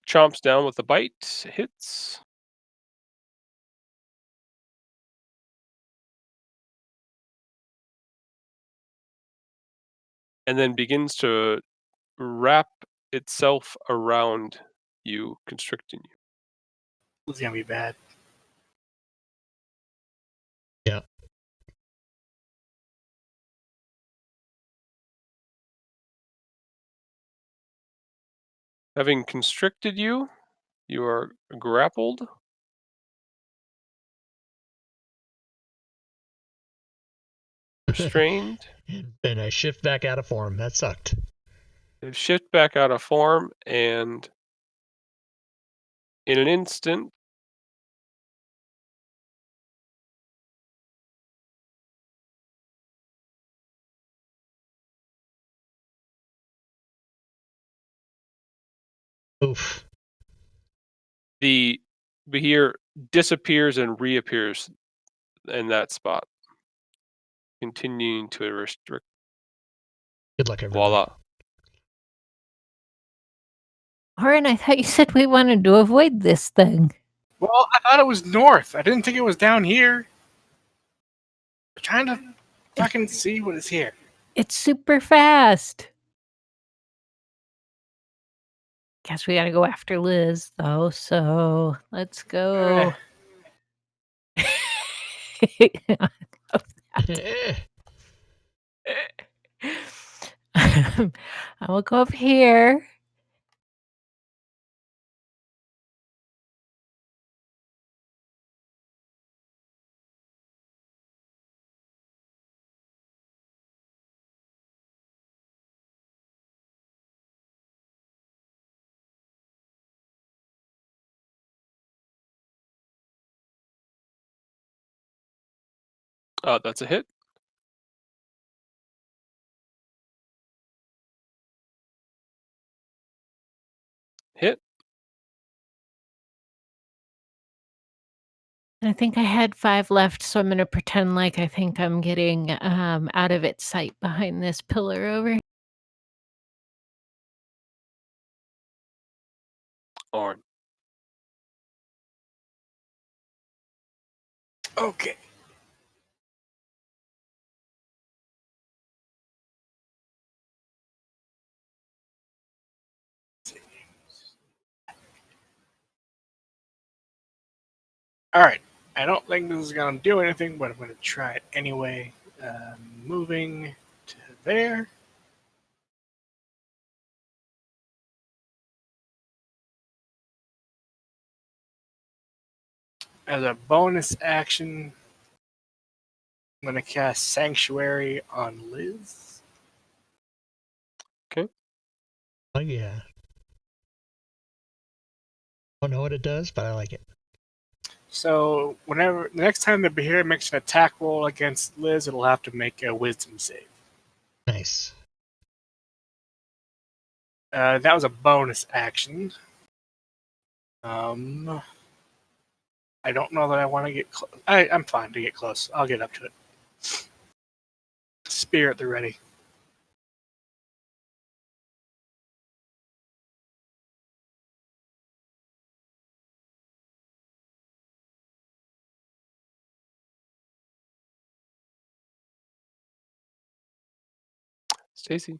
Chomps down with a bite, hits. And then begins to wrap itself around you, constricting you. It's gonna be bad. Yeah. Having constricted you, you are grappled. Restrained. And I shift back out of form. That sucked. You shift back out of form, and in an instant, Oof. the Behir disappears and reappears in that spot, continuing to restrict. Good luck, everyone. Voila. Orin, I thought you said we wanted to avoid this thing. Well, I thought it was north. I didn't think it was down here. I'm trying to fucking see what is here. It's super fast. Guess we gotta go after Liz, though, so let's go. I will go up here. That's a hit. Hit. I think I had 5 left, so I'm going to pretend like I think I'm getting out of its sight behind this pillar over here. Orin. Okay. Alright. I don't think this is going to do anything, but I'm going to try it anyway. Moving to there. As a bonus action, I'm going to cast Sanctuary on Liz. Okay. Oh, yeah. I don't know what it does, but I like it. So, the next time the Behir makes an attack roll against Liz, it'll have to make a Wisdom save. Nice. That was a bonus action. I don't know that I want to get close. I'm fine to get close. I'll get up to it. Spear at the ready. Stacy.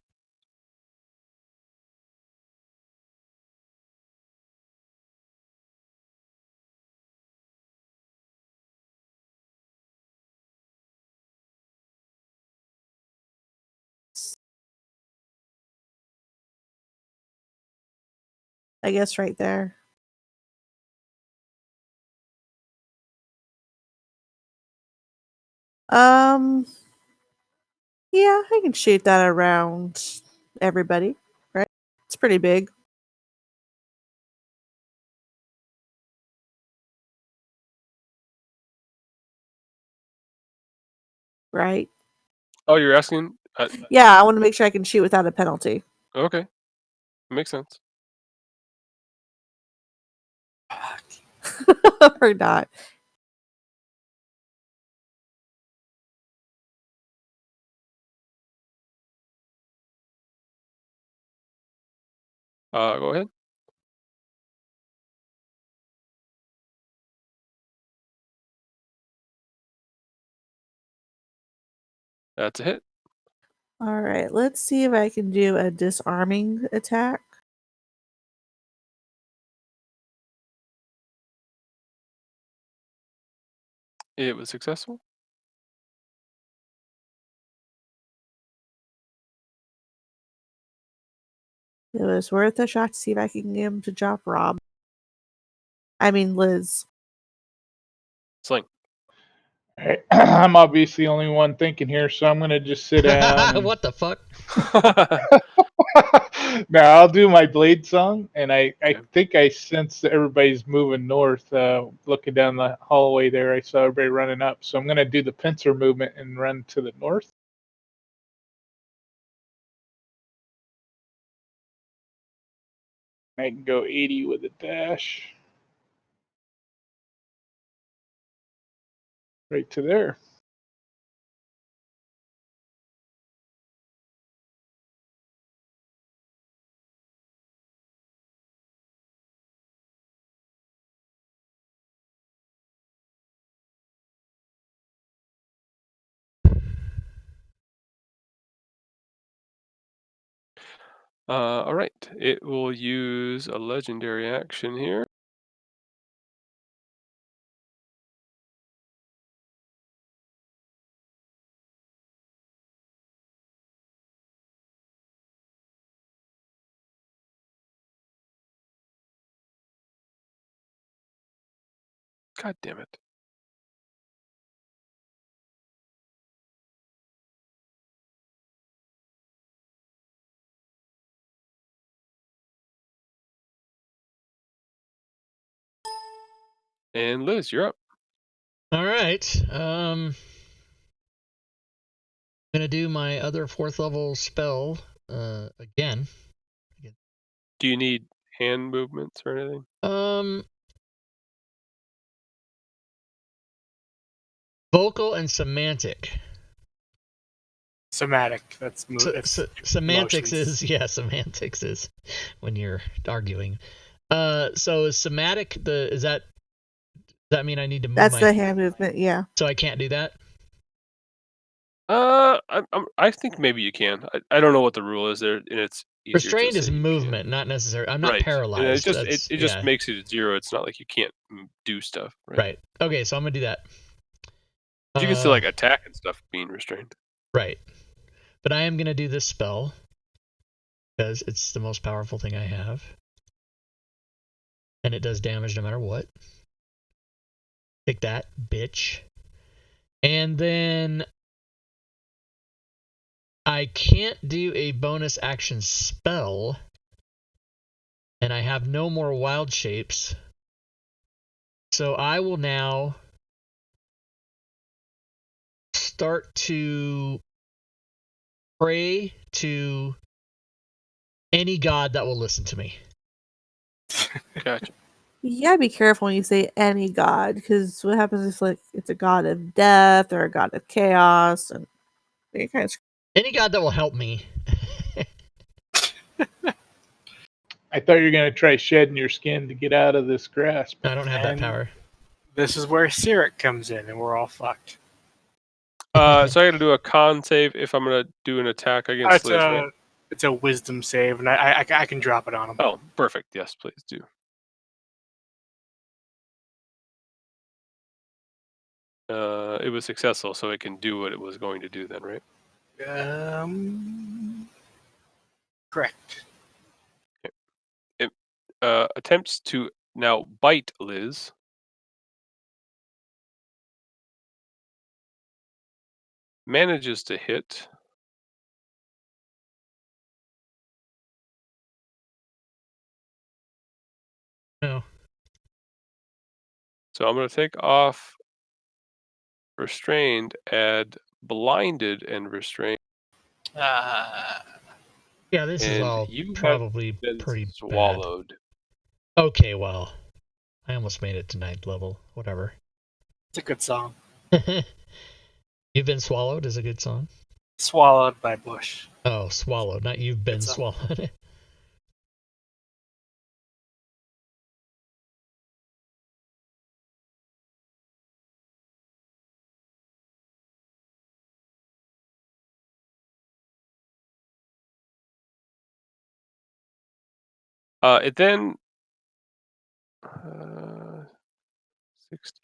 I guess right there. Yeah, I can shoot that around everybody, right? It's pretty big. Right? Oh, you're asking? Yeah, I want to make sure I can shoot without a penalty. Okay. Makes sense. Or not. Go ahead. That's a hit. All right, let's see if I can do a disarming attack. It was successful. It was worth a shot to see if I can get him to drop Rob. I mean, Liz. Sling. Right. I'm obviously the only one thinking here, so I'm going to just sit down. And... What the fuck? Now, I'll do my blade song, and I think I sense that everybody's moving north. Looking down the hallway there, I saw everybody running up. So I'm going to do the pincer movement and run to the north. I can go 80 with a dash. Right to there. All right. It will use a legendary action here. God damn it. And Liz, you're up. All right. I'm gonna do my other 4th level spell again. Do you need hand movements or anything? Vocal and semantic. Somatic. That's semantics emotions. semantics is when you're arguing. So is somatic does that mean I need to move That's the hand movement, yeah. So I can't do that? I think maybe you can. I don't know what the rule is there, and it's easier restrained to is say movement, not necessary. I'm not right. paralyzed. And it just makes it a 0. It's not like you can't do stuff. Right. Okay, so I'm gonna do that. You can still like attack and stuff being restrained. Right. But I am gonna do this spell because it's the most powerful thing I have, and it does damage no matter what. Take that, bitch. And then I can't do a bonus action spell, and I have no more wild shapes. So I will now start to pray to any god that will listen to me. Gotcha. You gotta be careful when you say any god, because what happens if like it's a god of death or a god of chaos, and they kind of any god that will help me. I thought you were going to try shedding your skin to get out of this grasp. I don't have that power. This is where Sirik comes in, and we're all fucked. So I got to do a con save if I'm gonna do an attack against Liz, right? It's a wisdom save, and I can drop it on him. Oh, perfect. Yes, please do. It was successful, so it can do what it was going to do then, right? Correct. It attempts to now bite Liz. Manages to hit. No. So I'm going to take off restrained, add blinded and restrained. Yeah, this is And all you have probably been pretty swallowed. bad. Okay, well, I almost made it to 9th level. Whatever. It's a good song. You've Been Swallowed is a good song. Swallowed by Bush. Oh, swallowed, not You've Been Swallowed. It then 60.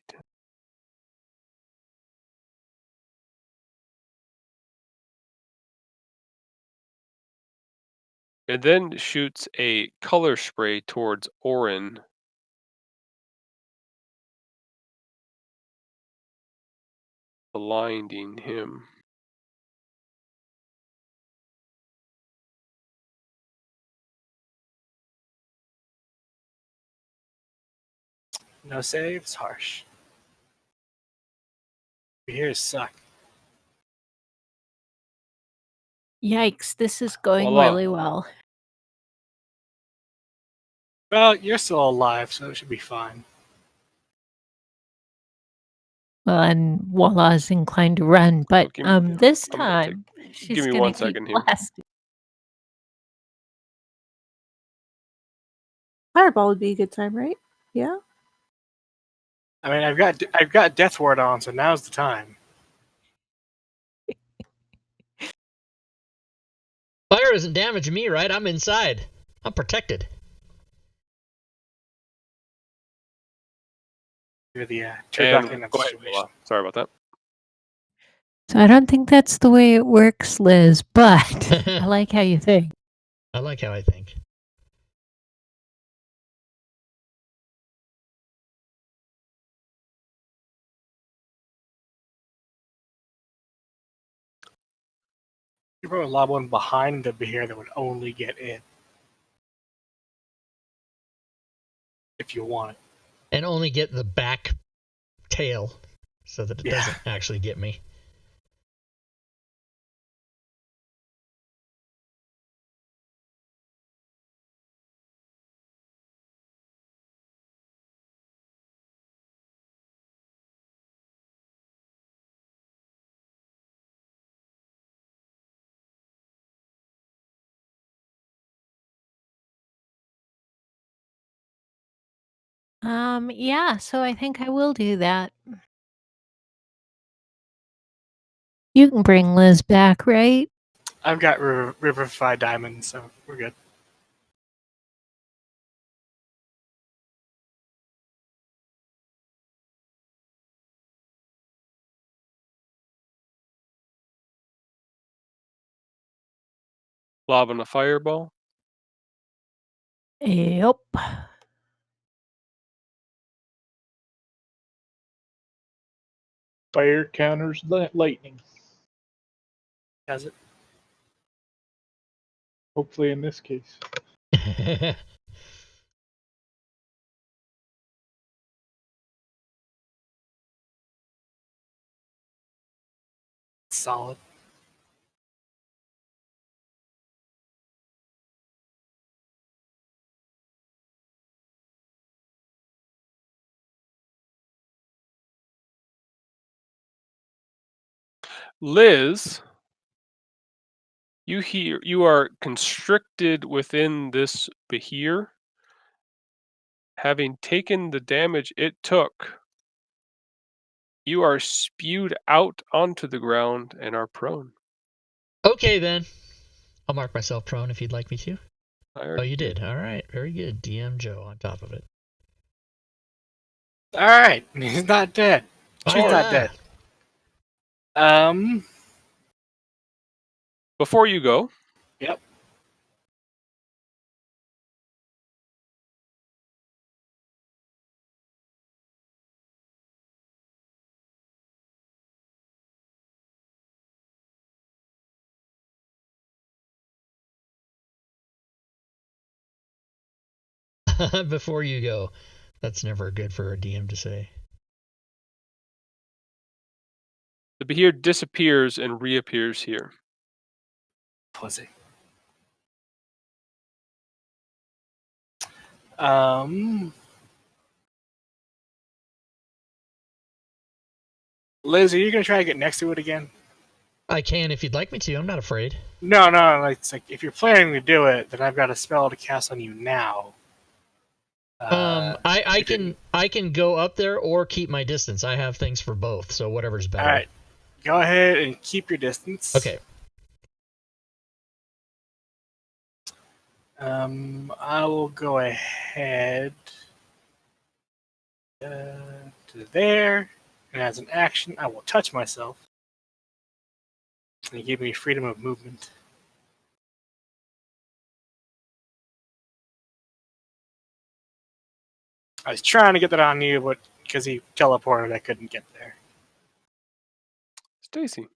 It then shoots a color spray towards Orin. Blinding him. No saves? Harsh. Beers suck. Yikes, this is going Voila. really well. Well, you're still alive, so it should be fine. Well, and Walla's inclined to run, but this time she's going to keep blasting. Fireball would be a good time, right? Yeah. I mean, I've got Death Ward on, so now's the time. Fire isn't damaging me, right? I'm inside. I'm protected. You're the turducken of the situation. Sorry about that. So I don't think that's the way it works, Liz, but I like how you think. I like how I think. You probably lob one behind the beer that would only get it. If you want it. And only get the back tail so that it doesn't actually get me. Yeah, so I think I will do that. You can bring Liz back, right? I've got Riverify Diamonds, so we're good. Lobbing a fireball. Yep. Fire counters lightning. Has it? Hopefully in this case. Solid. Liz, you are constricted within this behir. Having taken the damage it took, You are spewed out onto the ground and are prone. Okay, then. I'll mark myself prone if you'd like me to. Oh, you did. All right. Very good. DM Joe on top of it. All right. He's not dead. She's not dead. Before you go. Yep. Before you go. That's never good for a DM to say. The Behir disappears and reappears here. Pussy. Liz, are you gonna try to get next to it again? I can if you'd like me to. I'm not afraid. No. It's like if you're planning to do it, then I've got a spell to cast on you now. I can go up there or keep my distance. I have things for both, so whatever's better. All right, go ahead and keep your distance. Okay. I will go ahead to there, and as an action, I will touch myself. And give me freedom of movement. I was trying to get that on you, but because he teleported, I couldn't get there. Stacy.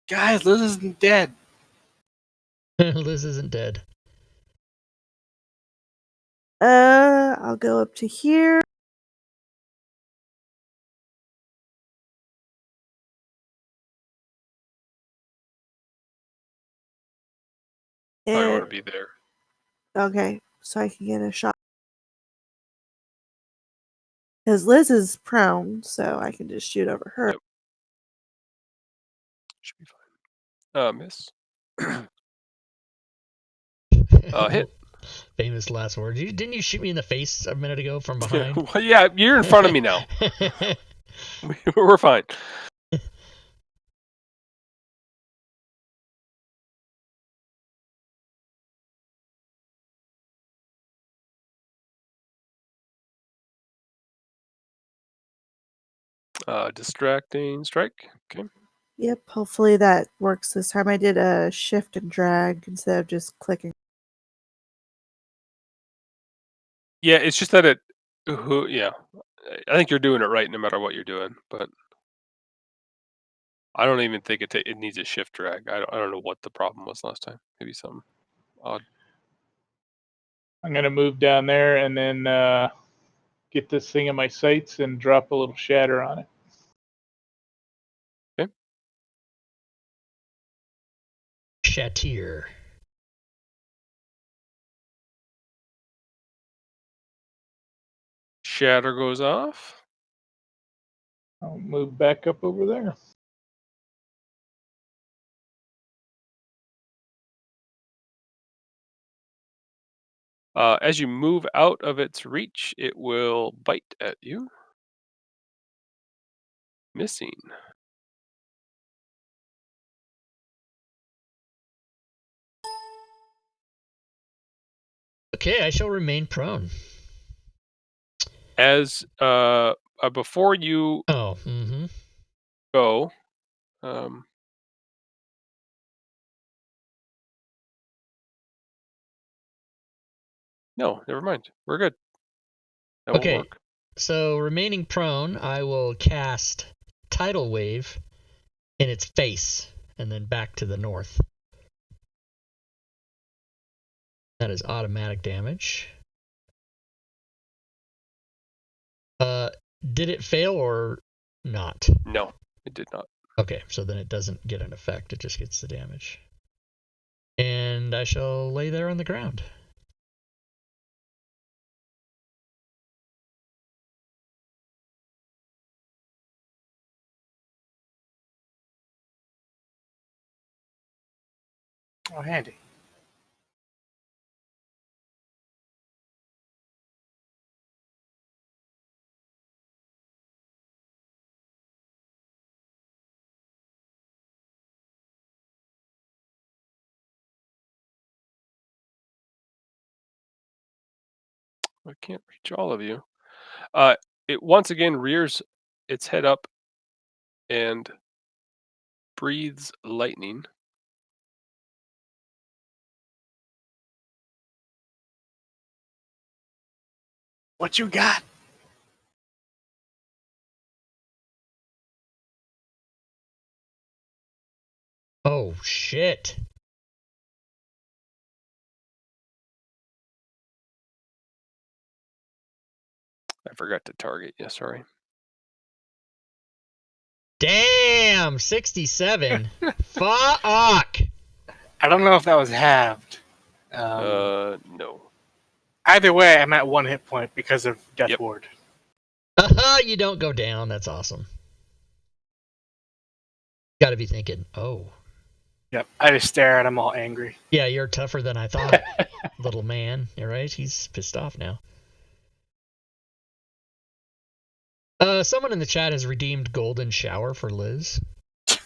Guys, Liz isn't dead. Liz isn't dead. I'll go up to here. I want to be there. Okay, so I can get a shot. Because Liz is prone, so I can just shoot over her. Yep. Should be fine. Miss. Hit. Famous last words. Didn't you shoot me in the face a minute ago from behind? Well, yeah, you're in front of me now. We're fine. Distracting strike. Okay. Yep, hopefully that works this time. I did a shift and drag instead of just clicking. Yeah, it's just that yeah. I think you're doing it right no matter what you're doing, but I don't even think it needs a shift drag. I don't know what the problem was last time. Maybe something odd. I'm going to move down there and then get this thing in my sights and drop a little shatter on it. Okay. Shatir. Shatter goes off. I'll move back up over there. As you move out of its reach, it will bite at you. Missing. Okay, I shall remain prone. As before you go, no, never mind. We're good. That won't work. So remaining prone, I will cast Tidal Wave in its face and then back to the north. That is automatic damage. Did it fail or not? No, it did not. Okay, so then it doesn't get an effect. It just gets the damage. And I shall lay there on the ground. Oh, handy. I can't reach all of you. It once again rears its head up and breathes lightning. What you got? Oh, shit. I forgot to target you, sorry. Damn, 67. Fuck. I don't know if that was halved. No. Either way, I'm at 1 hit point because of Death Yep. Ward. You don't go down. That's awesome. Gotta be thinking, oh. Yep. I just stare at him all angry. Yeah, you're tougher than I thought, little man. You're right. He's pissed off now. Someone in the chat has redeemed Golden Shower for Liz.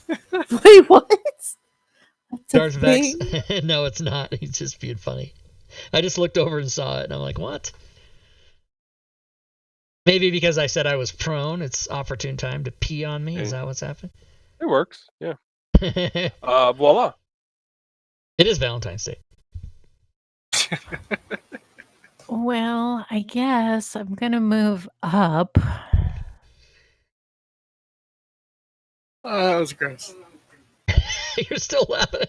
Wait, what? That's a Darth Vex. thing? No, it's not. He's just being funny. I just looked over and saw it, and I'm like, what? Maybe because I said I was prone, it's opportune time to pee on me. Is that what's happening? It works, yeah. Voila. It is Valentine's Day. Well, I guess I'm going to move up. Oh, that was gross. You're still laughing.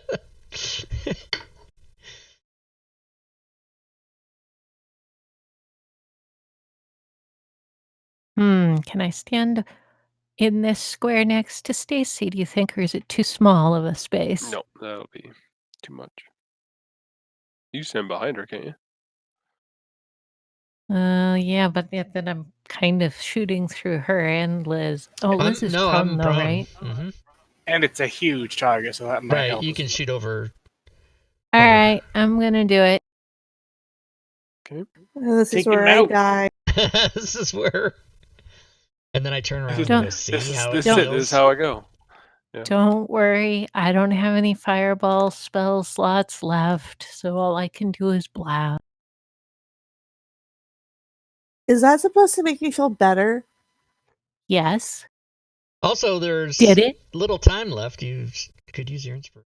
Can I stand in this square next to Stacy, do you think, or is it too small of a space? No, that'll be too much. You stand behind her, can't you? Yeah, but then I'm kind of shooting through her and Liz. Oh, Liz is prone, I'm though, prone. right? Mm-hmm. And it's a huge target, so that might help. Right, you can shoot over. All right, I'm gonna do it. Okay. This Take is where him I out. die. This is where. And then I turn around and Don't- go, see This how it is feels. how I go. Yeah. Don't worry, I don't have any fireball spell slots left, so all I can do is blast. Is that supposed to make me feel better? Yes. Also, there's Did it? little time left. You could use your inspiration.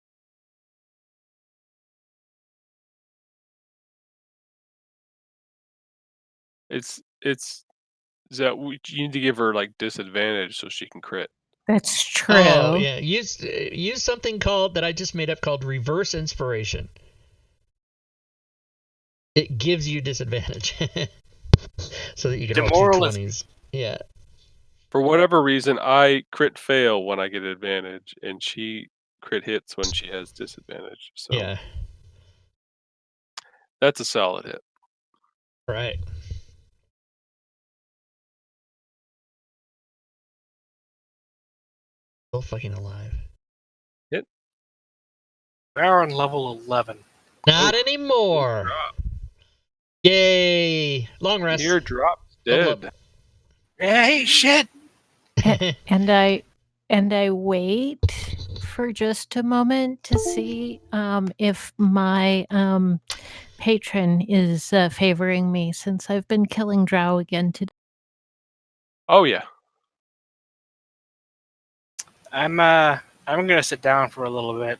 It's that you need to give her like disadvantage so she can crit. That's true. Oh yeah, use something called that I just made up called reverse inspiration. It gives you disadvantage, so that you can roll 220s. Yeah. For whatever reason, I crit fail when I get advantage, and she crit hits when she has disadvantage. So yeah, that's a solid hit. right. Still fucking alive. Hit. They're on level 11. Not anymore. Yay! Long rest. Ear drops Level dead. Hey, shit! And I wait for just a moment to see if my patron is favoring me, since I've been killing drow again today. Oh yeah. I'm gonna sit down for a little bit.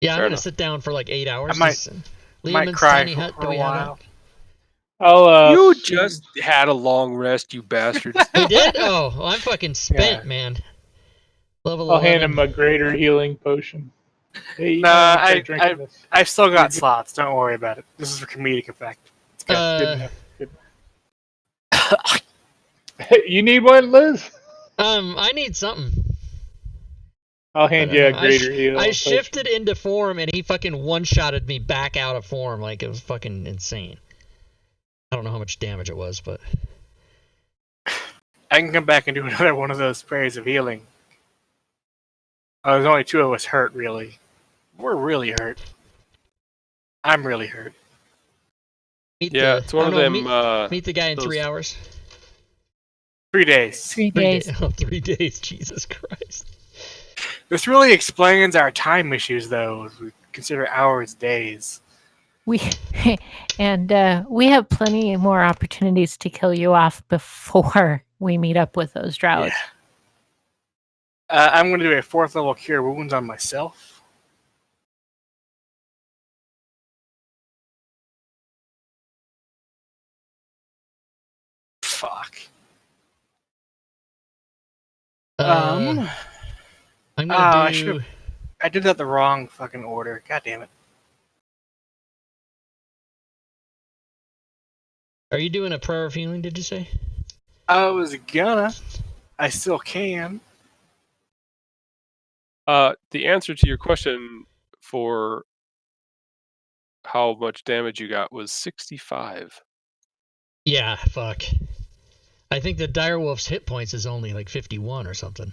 Yeah, I'm Fair gonna enough. sit down for like 8 hours. I might Liam's cry tiny hut. for Do a we have while. it? I'll You just had a long rest, you bastards. We did? Oh, well, I'm fucking spent, man. Level I'll 11. hand him a greater healing potion. Hey, you Nah, might wanna start drinking this. I've still got slots. Don't worry about it. This is for comedic effect. It's good. Good enough. Good enough. You need one, Liz? I need something. I'll hand you a greater healing I potion. shifted into form and he fucking one-shotted me back out of form. Like, it was fucking insane. I don't know how much damage it was, but... I can come back and do another one of those sprays of healing. Oh, there's only 2 of us hurt, really. We're really hurt. I'm really hurt. It's one of them. Meet the guy in 3 hours. 3 days. 3 days. 3 days. Jesus Christ. This really explains our time issues, though, if we consider hours days. We have plenty more opportunities to kill you off before we meet up with those droughts. Yeah. I'm going to do a 4th level cure wounds on myself. Fuck. I'm gonna do. I did that the wrong fucking order. God damn it. Are you doing a prayer of healing? Did you say? I was gonna. I still can. The answer to your question for how much damage you got was 65. Yeah, fuck. I think the Direwolf's hit points is only like 51 or something.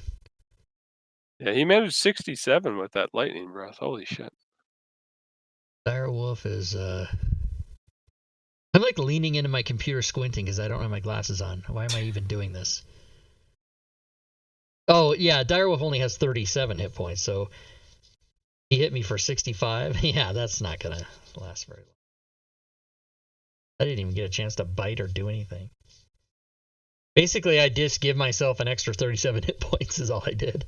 Yeah, he managed 67 with that lightning breath. Holy shit. Direwolf is, I'm like leaning into my computer squinting because I don't have my glasses on. Why am I even doing this? Oh, yeah, Direwolf only has 37 hit points, so he hit me for 65. Yeah, that's not going to last very long. I didn't even get a chance to bite or do anything. Basically, I just give myself an extra 37 hit points is all I did.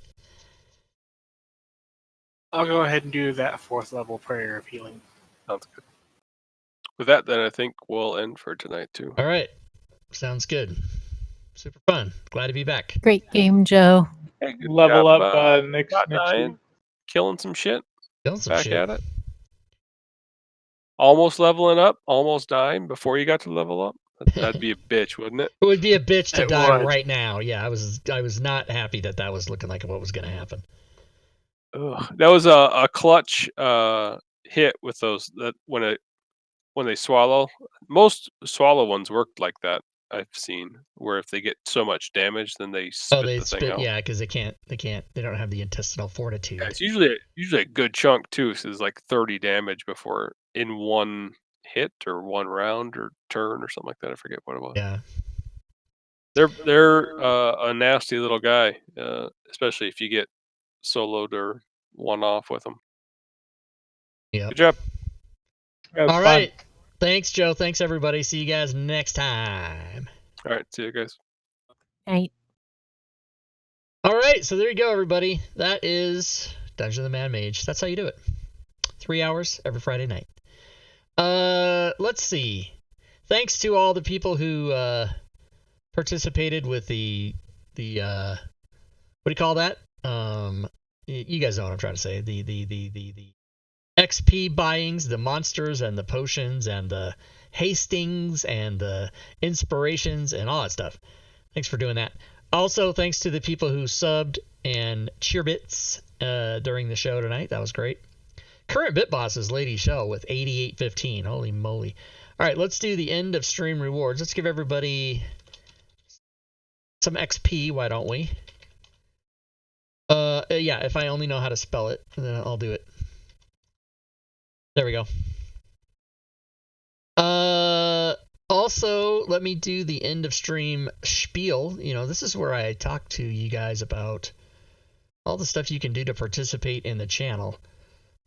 I'll go ahead and do that 4th level prayer of healing. Sounds good. With that, then I think we'll end for tonight, too. All right. Sounds good. Super fun. Glad to be back. Great game, Joe. Hey, good Level job, up next dying, week. killing some shit. Killing some Back shit. at it. Almost leveling up, almost dying before you got to level up. That'd be a bitch, wouldn't it? It would be a bitch to It die would. right now. Yeah, I was not happy that was looking like what was going to happen. Ugh. That was a clutch hit with those that when they swallow. Most swallow ones worked like that. I've seen where if they get so much damage, then they spit the thing out. Yeah, because they don't have the intestinal fortitude. Yeah, it's usually a good chunk too. So it's like 30 damage before in one hit or one round or turn or something like that. I forget what it was. Yeah. They're a nasty little guy, especially if you get soloed or one off with them. Yeah. Good job. All right. Thanks, Joe. Thanks, everybody. See you guys next time. All right. See you guys. Night. All right. So there you go, everybody. That is Dungeon of the Mad Mage. That's how you do it. 3 hours every Friday night. Let's see. Thanks to all the people who participated with the what do you call that? You guys know what I'm trying to say. The XP buyings, the monsters and the potions and the hastings and the inspirations and all that stuff. Thanks for doing that. Also, thanks to the people who subbed and cheer bits during the show tonight. That was great. Current bit boss is Lady Shell with 8815. Holy moly. All right, let's do the end of stream rewards. Let's give everybody some XP, why don't we? Yeah, if I only know how to spell it, then I'll do it. There we go. Also, let me do the end of stream spiel. You know, this is where I talk to you guys about all the stuff you can do to participate in the channel.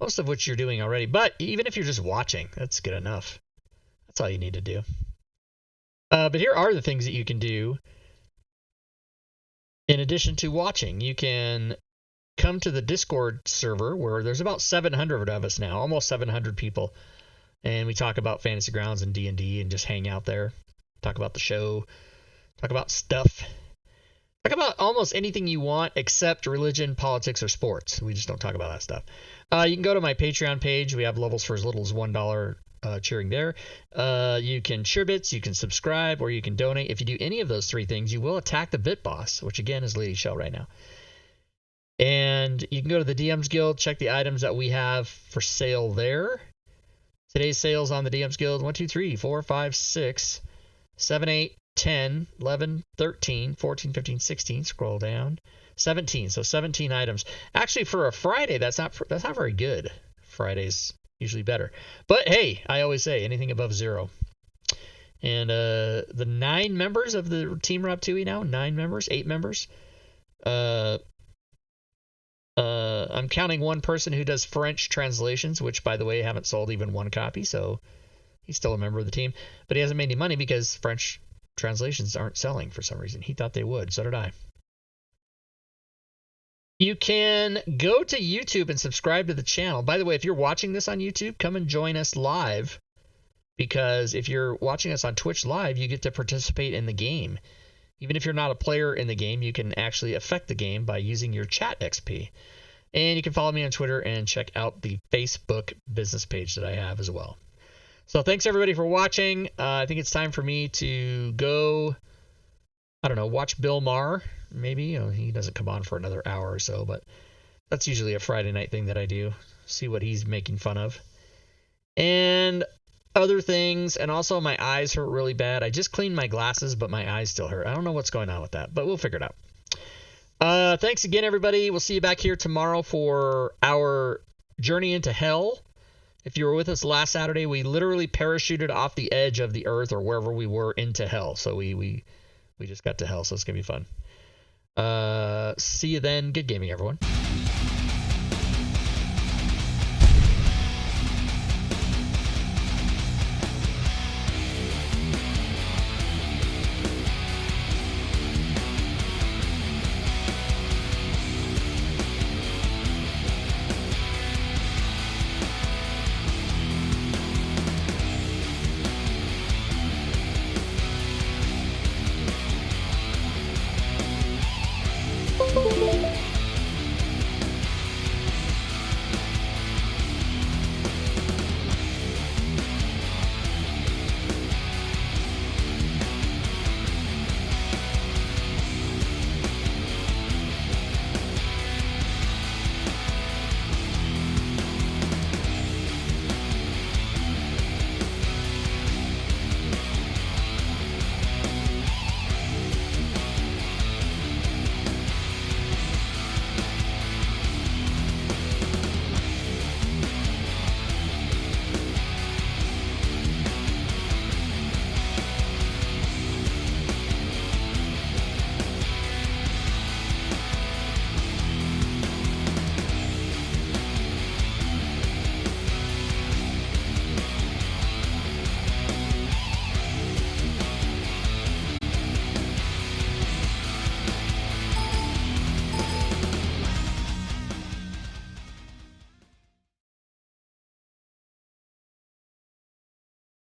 Most of which you're doing already. But even if you're just watching, that's good enough. That's all you need to do. But here are the things that you can do. In addition to watching, you can come to the Discord server where there's about 700 of us now, almost 700 people. And we talk about Fantasy Grounds and D&D and just hang out there. Talk about the show. Talk about stuff. Talk about almost anything you want except religion, politics, or sports. We just don't talk about that stuff. You can go to my Patreon page. We have levels for as little as $1 cheering there. You can share bits, you can subscribe, or you can donate. If you do any of those three things, you will attack the Bit Boss, which again is Lady Shell right now. And you can go to the DM's Guild, check the items that we have for sale there. Today's sales on the DM's Guild: 1, 2, 3, 4, 5, 6, 7, 8, 10, 11, 13, 14, 15, 16. Scroll down. 17. So 17 items. Actually, for a Friday, that's not very good Friday's usually better. But hey, I always say anything above 0. And the 9 members of the Team Rob Tui now, 8 members. I'm counting one person who does French translations, which, by the way, haven't sold even 1 copy, so he's still a member of the team. But he hasn't made any money because French translations aren't selling for some reason. He thought they would, so did I. You can go to YouTube and subscribe to the channel. By the way, if you're watching this on YouTube, come and join us live, because if you're watching us on Twitch live, you get to participate in the game. Even if you're not a player in the game, you can actually affect the game by using your chat XP. And you can follow me on Twitter and check out the Facebook business page that I have as well. So thanks everybody for watching. I think it's time for me to go, I don't know, watch Bill Maher. Maybe he doesn't come on for another hour or so, but that's usually a Friday night thing that I do. See what he's making fun of. And other things, and also my eyes hurt really bad. I just cleaned my glasses, but my eyes still hurt. I don't know what's going on with that, but we'll figure it out. Thanks again, everybody. We'll see you back here tomorrow for our journey into hell. If you were with us last Saturday, we literally parachuted off the edge of the earth or wherever we were into hell. So we just got to hell, so it's going to be fun. See you then. Good gaming, everyone.